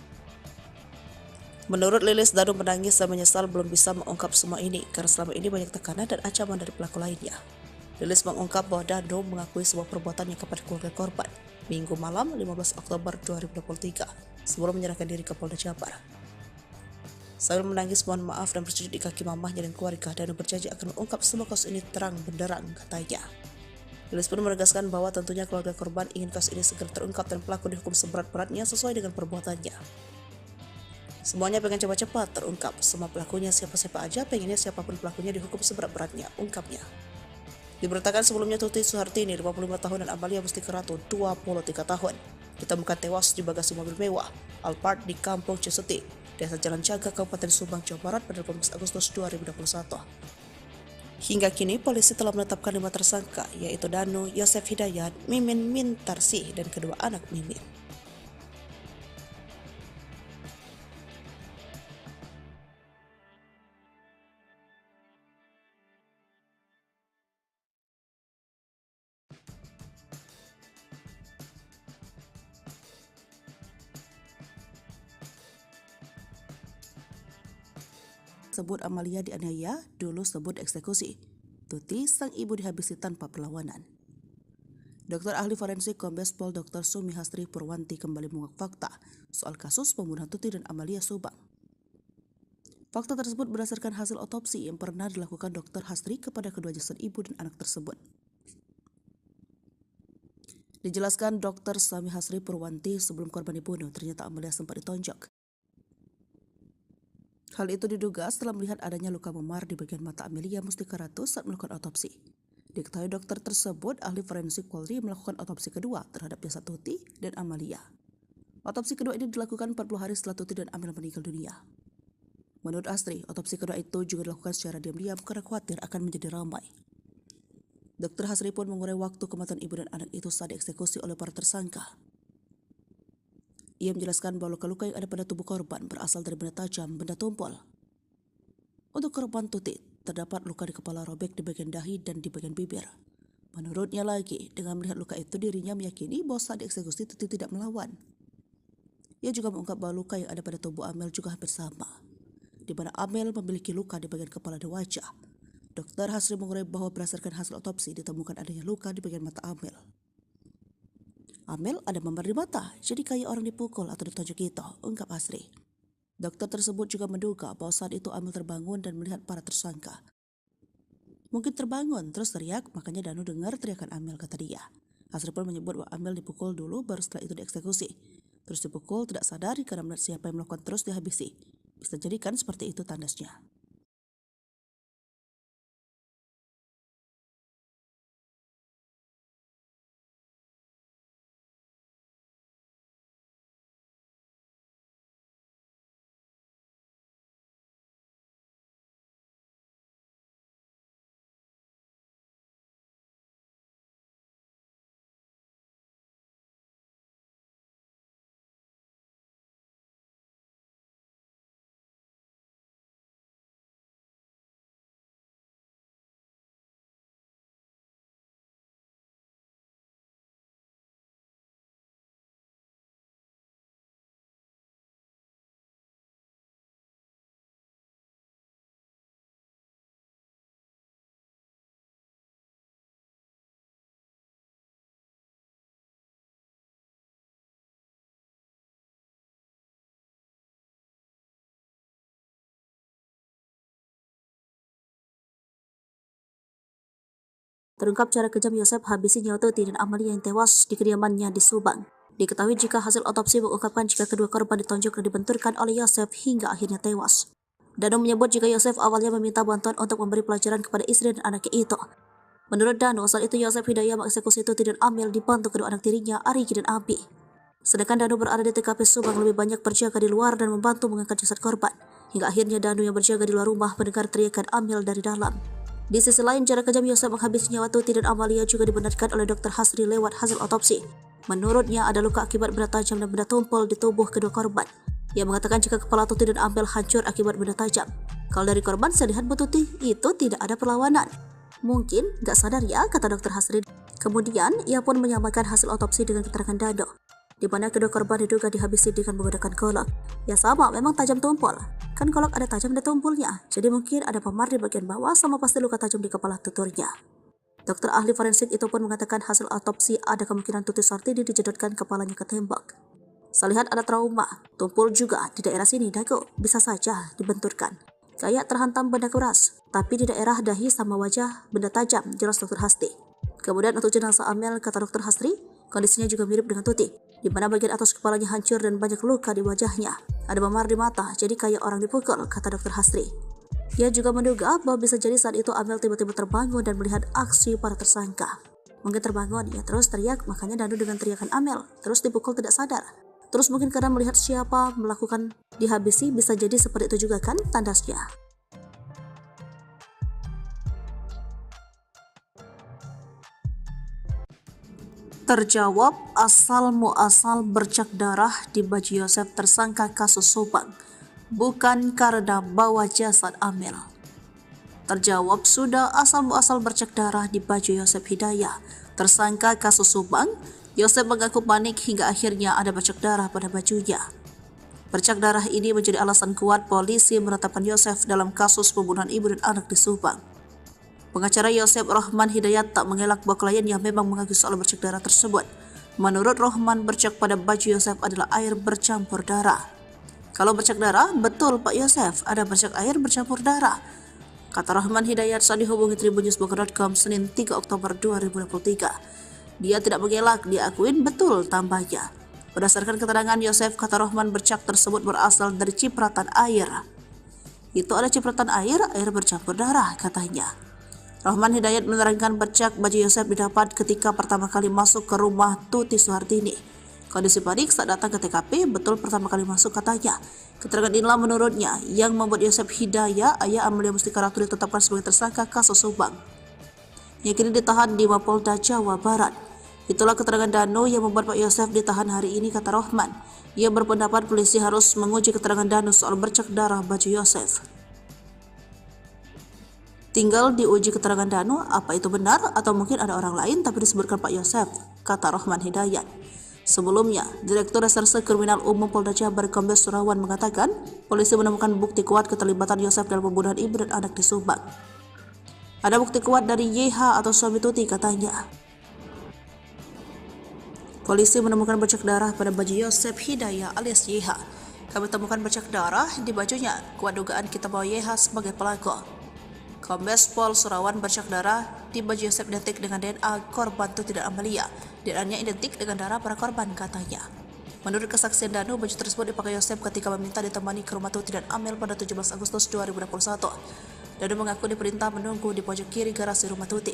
Menurut Lilis, Danu menangis dan menyesal belum bisa mengungkap semua ini karena selama ini banyak tekanan dan ancaman dari pelaku lainnya. Lilis mengungkap bahwa Danu mengakui sebuah perbuatannya kepada keluarga korban Minggu malam 15 Oktober 2023 sebelum menyerahkan diri ke Polda Jabar. Sambil menangis mohon maaf dan bersujud di kaki mamahnya dan keluarga, Danu berjanji akan mengungkap semua kasus ini terang benderang, katanya. Lilis pun menegaskan bahwa tentunya keluarga korban ingin kasus ini segera terungkap dan pelaku dihukum seberat-beratnya sesuai dengan perbuatannya. Semuanya pengen cepat-cepat terungkap, semua pelakunya siapa-siapa aja pengennya siapapun pelakunya dihukum seberat-beratnya, ungkapnya. Diberitakan sebelumnya Tuti Suhartini 55 tahun dan Amelia Mustikarato 23 tahun ditemukan tewas di bagasi mobil mewah Alphard di Kampung Cisuti, Desa Jalan Cagak, Kabupaten Subang, Jawa Barat pada 18 Agustus 2021. Hingga kini polisi telah menetapkan 5 tersangka yaitu Danu, Yosef Hidayat, Mimin Mintarsih dan kedua anak Mimin. Sebut Amalia dianiaya, dulu sebut eksekusi. Tuti, sang ibu dihabisi tanpa perlawanan. Dokter ahli forensik Kombes Pol Dr. Sumi Hastri Purwanti kembali mengungkap fakta soal kasus pembunuhan Tuti dan Amalia Subang. Fakta tersebut berdasarkan hasil otopsi yang pernah dilakukan Dr. Hastri kepada kedua jasad ibu dan anak tersebut. Dijelaskan Dr. Sumi Hastri Purwanti, sebelum korban dibunuh, ternyata Amalia sempat ditonjok. Hal itu diduga setelah melihat adanya luka memar di bagian mata Amelia Mustikarato saat melakukan otopsi. Diketahui dokter tersebut, ahli forensik Polri, melakukan otopsi kedua terhadap jasad Tuti dan Amalia. Otopsi kedua ini dilakukan 40 hari setelah Tuti dan Amalia meninggal dunia. Menurut Astri, otopsi kedua itu juga dilakukan secara diam-diam karena khawatir akan menjadi ramai. Dokter Hastri pun mengurai waktu kematian ibu dan anak itu saat dieksekusi oleh para tersangka. Ia menjelaskan bahwa luka-luka yang ada pada tubuh korban berasal dari benda tajam, benda tumpul. Untuk korban Tuti, terdapat luka di kepala robek di bagian dahi dan di bagian bibir. Menurutnya lagi, dengan melihat luka itu dirinya meyakini bahwa saat dieksekusi Tuti tidak melawan. Ia juga mengungkap bahwa luka yang ada pada tubuh Amel juga hampir sama, di mana Amel memiliki luka di bagian kepala dan wajah. Dokter Hastri mengurai bahwa berdasarkan hasil otopsi ditemukan adanya luka di bagian mata Amel. Amel ada memar di mata, jadi kayak orang dipukul atau ditonjok gitu, ungkap Hastri. Dokter tersebut juga menduga bahwa saat itu Amel terbangun dan melihat para tersangka. Mungkin terbangun terus teriak, makanya Danu dengar teriakan Amel, kata dia. Hastri pun menyebut bahwa Amel dipukul dulu baru setelah itu dieksekusi. Terus dipukul tidak sadar karena melihat siapa yang melakukan terus dihabisi. Bisa jadikan seperti itu tandasnya. Terungkap cara kejam Yosef habisi nyawa Tuti dan Amalia yang tewas di kediamannya di Subang. Diketahui jika hasil otopsi mengungkapkan jika kedua korban ditonjok dan dibenturkan oleh Yosef hingga akhirnya tewas. Danu menyebut jika Yosef awalnya meminta bantuan untuk memberi pelajaran kepada istri dan anaknya itu. Menurut Danu, saat itu Yosef Hidayah mengeksekusi Tuti dan Amel dibantu kedua anak tirinya, Arigi dan Abi. Sedangkan Danu berada di TKP Subang lebih banyak berjaga di luar dan membantu mengangkat jasad korban. Hingga akhirnya Danu yang berjaga di luar rumah mendengar teriakan Amel dari dalam. Di sisi lain, cara kejam Yosef menghabisi nyawa Tuti dan Amalia juga dibenarkan oleh Dr. Hasri lewat hasil otopsi. Menurutnya ada luka akibat benda tajam dan benda tumpul di tubuh kedua korban. Ia mengatakan jika kepala Tuti dan Amel hancur akibat benda tajam. Kalau dari korban saya lihat Bu Tuti itu tidak ada perlawanan. Mungkin gak sadar ya, kata Dr. Hasri. Kemudian ia pun menyamakan hasil otopsi dengan keterangan Dado, di mana kedua korban diduga dihabisi dengan menggunakan golok. Ya sama, memang tajam tumpul. Kan golok ada tajam dan tumpulnya, jadi mungkin ada pemar di bagian bawah sama pasti luka tajam di kepala tuturnya. Dokter ahli forensik itu pun mengatakan hasil otopsi ada kemungkinan Tuti Sartini dijedotkan kepalanya ke tembok. Saya lihat ada trauma, tumpul juga di daerah sini dagu, bisa saja dibenturkan. Kayak terhantam benda keras, tapi di daerah dahi sama wajah benda tajam, jelas Dr. Hasri. Kemudian untuk jenazah Amel, kata Dr. Hasri, kondisinya juga mirip dengan Tuti, di mana bagian atas kepalanya hancur dan banyak luka di wajahnya. Ada memar di mata, jadi kayak orang dipukul, kata Dr. Hasri. Ia juga menduga bahwa bisa jadi saat itu Amel tiba-tiba terbangun dan melihat aksi para tersangka. Mungkin terbangun, ia terus teriak, makanya Danu dengan teriakan Amel, terus dipukul tidak sadar. Terus mungkin karena melihat siapa melakukan dihabisi, bisa jadi seperti itu juga kan tandasnya. Terjawab asal muasal bercak darah di baju Yosef tersangka kasus Subang, bukan karena bawa jasad Amel. Terjawab sudah asal muasal bercak darah di baju Yosef Hidayah tersangka kasus Subang. Yosef mengaku panik hingga akhirnya ada bercak darah pada bajunya. Bercak darah ini menjadi alasan kuat polisi menetapkan Yosef dalam kasus pembunuhan ibu dan anak di Subang. Pengacara Yosef Rohman Hidayat tak mengelak bahwa kliennya memang mengaku soal bercak darah tersebut. Menurut Rohman, bercak pada baju Yosef adalah air bercampur darah. Kalau bercak darah, betul Pak Yosef, ada bercak air bercampur darah, kata Rohman Hidayat saat dihubungi tribunnews.com Senin 3 Oktober 2023. Dia tidak mengelak, dia akuin betul tambahnya. Berdasarkan keterangan Yosef, kata Rohman, bercak tersebut berasal dari cipratan air. Itu ada cipratan air bercampur darah, katanya. Rohman Hidayat menerangkan bercak baju Yosef didapat ketika pertama kali masuk ke rumah Tuti Suhartini. Kondisi panik saat datang ke TKP, betul pertama kali masuk, katanya. Keterangan inilah menurutnya yang membuat Yosef Hidayah, ayah Amalia Mustika Ratu, ditetapkan sebagai tersangka kasus Subang, yang kini ditahan di Mapolda Jawa Barat. Itulah keterangan Danu yang membuat Pak Yosef ditahan hari ini, kata Rohman. Ia berpendapat polisi harus menguji keterangan Danu soal bercak darah baju Yosef. Tinggal diuji keterangan Danu apa itu benar atau mungkin ada orang lain tapi disebutkan Pak Yosef, kata Rohman Hidayat. Sebelumnya, Direktur Reserse Kriminal Umum Polda Jabar Kombes Surawan mengatakan polisi menemukan bukti kuat keterlibatan Yosef dalam pembunuhan ibu dan anak di Subang. Ada bukti kuat dari YH atau suami Tuti, katanya. Polisi menemukan bercak darah pada baju Yosef Hidayah alias YH. Kami temukan bercak darah di bajunya. Kuat dugaan kita bahwa YH sebagai pelaku. Kombes Pol Surawan, bercak darah di baju Yosef identik dengan DNA korban Tuti dan Amalia. DNA-nya identik dengan darah para korban, katanya. Menurut kesaksian Danu, baju tersebut dipakai Yosef ketika meminta ditemani ke rumah Tuti dan Amel pada 17 Agustus 2021. Danu mengaku diperintah menunggu di pojok kiri garasi rumah Tuti.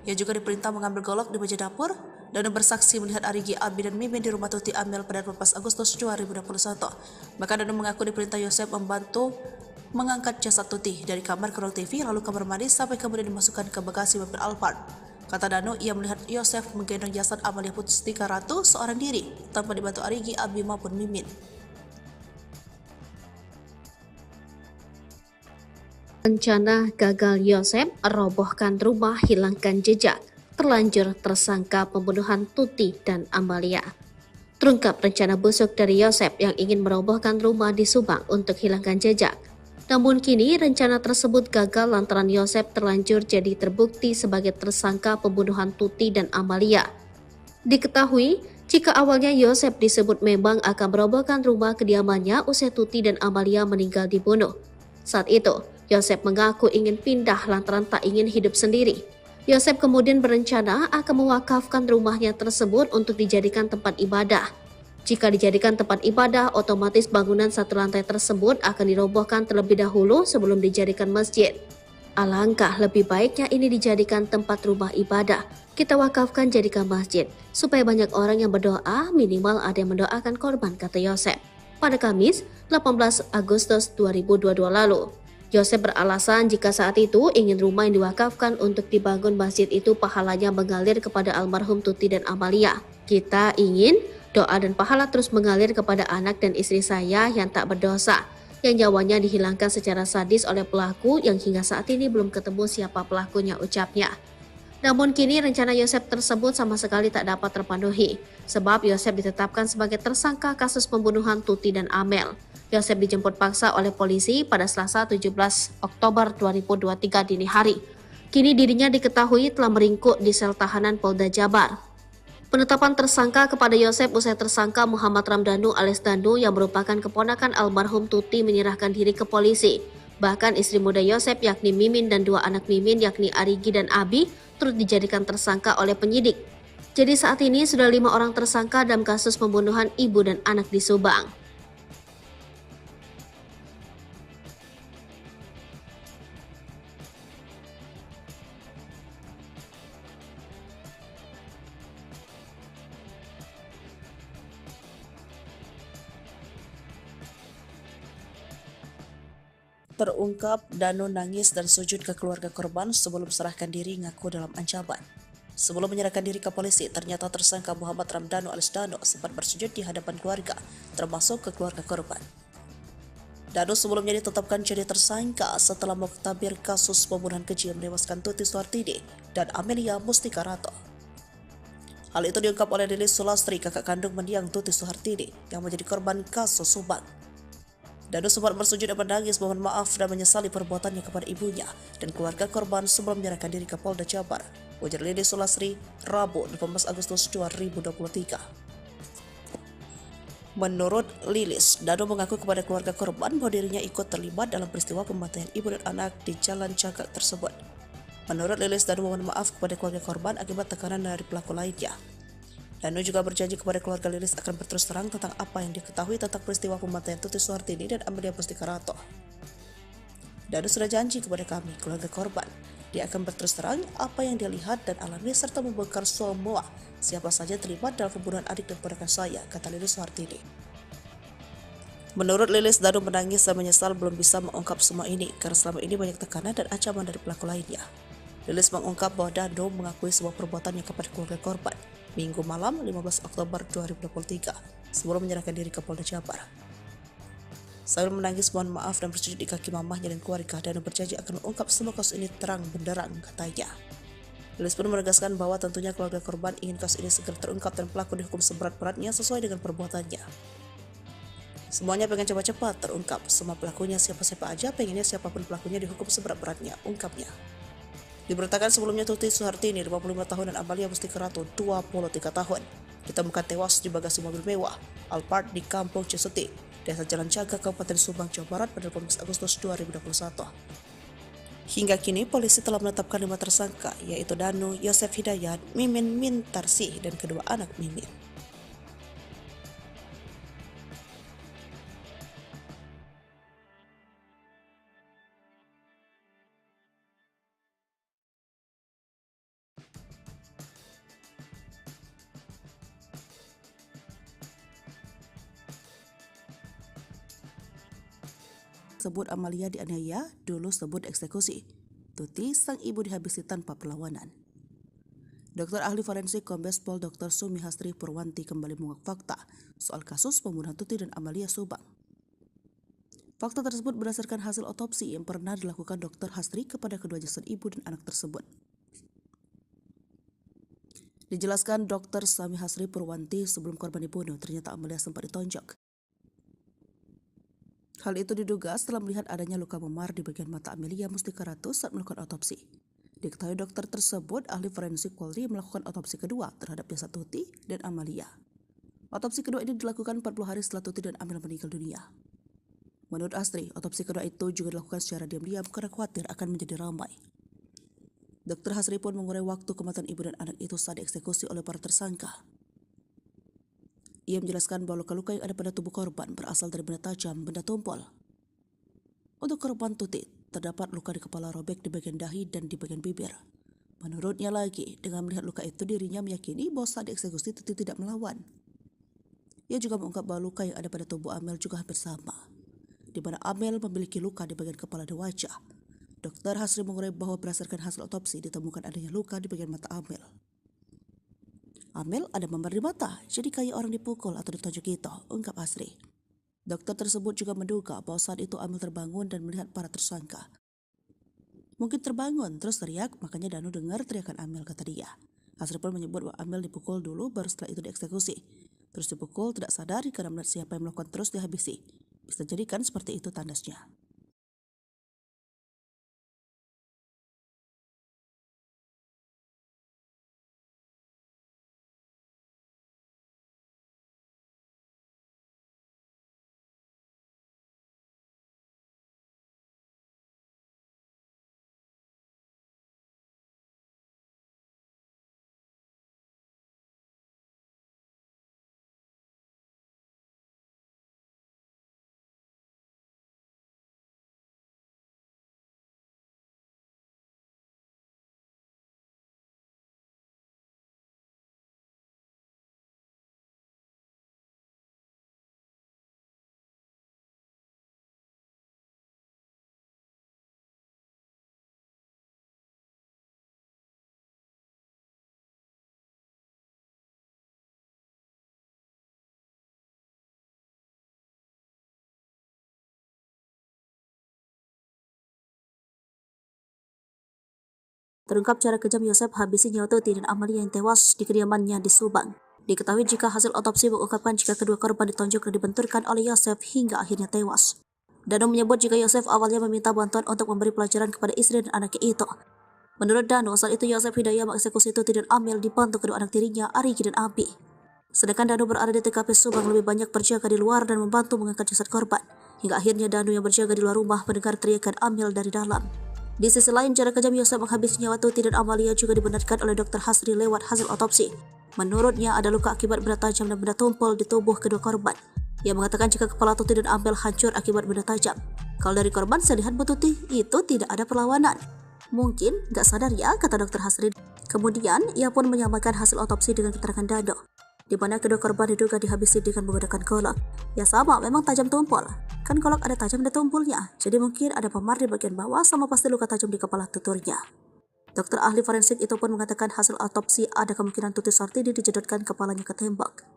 Ia juga diperintah mengambil golok di meja dapur. Danu bersaksi melihat Arigi, Abi, dan Mimin di rumah Tuti Amel pada 14 Agustus 2021. Bahkan Danu mengaku diperintah Yosef membantu mengangkat jasad Tuti dari kamar ke ruang TV lalu kamar mandi sampai kemudian dimasukkan ke bagasi mobil Alphard. Kata Danu, ia melihat Yosef menggendong jasad Amalia Mustika Ratu seorang diri tanpa dibantu Arigi, Abi, maupun Mimin. Rencana gagal Yosef robohkan rumah, hilangkan jejak. Terlanjur tersangka pembunuhan Tuti dan Amalia. Terungkap rencana busuk dari Yosef yang ingin merobohkan rumah di Subang untuk hilangkan jejak. Namun kini rencana tersebut gagal lantaran Yosef terlanjur jadi terbukti sebagai tersangka pembunuhan Tuti dan Amalia. Diketahui, jika awalnya Yosef disebut memang akan merobohkan rumah kediamannya usai Tuti dan Amalia meninggal dibunuh. Saat itu, Yosef mengaku ingin pindah lantaran tak ingin hidup sendiri. Yosep kemudian berencana akan mewakafkan rumahnya tersebut untuk dijadikan tempat ibadah. Jika dijadikan tempat ibadah, otomatis bangunan satu lantai tersebut akan dirobohkan terlebih dahulu sebelum dijadikan masjid. Alangkah lebih baiknya ini dijadikan tempat rumah ibadah. Kita wakafkan jadikan masjid, supaya banyak orang yang berdoa, minimal ada yang mendoakan korban, kata Yosep. Pada Kamis, 18 Agustus 2022 lalu. Yosep beralasan jika saat itu ingin rumah yang diwakafkan untuk dibangun masjid itu pahalanya mengalir kepada almarhum Tuti dan Amalia. Kita ingin doa dan pahala terus mengalir kepada anak dan istri saya yang tak berdosa, yang nyawanya dihilangkan secara sadis oleh pelaku yang hingga saat ini belum ketemu siapa pelakunya, ucapnya. Namun kini rencana Yosep tersebut sama sekali tak dapat terpenuhi, sebab Yosep ditetapkan sebagai tersangka kasus pembunuhan Tuti dan Amel. Yosep dijemput paksa oleh polisi pada Selasa 17 Oktober 2023 dini hari. Kini dirinya diketahui telah meringkuk di sel tahanan Polda Jabar. Penetapan tersangka kepada Yosep usai tersangka Muhammad Ramdhanu alias Danu yang merupakan keponakan almarhum Tuti menyerahkan diri ke polisi. Bahkan istri muda Yosep yakni Mimin dan dua anak Mimin yakni Arigi dan Abi turut dijadikan tersangka oleh penyidik. Jadi saat ini sudah 5 orang tersangka dalam kasus pembunuhan ibu dan anak di Subang. Terungkap Danu nangis dan sujud ke keluarga korban sebelum serahkan diri ngaku dalam ancaman. Sebelum menyerahkan diri ke polisi, ternyata tersangka Muhammad Ramdhanu alias Danu sempat bersujud di hadapan keluarga, termasuk ke keluarga korban. Danu sebelumnya ditetapkan jadi tersangka setelah mengtabir kasus pembunuhan keji yang menewaskan Tuti Suhartini dan Amelia Mustika Rato. Hal itu diungkap oleh Lilis Sulastri, kakak kandung mendiang Tuti Suhartini yang menjadi korban kasus Subang. Danu sempat bersujud dan menangis mohon maaf dan menyesali perbuatannya kepada ibunya dan keluarga korban sebelum menyerahkan diri ke Polda Jabar, ujar Lilis Sulastri, Rabu 18 Agustus 2023. Menurut Lilis, Danu mengaku kepada keluarga korban bahwa dirinya ikut terlibat dalam peristiwa pembantaian ibu dan anak di Jalan Cagak tersebut. Menurut Lilis, Danu mohon maaf kepada keluarga korban akibat tekanan dari pelaku lainnya. Danu juga berjanji kepada keluarga Lilis akan berterus terang tentang apa yang diketahui tentang peristiwa pembantaian Tuti Suhartini dan Amelia Mustika Rato. Danu sudah janji kepada kami, keluarga korban, dia akan berterus terang apa yang dia lihat dan alami serta membongkar semua siapa saja terlibat dalam pembunuhan adik dan ponakan saya, kata Lilis Suhartini. Menurut Lilis, Danu menangis dan menyesal belum bisa mengungkap semua ini karena selama ini banyak tekanan dan ancaman dari pelaku lainnya. Lilis mengungkap bahwa Danu mengakui sebuah perbuatannya kepada keluarga korban Minggu malam 15 Oktober 2023 sebelum menyerahkan diri ke Polda Jabar. Sambil menangis mohon maaf dan bersujud di kaki mamahnya dan keluarga, Danu berjanji akan mengungkap semua kasus ini terang benderang, katanya. Lilis pun menegaskan bahwa tentunya keluarga korban ingin kasus ini segera terungkap dan pelaku dihukum seberat-beratnya sesuai dengan perbuatannya. Semuanya pengen cepat-cepat terungkap, semua pelakunya siapa-siapa aja pengennya siapapun pelakunya dihukum seberat-beratnya, ungkapnya. Diberitakan sebelumnya Tuti Suhartini 55 tahun dan Amelia Mustika Rato 23 tahun ditemukan tewas di bagasi mobil mewah Alphard di Kampung Cisuti, Desa Jalan Cagak, Kabupaten Subang, Jawa Barat pada 18 Agustus 2021. Hingga kini polisi telah menetapkan 5 tersangka yaitu Danu, Yosef Hidayat, Mimin Mintarsih dan kedua anak Mimin. Sebut Amalia dianiaya, dulu sebut eksekusi. Tuti, sang ibu dihabisi tanpa perlawanan. Dokter ahli forensik Kombes Pol Dr. Sumi Hastri Purwanti kembali mengungkap fakta soal kasus pembunuhan Tuti dan Amalia Subang. Fakta tersebut berdasarkan hasil otopsi yang pernah dilakukan Dr. Hastri kepada kedua jasad ibu dan anak tersebut. Dijelaskan Dr. Sumi Hastri Purwanti, sebelum korban dibunuh, ternyata Amalia sempat ditonjok. Hal itu diduga setelah melihat adanya luka memar di bagian mata Amelia Mustika Rato saat melakukan otopsi. Diketahui dokter tersebut, ahli forensik Polri, melakukan otopsi kedua terhadap jasad Tuti dan Amalia. Otopsi kedua ini dilakukan 40 hari setelah Tuti dan Amel meninggal dunia. Menurut Astri, otopsi kedua itu juga dilakukan secara diam-diam karena khawatir akan menjadi ramai. Dr. Hasri pun mengurai waktu kematian ibu dan anak itu saat dieksekusi oleh para tersangka. Ia menjelaskan bahwa luka-luka yang ada pada tubuh korban berasal dari benda tajam, benda tumpul. Untuk korban Tuti, terdapat luka di kepala robek di bagian dahi dan di bagian bibir. Menurutnya lagi, dengan melihat luka itu dirinya meyakini bahwa saat dieksekusi Tuti tidak melawan. Ia juga mengungkap bahwa luka yang ada pada tubuh Amel juga hampir sama, di mana Amel memiliki luka di bagian kepala dan wajah. Dr. Hasri mengurai bahwa berdasarkan hasil otopsi ditemukan adanya luka di bagian mata Amel. Amel ada memar di mata, jadi kayak orang dipukul atau ditonjok gitu, ungkap Hasri. Dokter tersebut juga menduga bahwa saat itu Amel terbangun dan melihat para tersangka. Mungkin terbangun terus teriak, makanya Danu dengar teriakan Amel, kata dia. Hasri pun menyebut bahwa Amel dipukul dulu baru setelah itu dieksekusi. Terus dipukul tidak sadar karena melihat siapa yang melakukan terus dihabisi. Bisa jadikan seperti itu tandasnya. Terungkap cara kejam Yosef habisi nyawa Tuti dan Amalia yang tewas di kediamannya di Subang. Diketahui jika hasil otopsi mengungkapkan jika kedua korban ditonjok dan dibenturkan oleh Yosef hingga akhirnya tewas. Danu menyebut jika Yosef awalnya meminta bantuan untuk memberi pelajaran kepada istri dan anaknya itu. Menurut Danu, saat itu Yosef Hidayah mengeksekusi Tuti dan Amel dibantu kedua anak tirinya, Arigi dan Abi. Sedangkan Danu berada di TKP Subang lebih banyak berjaga di luar dan membantu mengangkat jasad korban. Hingga akhirnya Danu yang berjaga di luar rumah mendengar teriakan Amel dari dalam. Di sisi lain, cara kejam Yosef menghabisi nyawa Tuti dan Amalia juga dibenarkan oleh Dr. Hasri lewat hasil otopsi. Menurutnya ada luka akibat benda tajam dan benda tumpul di tubuh kedua korban. Ia mengatakan jika kepala Tuti dan Amel hancur akibat benda tajam. Kalau dari korban, saya lihat Bu Tuti itu tidak ada perlawanan. Mungkin gak sadar ya, kata Dr. Hasri. Kemudian, ia pun menyamakan hasil otopsi dengan keterangan Dado, di mana kedua korban diduga dihabisi dengan menggunakan golok. Ya sama, memang tajam tumpul. Kan golok ada tajam dan tumpulnya, jadi mungkin ada memar di bagian bawah sama pasti luka tajam di kepala tuturnya. Dokter ahli forensik itu pun mengatakan hasil otopsi ada kemungkinan Tuti Sartini dijedotkan kepalanya ke tembok.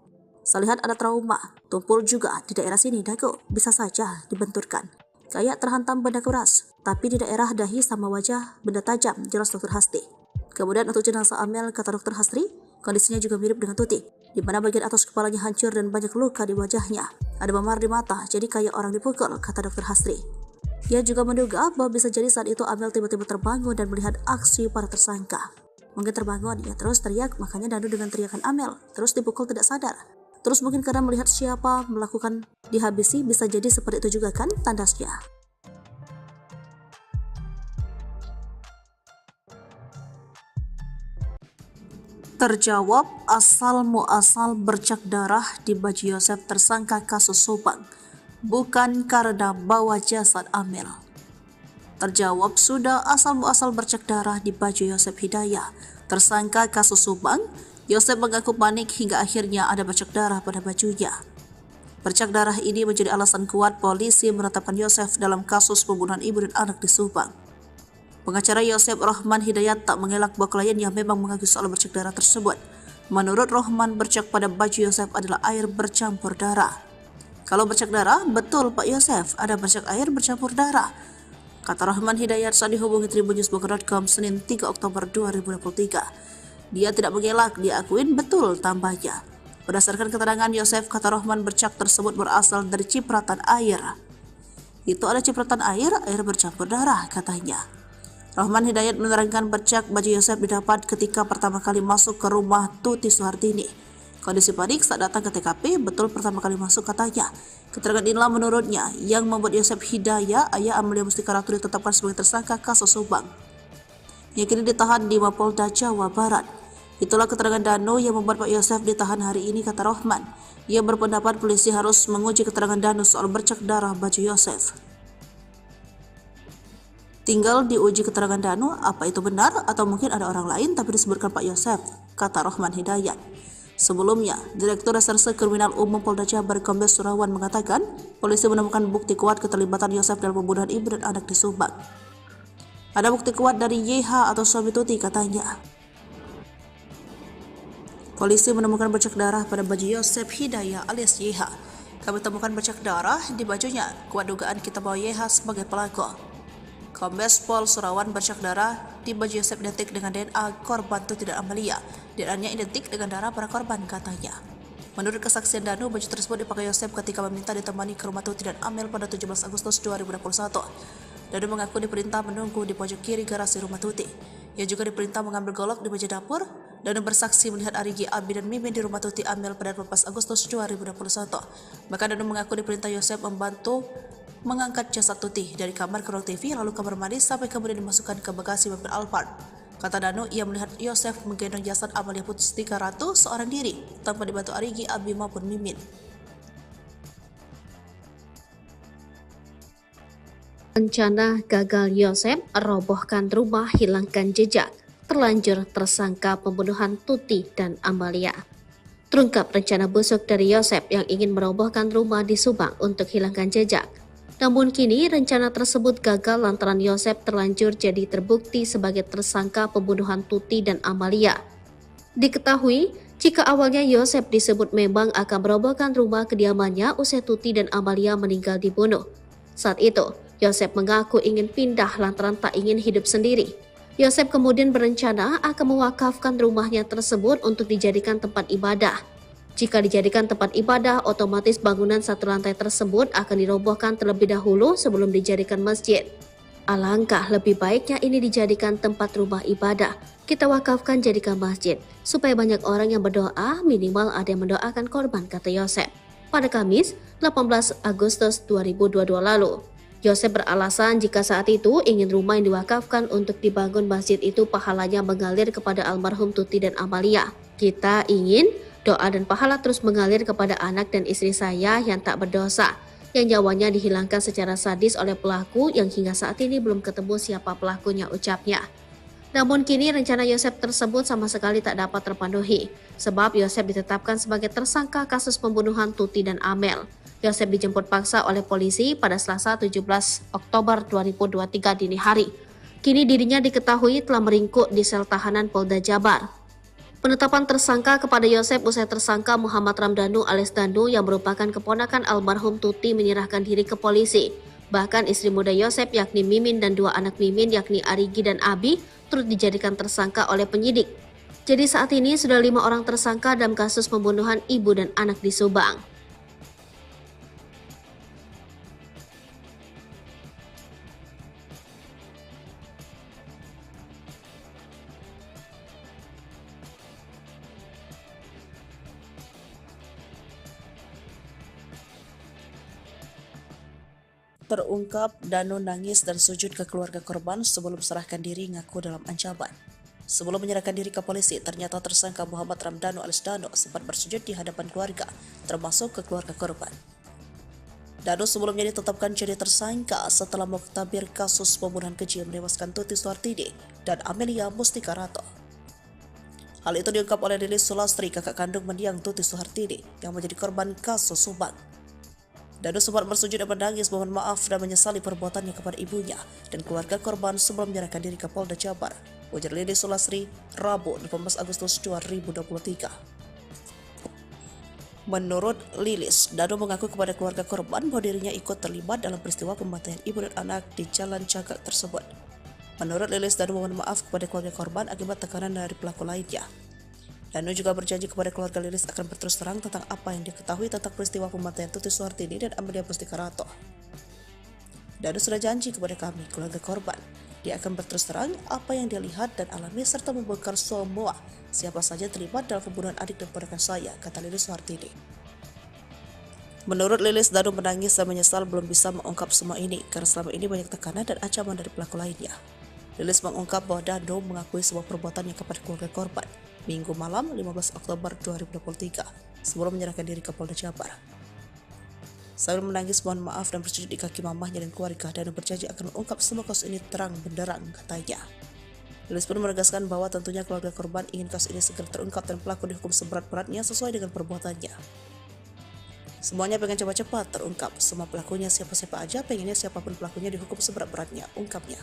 Saya lihat ada trauma, tumpul juga di daerah sini dagu, bisa saja dibenturkan. Kayak terhantam benda keras, tapi di daerah dahi sama wajah benda tajam, jelas Dr. Hasri. Kemudian untuk jenazah Amel, kata Dr. Hasri, kondisinya juga mirip dengan Tuti, di mana bagian atas kepalanya hancur dan banyak luka di wajahnya. Ada memar di mata, jadi kayak orang dipukul, kata Dr. Hasri. Ia juga menduga bahwa bisa jadi saat itu Amel tiba-tiba terbangun dan melihat aksi para tersangka. Mungkin terbangun, ia terus teriak, makanya Danu dengan teriakan Amel, terus dipukul tidak sadar. Terus mungkin karena melihat siapa melakukan dihabisi, bisa jadi seperti itu juga kan tandasnya. Terjawab asal muasal bercak darah di baju Yosef tersangka kasus Subang, bukan karena bawa jasad Amel. Terjawab sudah asal muasal bercak darah di baju Yosef Hidayah, tersangka kasus Subang. Yosef mengaku panik hingga akhirnya ada bercak darah pada bajunya. Bercak darah ini menjadi alasan kuat polisi menetapkan Yosef dalam kasus pembunuhan ibu dan anak di Subang. Pengacara Yosef, Rohman Hidayat, tak mengelak bahwa kliennya memang mengaku soal bercak darah tersebut. Menurut Rohman, bercak pada baju Yosef adalah air bercampur darah. Kalau bercak darah, betul Pak Yosef, ada bercak air bercampur darah, kata Rohman Hidayat saat dihubungi tribunnews.com Senin 3 Oktober 2023. Dia tidak mengelak, dia akuin betul tambahnya. Berdasarkan keterangan Yosef, kata Rohman, bercak tersebut berasal dari cipratan air. Itu ada cipratan air bercampur darah, katanya. Rohman Hidayat menerangkan bercak baju Yosef didapat ketika pertama kali masuk ke rumah Tuti Suhartini. Kondisi panik saat datang ke TKP, betul pertama kali masuk, katanya. Keterangan inilah menurutnya yang membuat Yosef Hidayah, ayah Amalia Mustika Ratu, ditetapkan sebagai tersangka kasus Subang. yang kini ditahan di Mapolda Jawa Barat. Itulah keterangan Danu yang membuat Pak Yosef ditahan hari ini, kata Rohman. Ia berpendapat polisi harus menguji keterangan Danu soal bercak darah baju Yosef. Tinggal diuji keterangan Danu apa itu benar atau mungkin ada orang lain tapi disebutkan Pak Yosef, kata Rohman Hidayat. Sebelumnya, Direktur Reserse Kriminal Umum Polda Jabar Kombes Surawan mengatakan polisi menemukan bukti kuat keterlibatan Yosef dalam pembunuhan ibu dan anak di Subang. Ada bukti kuat dari YH atau suami Tuti, katanya. Polisi menemukan bercak darah pada baju Yosef Hidayat alias YH. Kami temukan bercak darah di bajunya. Kuat dugaan kita bahwa YH sebagai pelaku. Kombes Pol Surawan, bercak darah di baju Yosef identik dengan DNA korban Tuti dan Amalia. DNA-nya identik dengan darah para korban, katanya. Menurut kesaksian Danu, baju tersebut dipakai Yosef ketika meminta ditemani ke rumah Tuti dan Amel pada 17 Agustus 2021. Danu mengaku diperintah menunggu di pojok kiri garasi rumah Tuti. Ia juga diperintah mengambil golok di meja dapur. Danu bersaksi melihat Arigi, Abi, dan Mimin di rumah Tuti Amel pada 14 Agustus 2021. Bahkan Danu mengaku diperintah Yosef membantu mengangkat jasad Tuti dari kamar ke ruang TV lalu kamar mandi sampai kemudian dimasukkan ke bagasi mobil Alphard. Kata Danu, ia melihat Yosef menggendong jasad Amalia Pustika Ratu seorang diri tanpa dibantu Arigi, Abi, maupun Mimin. Rencana gagal Yosef, robohkan rumah, hilangkan jejak, terlanjur tersangka pembunuhan Tuti dan Amalia. Terungkap rencana busuk dari Yosef yang ingin merobohkan rumah di Subang untuk hilangkan jejak. Namun kini rencana tersebut gagal lantaran Yosef terlanjur jadi terbukti sebagai tersangka pembunuhan Tuti dan Amalia. Diketahui, jika awalnya Yosef disebut memang akan merobohkan rumah kediamannya usai Tuti dan Amalia meninggal dibunuh. Saat itu, Yosef mengaku ingin pindah lantaran tak ingin hidup sendiri. Yosef kemudian berencana akan mewakafkan rumahnya tersebut untuk dijadikan tempat ibadah. Jika dijadikan tempat ibadah, otomatis bangunan satu lantai tersebut akan dirobohkan terlebih dahulu sebelum dijadikan masjid. Alangkah lebih baiknya ini dijadikan tempat rumah ibadah. Kita wakafkan jadikan masjid, supaya banyak orang yang berdoa, minimal ada yang mendoakan korban, kata Yosef. Pada Kamis, 18 Agustus 2022 lalu. Yosef beralasan jika saat itu ingin rumah yang diwakafkan untuk dibangun masjid itu pahalanya mengalir kepada almarhum Tuti dan Amalia. Kita ingin doa dan pahala terus mengalir kepada anak dan istri saya yang tak berdosa, yang nyawanya dihilangkan secara sadis oleh pelaku yang hingga saat ini belum ketemu siapa pelakunya, ucapnya. Namun kini rencana Yosef tersebut sama sekali tak dapat terpenuhi, sebab Yosef ditetapkan sebagai tersangka kasus pembunuhan Tuti dan Amel. Yosef dijemput paksa oleh polisi pada Selasa 17 Oktober 2023 dini hari. Kini dirinya diketahui telah meringkuk di sel tahanan Polda Jabar. Penetapan tersangka kepada Yosef usai tersangka Muhammad Ramdhanu alias Danu yang merupakan keponakan almarhum Tuti menyerahkan diri ke polisi. Bahkan istri muda Yosef yakni Mimin dan dua anak Mimin yakni Arigi dan Abi turut dijadikan tersangka oleh penyidik. Jadi saat ini sudah 5 orang tersangka dalam kasus pembunuhan ibu dan anak di Subang. Terungkap Danu nangis dan sujud ke keluarga korban sebelum serahkan diri, ngaku dalam ancaman. Sebelum menyerahkan diri ke polisi, ternyata tersangka Muhammad Ramdhanu alias Danu sempat bersujud di hadapan keluarga, termasuk ke keluarga korban. Danu sebelumnya ditetapkan jadi tersangka setelah mengtabir kasus pembunuhan keji yang menewaskan Tuti Suhartini dan Amalia Pustika Ratu. Hal itu diungkap oleh Lilis Sulastri, kakak kandung mendiang Tuti Suhartini yang menjadi korban kasus Subang. Danu sempat bersujud dan menangis mohon maaf dan menyesali perbuatannya kepada ibunya dan keluarga korban sebelum menyerahkan diri ke Polda Jabar, ujar Lilis Sulastri, Rabu 18 Agustus 2023. Menurut Lilis, Danu mengaku kepada keluarga korban bahwa dirinya ikut terlibat dalam peristiwa pembantaian ibu dan anak di Jalan Cagak tersebut. Menurut Lilis, Danu mohon maaf kepada keluarga korban akibat tekanan dari pelaku lainnya. Danu juga berjanji kepada keluarga Lilis akan berterus terang tentang apa yang diketahui tentang peristiwa pembantaian Tuti Suhartini dan Amalia Pustika Ratu. Danu sudah janji kepada kami, keluarga korban, dia akan berterus terang apa yang dia lihat dan alami serta membongkar semua siapa saja terlibat dalam pembunuhan adik dan ponakan saya, kata Lilis Suhartini. Menurut Lilis, Danu menangis dan menyesal belum bisa mengungkap semua ini karena selama ini banyak tekanan dan ancaman dari pelaku lainnya. Rilis mengungkap bahwa Dano mengakui sebuah perbuatannya kepada keluarga korban Minggu malam 15 Oktober 2023 sebelum menyerahkan diri ke Polda Jabar. Sambil menangis mohon maaf dan bersujud di kaki mamahnya dan keluarga, Dano berjanji akan mengungkap semua kasus ini terang benderang, katanya. Rilis pun menegaskan bahwa tentunya keluarga korban ingin kasus ini segera terungkap dan pelaku dihukum seberat-beratnya sesuai dengan perbuatannya. Semuanya pengen cepat-cepat terungkap, semua pelakunya siapa-siapa aja pengennya siapapun pelakunya dihukum seberat-beratnya, ungkapnya.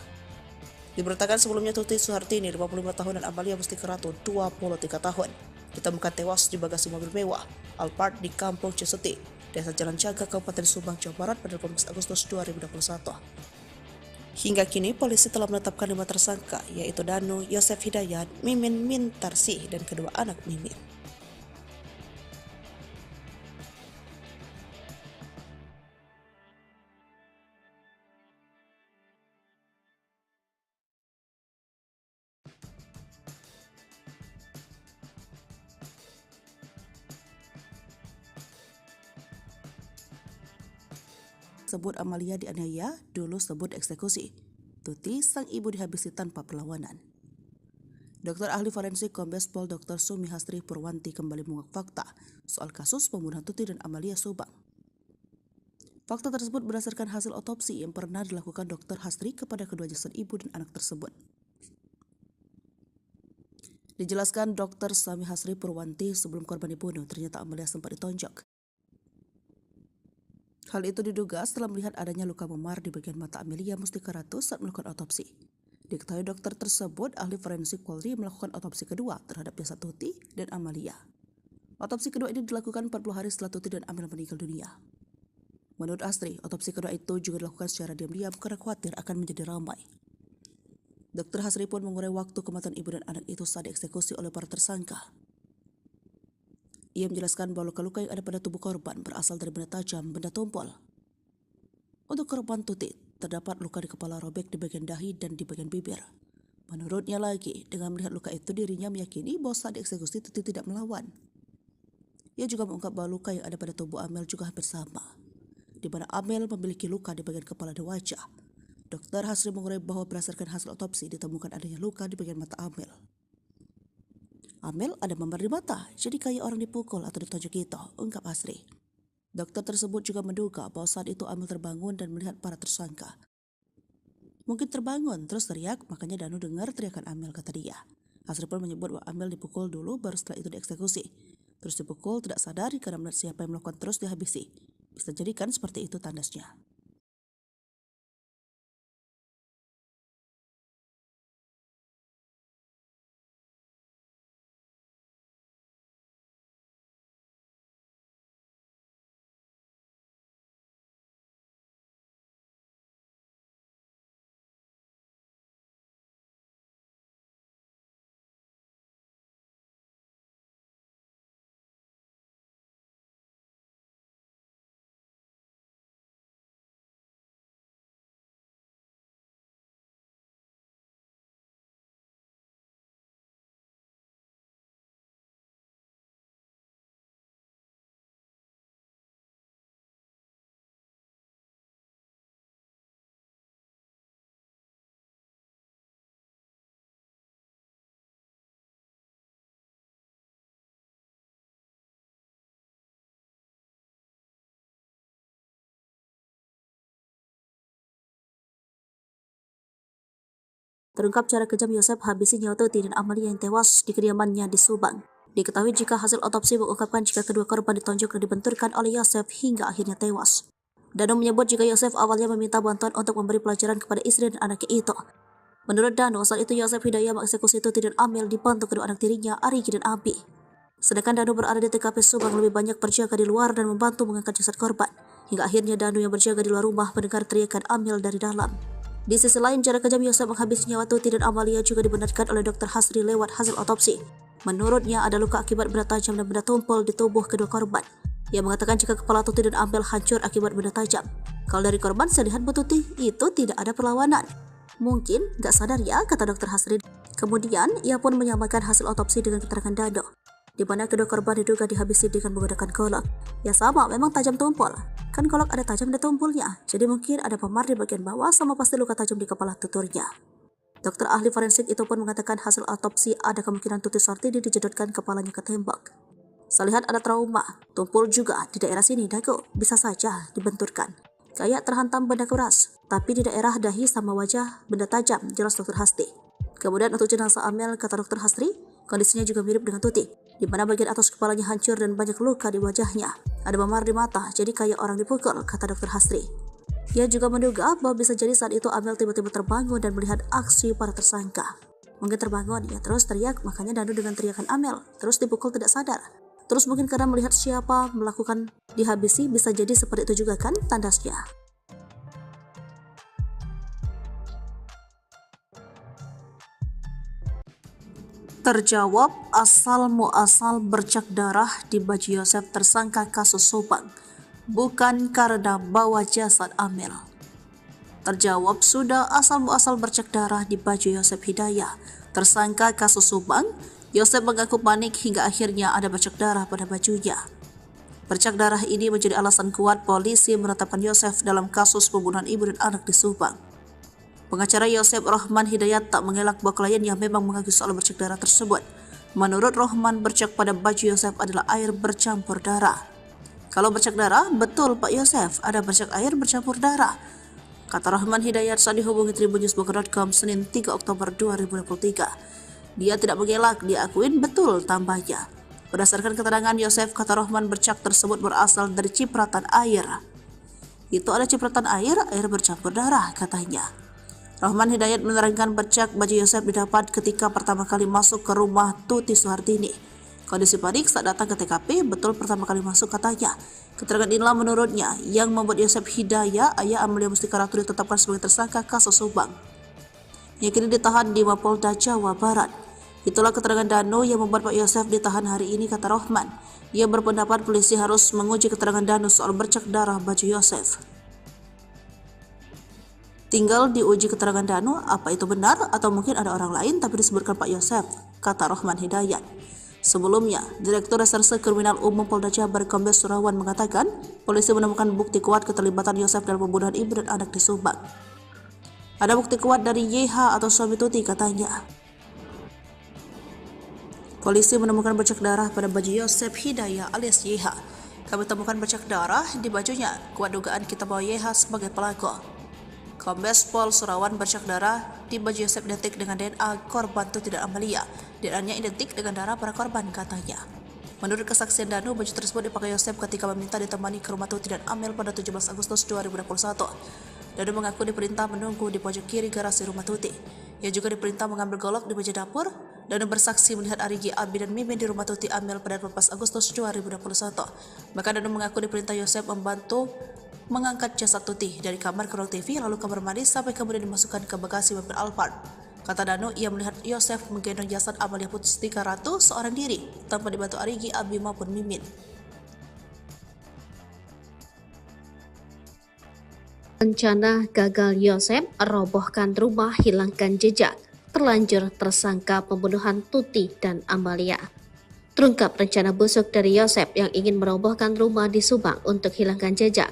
Diberitakan sebelumnya Tuti Suhartini 55 tahun dan Amalia Mustika Ratu 23 tahun ditemukan tewas di bagasi mobil mewah Alphard di Kampung Ciseti, Desa Jalan Jaga, Kabupaten Subang, Jawa Barat pada 18 Agustus 2021. Hingga kini polisi telah menetapkan 5 tersangka, yaitu Dano, Yosef Hidayat, Mimin Mintarsih, dan kedua anak Mimin. Sebut Amalia dianiaya, dulu sebut eksekusi. Tuti, sang ibu dihabisi tanpa perlawanan. Dokter ahli forensik Kombes Pol Dr. Sumi Hastri Purwanti kembali mengungkap fakta soal kasus pembunuhan Tuti dan Amalia Subang. Fakta tersebut berdasarkan hasil otopsi yang pernah dilakukan Dr. Hastri kepada kedua jasad ibu dan anak tersebut. Dijelaskan Dr. Sumi Hastri Purwanti, sebelum korban dibunuh, ternyata Amalia sempat ditonjok. Hal itu diduga setelah melihat adanya luka memar di bagian mata Amelia Mustika Ratu saat melakukan otopsi. Diketahui dokter tersebut ahli forensik Polri melakukan otopsi kedua terhadap jasad Tuti dan Amalia. Otopsi kedua ini dilakukan 40 hari setelah Tuti dan Amel meninggal dunia. Menurut Astri, otopsi kedua itu juga dilakukan secara diam-diam karena khawatir akan menjadi ramai. Dokter Hastri pun mengurai waktu kematian ibu dan anak itu saat dieksekusi oleh para tersangka. Ia menjelaskan bahwa luka-luka yang ada pada tubuh korban berasal dari benda tajam, benda tumpul. Untuk korban Tuti, terdapat luka di kepala robek di bagian dahi dan di bagian bibir. Menurutnya lagi, dengan melihat luka itu dirinya meyakini bahwa saat dieksekusi Tuti tidak melawan. Ia juga mengungkap bahwa luka yang ada pada tubuh Amel juga hampir sama, di mana Amel memiliki luka di bagian kepala dan wajah. Dokter Hastri mengurai bahwa berdasarkan hasil otopsi ditemukan adanya luka di bagian mata Amel. Amel ada memar di mata, jadi kayak orang dipukul atau ditonjok gitu, ungkap Hastri. Dokter tersebut juga menduga bahwa saat itu Amel terbangun dan melihat para tersangka. Mungkin terbangun terus teriak, makanya Dano dengar teriakan Amel, kata dia. Hastri pun menyebut bahwa Amel dipukul dulu baru setelah itu dieksekusi. Terus dipukul tidak sadar karena melihat siapa yang melakukan terus dihabisi. Bisa jadikan seperti itu tandasnya. Terungkap cara kejam Yosef habisi nyawa Tuti dan Amalia yang tewas di kediamannya di Subang. Diketahui jika hasil otopsi mengungkapkan jika kedua korban ditonjok dan dibenturkan oleh Yosef hingga akhirnya tewas. Dano menyebut jika Yosef awalnya meminta bantuan untuk memberi pelajaran kepada istri dan anaknya itu. Menurut Dano, saat itu Yosef Hidayat mengeksekusi Tuti dan Amel dibantu kedua anak tirinya, Arigi dan Abi. Sedangkan Dano berada di TKP Subang lebih banyak berjaga di luar dan membantu mengangkat jasad korban. Hingga akhirnya Dano yang berjaga di luar rumah mendengar teriakan Amel dari dalam. Di sisi lain, cara kejam Yosef menghabisi nyawa Tuti dan Amalia juga dibenarkan oleh Dr. Hastri lewat hasil otopsi. Menurutnya ada luka akibat benda tajam dan benda tumpul di tubuh kedua korban. Ia mengatakan jika kepala Tuti dan Amel hancur akibat benda tajam. Kalau dari korban, saya lihat Bu Tuti itu tidak ada perlawanan. Mungkin gak sadar ya, kata Dr. Hastri. Kemudian, ia pun menyamakan hasil otopsi dengan keterangan Dano, di mana kedua korban diduga dihabisi dengan menggunakan golok. Ya sama, memang tajam tumpul. Kan golok ada tajam dan tumpulnya, jadi mungkin ada memar di bagian bawah sama pasti luka tajam di kepala tuturnya. Dokter ahli forensik itu pun mengatakan hasil autopsi ada kemungkinan Tuti Sartini dijedotkan kepalanya ke tembok. Saya lihat ada trauma, tumpul juga di daerah sini dagu, bisa saja dibenturkan. Kayak terhantam benda keras, tapi di daerah dahi sama wajah benda tajam, jelas Dr. Hasti. Kemudian untuk jenazah Amel, kata Dr. Hastri, kondisinya juga mirip dengan Tuti, di mana bagian atas kepalanya hancur dan banyak luka di wajahnya. Ada memar di mata, jadi kayak orang dipukul, kata Dr. Hastri. Ia juga menduga bahwa bisa jadi saat itu Amel tiba-tiba terbangun dan melihat aksi para tersangka. Mungkin terbangun, ia terus teriak, makanya Danu dengan teriakan Amel, terus dipukul tidak sadar. Terus mungkin karena melihat siapa melakukan dihabisi, bisa jadi seperti itu juga kan, tandasnya. Terjawab asal muasal bercak darah di baju Yosef tersangka kasus Subang, bukan karena bawa jasad Amel. Terjawab sudah asal muasal bercak darah di baju Yosef Hidayah, tersangka kasus Subang. Yosef mengaku panik hingga akhirnya ada bercak darah pada bajunya. Bercak darah ini menjadi alasan kuat polisi menetapkan Yosef dalam kasus pembunuhan ibu dan anak di Subang. Pengacara Yosef Rohman Hidayat tak mengelak bahwa kliennya memang mengaku soal bercak darah tersebut. Menurut Rohman, bercak pada baju Yosef adalah air bercampur darah. Kalau bercak darah, betul Pak Yosef, ada bercak air bercampur darah, kata Rohman Hidayat saat dihubungi tribunnews.com Senin 3 Oktober 2023. Dia tidak mengelak, dia akuin betul tambahnya. Berdasarkan keterangan Yosef, kata Rohman, bercak tersebut berasal dari cipratan air. Itu ada cipratan air bercampur darah, katanya. Rohman Hidayat menerangkan bercak baju Yosef didapat ketika pertama kali masuk ke rumah Tuti Suhartini. Kondisi panik saat datang ke TKP, betul pertama kali masuk, katanya. Keterangan inilah menurutnya yang membuat Yosef Hidayah, ayah Amelia Mustika Ratu, ditetapkan sebagai tersangka kasus Subang, yang kini ditahan di Mapolda Jawa Barat. Itulah keterangan Danu yang membuat Pak Yosef ditahan hari ini, kata Rohman. Ia berpendapat polisi harus menguji keterangan Danu soal bercak darah baju Yosef. Tinggal diuji keterangan Danu apa itu benar atau mungkin ada orang lain tapi disebutkan Pak Yosef, kata Rohman Hidayat. Sebelumnya, Direktur Reserse Kriminal Umum Polda Jabar Kombes Surawan mengatakan polisi menemukan bukti kuat keterlibatan Yosef dalam pembunuhan ibu dan anak di Subang. Ada bukti kuat dari YH atau suami Tuti, katanya. Polisi menemukan bercak darah pada baju Yosef Hidayah alias YH. Kami temukan bercak darah di bajunya, kuat dugaan kita bahwa YH sebagai pelaku. Kombes Pol Surawan, bercak darah di baju Yosef identik dengan DNA korban Tuti dan Amalia. DNA-nya identik dengan darah para korban, katanya. Menurut kesaksian Danu, baju tersebut dipakai Yosef ketika meminta ditemani ke rumah Tuti dan Amel pada 17 Agustus 2021. Danu mengaku diperintah menunggu di pojok kiri garasi rumah Tuti. Ia juga diperintah mengambil golok di meja dapur. Danu bersaksi melihat Arigi, Abi, dan Mimin di rumah Tuti Amel pada 12 Agustus 2021. Maka Danu mengaku diperintah Yosef membantu mengangkat jasad Tuti dari kamar ke ruang TV lalu kamar mandi sampai kemudian dimasukkan ke bagasi mobil Alphard. Kata Danu, ia melihat Yosef menggendong jasad Amalia Mustika Ratu seorang diri tanpa dibantu Arigi, Abi, maupun Mimin. Rencana gagal Yosef, robohkan rumah, hilangkan jejak, terlanjur tersangka pembunuhan Tuti dan Amalia. Terungkap rencana busuk dari Yosef yang ingin merobohkan rumah di Subang untuk hilangkan jejak.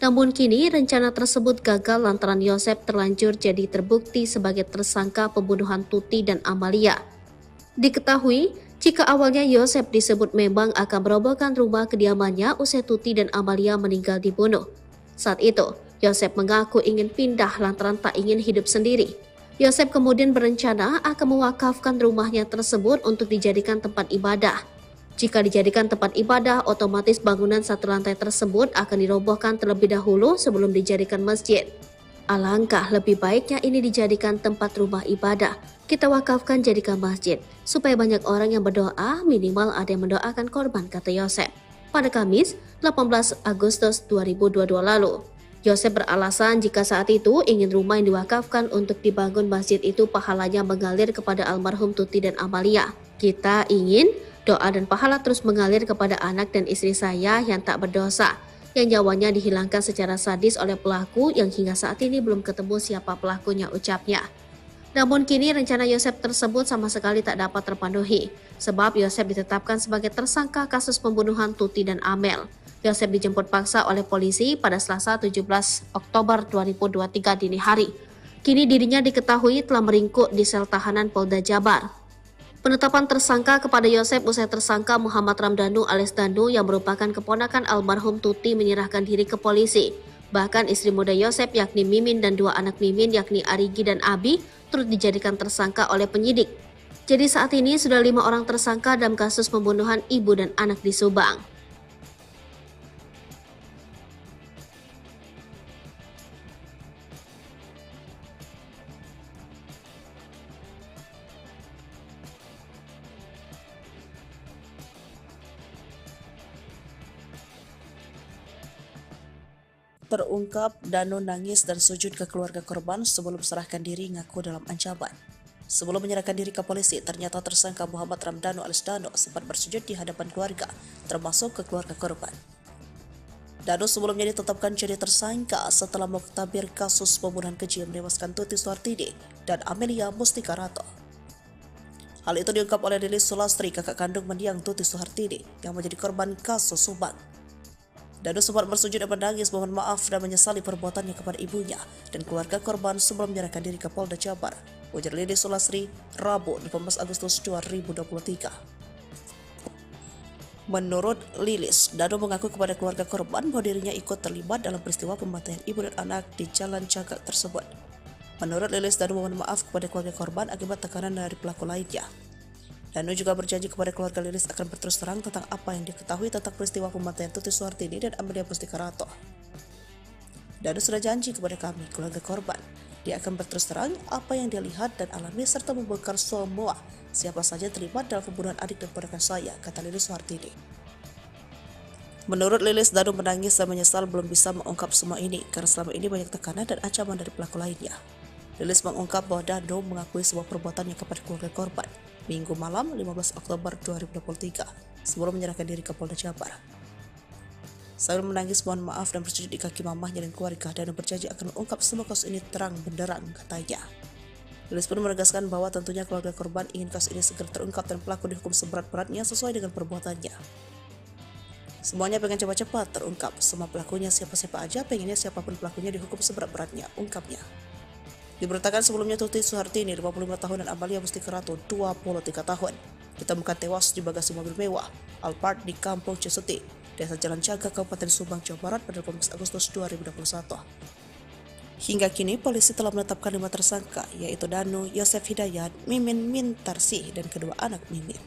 Namun kini rencana tersebut gagal lantaran Yosef terlanjur jadi terbukti sebagai tersangka pembunuhan Tuti dan Amalia. Diketahui, jika awalnya Yosef disebut memang akan merobohkan rumah kediamannya usai Tuti dan Amalia meninggal dibunuh. Saat itu, Yosef mengaku ingin pindah lantaran tak ingin hidup sendiri. Yosef kemudian berencana akan mewakafkan rumahnya tersebut untuk dijadikan tempat ibadah. Jika dijadikan tempat ibadah, otomatis bangunan satu lantai tersebut akan dirobohkan terlebih dahulu sebelum dijadikan masjid. Alangkah lebih baiknya ini dijadikan tempat rumah ibadah. Kita wakafkan jadikan masjid, supaya banyak orang yang berdoa, minimal ada yang mendoakan korban, kata Yosef. Pada Kamis, 18 Agustus 2022 lalu. Yosef beralasan jika saat itu ingin rumah yang diwakafkan untuk dibangun masjid itu pahalanya mengalir kepada almarhum Tuti dan Amalia. Kita ingin doa dan pahala terus mengalir kepada anak dan istri saya yang tak berdosa, yang nyawanya dihilangkan secara sadis oleh pelaku yang hingga saat ini belum ketemu siapa pelakunya, ucapnya. Namun kini rencana Yosef tersebut sama sekali tak dapat terpenuhi, sebab Yosef ditetapkan sebagai tersangka kasus pembunuhan Tuti dan Amel. Yosef dijemput paksa oleh polisi pada Selasa 17 Oktober 2023 dini hari. Kini dirinya diketahui telah meringkuk di sel tahanan Polda Jabar. Penetapan tersangka kepada Yosep usai tersangka Muhammad Ramdhanu alias Danu yang merupakan keponakan almarhum Tuti menyerahkan diri ke polisi. Bahkan istri muda Yosep yakni Mimin dan dua anak Mimin yakni Arigi dan Abi turut dijadikan tersangka oleh penyidik. Jadi saat ini sudah 5 orang tersangka dalam kasus pembunuhan ibu dan anak di Subang. Terungkap Danu nangis dan sujud ke keluarga korban sebelum serahkan diri ngaku dalam ancaman. Sebelum menyerahkan diri ke polisi, ternyata tersangka Muhammad Ramdhanu alias Danu sempat bersujud di hadapan keluarga, termasuk ke keluarga korban. Danu sebelumnya ditetapkan jadi tersangka setelah mengtabir kasus pembunuhan keji yang menewaskan Tuti Suhartini dan Amelia Mustika Rato. Hal itu diungkap oleh Lilis Sulastri, kakak kandung mendiang Tuti Suhartini yang menjadi korban kasus Subang. Danu sempat bersujud dan menangis mohon maaf dan menyesali perbuatannya kepada ibunya dan keluarga korban sebelum menyerahkan diri ke Polda Jabar, ujar Lilis Sulastri, Rabu 18 Agustus 2023. Menurut Lilis, Danu mengaku kepada keluarga korban bahwa dirinya ikut terlibat dalam peristiwa pembantaian ibu dan anak di Jalan Cagak tersebut. Menurut Lilis, Danu mohon maaf kepada keluarga korban akibat tekanan dari pelaku lainnya. Danu juga berjanji kepada keluarga Lilis akan berterus terang tentang apa yang diketahui tentang peristiwa pembantaian Tuti Suhartini dan Amelia Mustika Rato. Danu sudah janji kepada kami, keluarga korban, dia akan berterus terang apa yang dia lihat dan alami serta membongkar semua siapa saja terlibat dalam pembunuhan adik dan ponakan saya, kata Lilis Suhartini. Menurut Lilis, Danu menangis dan menyesal belum bisa mengungkap semua ini karena selama ini banyak tekanan dan ancaman dari pelaku lainnya. Lilis mengungkap bahwa Danu mengakui sebuah perbuatannya kepada keluarga korban Minggu malam 15 Oktober 2023 sebelum menyerahkan diri ke Polda Jabar. Sambil menangis mohon maaf dan bersujud di kaki mamahnya dan keluarga, Danu berjanji akan mengungkap semua kasus ini terang benderang, katanya. Lilis pun menegaskan bahwa tentunya keluarga korban ingin kasus ini segera terungkap dan pelaku dihukum seberat-beratnya sesuai dengan perbuatannya. Semuanya pengen cepat-cepat terungkap, semua pelakunya siapa-siapa aja pengennya siapapun pelakunya dihukum seberat-beratnya, ungkapnya. Diberitakan sebelumnya Tuti Suhartini 55 tahun dan Amelia Mustika Rato 23 tahun ditemukan tewas di bagasi mobil mewah Alphard di Kampung Cisuti, Desa Jalan Cagak, Kabupaten Subang, Jawa Barat pada 18 Agustus 2021. Hingga kini polisi telah menetapkan 5 tersangka yaitu Danu, Yosef Hidayat, Mimin Mintarsih dan kedua anak Mimin.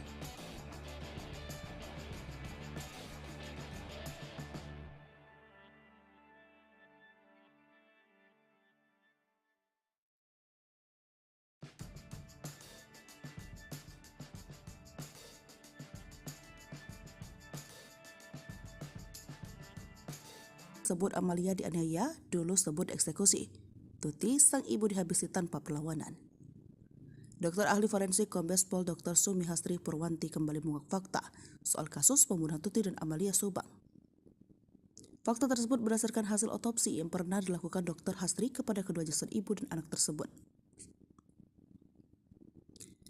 Sebut Amalia dianiaya, dulu sebut eksekusi. Tuti, sang ibu dihabisi tanpa perlawanan. Dokter ahli forensik Kombes Pol Dr. Sumi Hastri Purwanti kembali mengungkap fakta soal kasus pembunuhan Tuti dan Amalia Subang. Fakta tersebut berdasarkan hasil otopsi yang pernah dilakukan Dr. Hastri kepada kedua jasad ibu dan anak tersebut.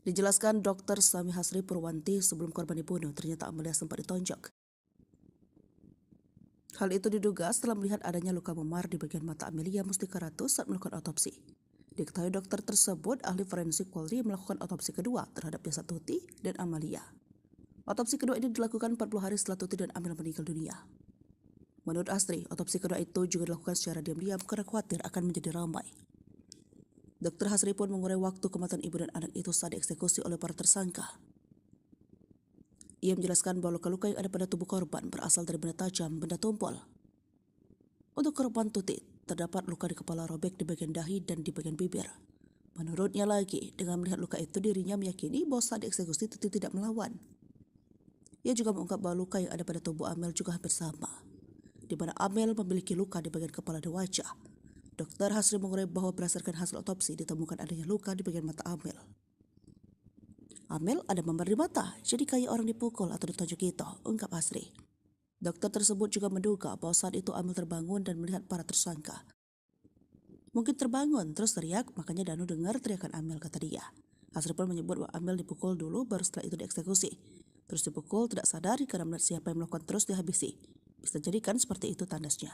Dijelaskan Dr. Sumi Hastri Purwanti, sebelum korban dibunuh, ternyata Amalia sempat ditonjok. Hal itu diduga setelah melihat adanya luka memar di bagian mata Amelia Mustika Rato saat melakukan otopsi. Diketahui dokter tersebut ahli forensik Polri melakukan otopsi kedua terhadap jasad Tuti dan Amalia. Otopsi kedua ini dilakukan 40 hari setelah Tuti dan Amel meninggal dunia. Menurut Astri, otopsi kedua itu juga dilakukan secara diam-diam karena khawatir akan menjadi ramai. Dokter Hastri pun mengurai waktu kematian ibu dan anak itu saat dieksekusi oleh para tersangka. Ia menjelaskan bahwa luka-luka yang ada pada tubuh korban berasal dari benda tajam, benda tumpul. Untuk korban Tuti, terdapat luka di kepala robek di bagian dahi dan di bagian bibir. Menurutnya lagi, dengan melihat luka itu dirinya meyakini bahwa saat dieksekusi Tuti tidak melawan. Ia juga mengungkap bahwa luka yang ada pada tubuh Amel juga hampir sama, di mana Amel memiliki luka di bagian kepala dan wajah. Dokter Hastri mengurai bahwa berdasarkan hasil otopsi ditemukan adanya luka di bagian mata Amel. Amel ada memar di mata, jadi kayak orang dipukul atau ditonjok gitu, ungkap Hastri. Dokter tersebut juga menduga bahwa saat itu Amel terbangun dan melihat para tersangka. Mungkin terbangun terus teriak, makanya Danu dengar teriakan Amel, kata dia. Hastri pun menyebut bahwa Amel dipukul dulu baru setelah itu dieksekusi. Terus dipukul tidak sadar karena melihat siapa yang melakukan terus dihabisi. Bisa jadikan seperti itu tandasnya.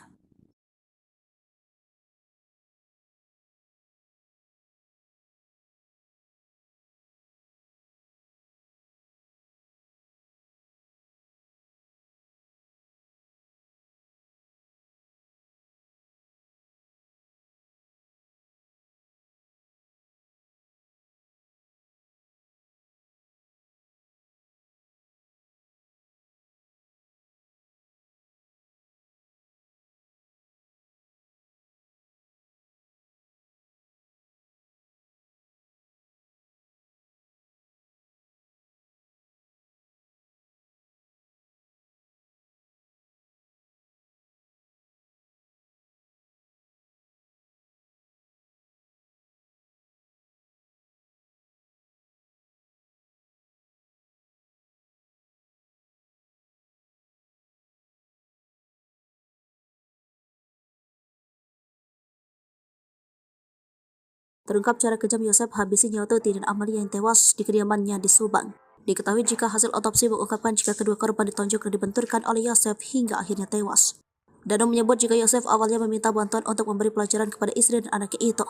Terungkap cara kejam Yosef habisi nyawa Tuti dan Amalia yang tewas di kediamannya di Subang. Diketahui jika hasil otopsi mengungkapkan jika kedua korban ditonjok dan dibenturkan oleh Yosef hingga akhirnya tewas. Danu menyebut jika Yosef awalnya meminta bantuan untuk memberi pelajaran kepada istri dan anaknya itu.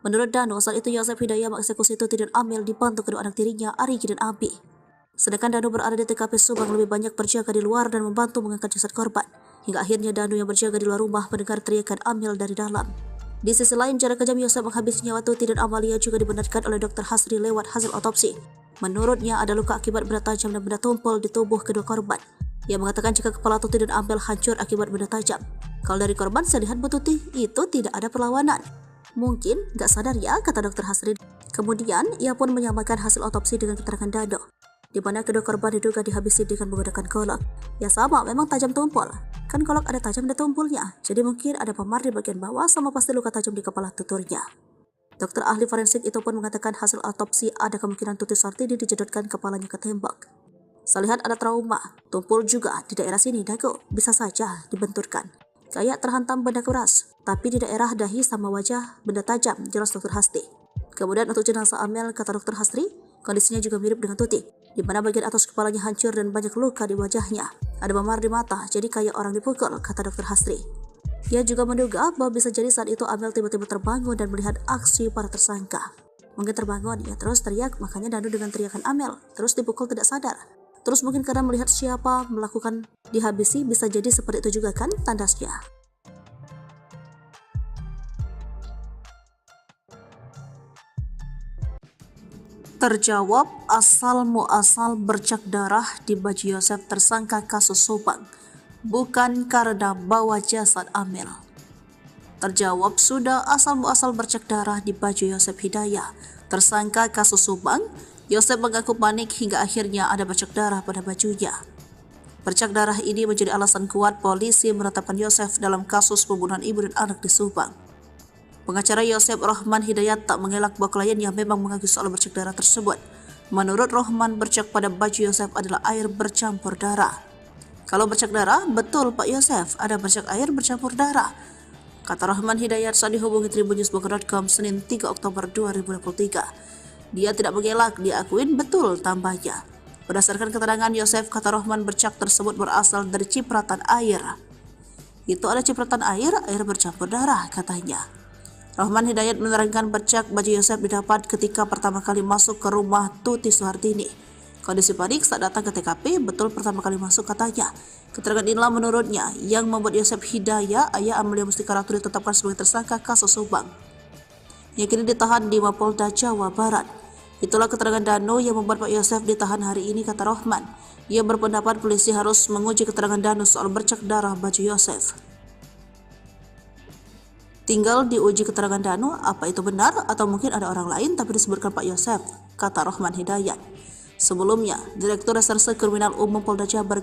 Menurut Danu, saat itu Yosef Hidayah mengeksekusi Tuti dan Amel dibantu kedua anak tirinya, Arigi dan Abi. Sedangkan Danu berada di TKP Subang lebih banyak berjaga di luar dan membantu mengangkat jasad korban. Hingga akhirnya Danu yang berjaga di luar rumah mendengar teriakan Amel dari dalam. Di sisi lain, cara kejam Yosef menghabisi nyawa Tuti dan Amalia juga dibenarkan oleh Dr. Hasri lewat hasil otopsi. Menurutnya ada luka akibat benda tajam dan benda tumpul di tubuh kedua korban. Ia mengatakan jika kepala Tuti dan Amel hancur akibat benda tajam. Kalau dari korban, saya lihat Bu Tuti itu tidak ada perlawanan. Mungkin gak sadar ya, kata Dr. Hasri. Kemudian, ia pun menyamakan hasil otopsi dengan keterangan Dado, di mana kedua korban diduga dihabisi dengan menggunakan golok. Ya sama, memang tajam tumpul. Kan golok ada tajam dan tumpulnya, jadi mungkin ada memar di bagian bawah sama pasti luka tajam di kepala tuturnya. Dokter ahli forensik itu pun mengatakan hasil otopsi ada kemungkinan Tuti Sartini dijedotkan kepalanya ke tembok. Saya lihat ada trauma, tumpul juga di daerah sini dagu, bisa saja dibenturkan. Kayak terhantam benda keras, tapi di daerah dahi sama wajah benda tajam, jelas Dr. Hasri. Kemudian untuk jenazah Amel, kata Dr. Hasri, kondisinya juga mirip dengan Tuti, di mana bagian atas kepalanya hancur dan banyak luka di wajahnya. Ada memar di mata, jadi kayak orang dipukul, kata Dr. Hasri. Ia juga menduga bahwa bisa jadi saat itu Amel tiba-tiba terbangun dan melihat aksi para tersangka. Mungkin terbangun, ia terus teriak, makanya Danu dengan teriakan Amel, terus dipukul tidak sadar. Terus mungkin karena melihat siapa melakukan dihabisi, bisa jadi seperti itu juga kan tandasnya. Terjawab asal muasal bercak darah di baju Yosef tersangka kasus Subang, bukan karena bawa jasad Amel. Terjawab sudah asal muasal bercak darah di baju Yosef Hidayah tersangka kasus Subang. Yosef mengaku panik hingga akhirnya ada bercak darah pada bajunya. Bercak darah ini menjadi alasan kuat polisi menetapkan Yosef dalam kasus pembunuhan ibu dan anak di Subang. Pengacara Yosef, Rohman Hidayat, tak mengelak bahwa kliennya memang mengaku soal bercak darah tersebut. Menurut Rohman, bercak pada baju Yosef adalah air bercampur darah. Kalau bercak darah, betul Pak Yosef, ada bercak air bercampur darah, kata Rohman Hidayat saat dihubungi tribunnews.com Senin 3 Oktober 2023. Dia tidak mengelak, dia akuin betul tambahnya. Berdasarkan keterangan Yosef, kata Rohman, bercak tersebut berasal dari cipratan air. Itu ada cipratan air bercampur darah, katanya. Rohman Hidayat menerangkan bercak baju Yosef didapat ketika pertama kali masuk ke rumah Tuti Suhartini. Kondisi panik saat datang ke TKP, betul pertama kali masuk, katanya. Keterangan inilah menurutnya yang membuat Yosef Hidayah, ayah Amalia Mustika Ratu, ditetapkan sebagai tersangka kasus Subang, yang kini ditahan di Mapolda Jawa Barat. Itulah keterangan Danu yang membuat Pak Yosef ditahan hari ini, kata Rohman. Ia berpendapat polisi harus menguji keterangan Danu soal bercak darah baju Yosef. Tinggal diuji keterangan Danu apa itu benar atau mungkin ada orang lain tapi disebutkan Pak Yosef, kata Rohman Hidayat. Sebelumnya, Direktur Reserse Kriminal Umum Polda Jabar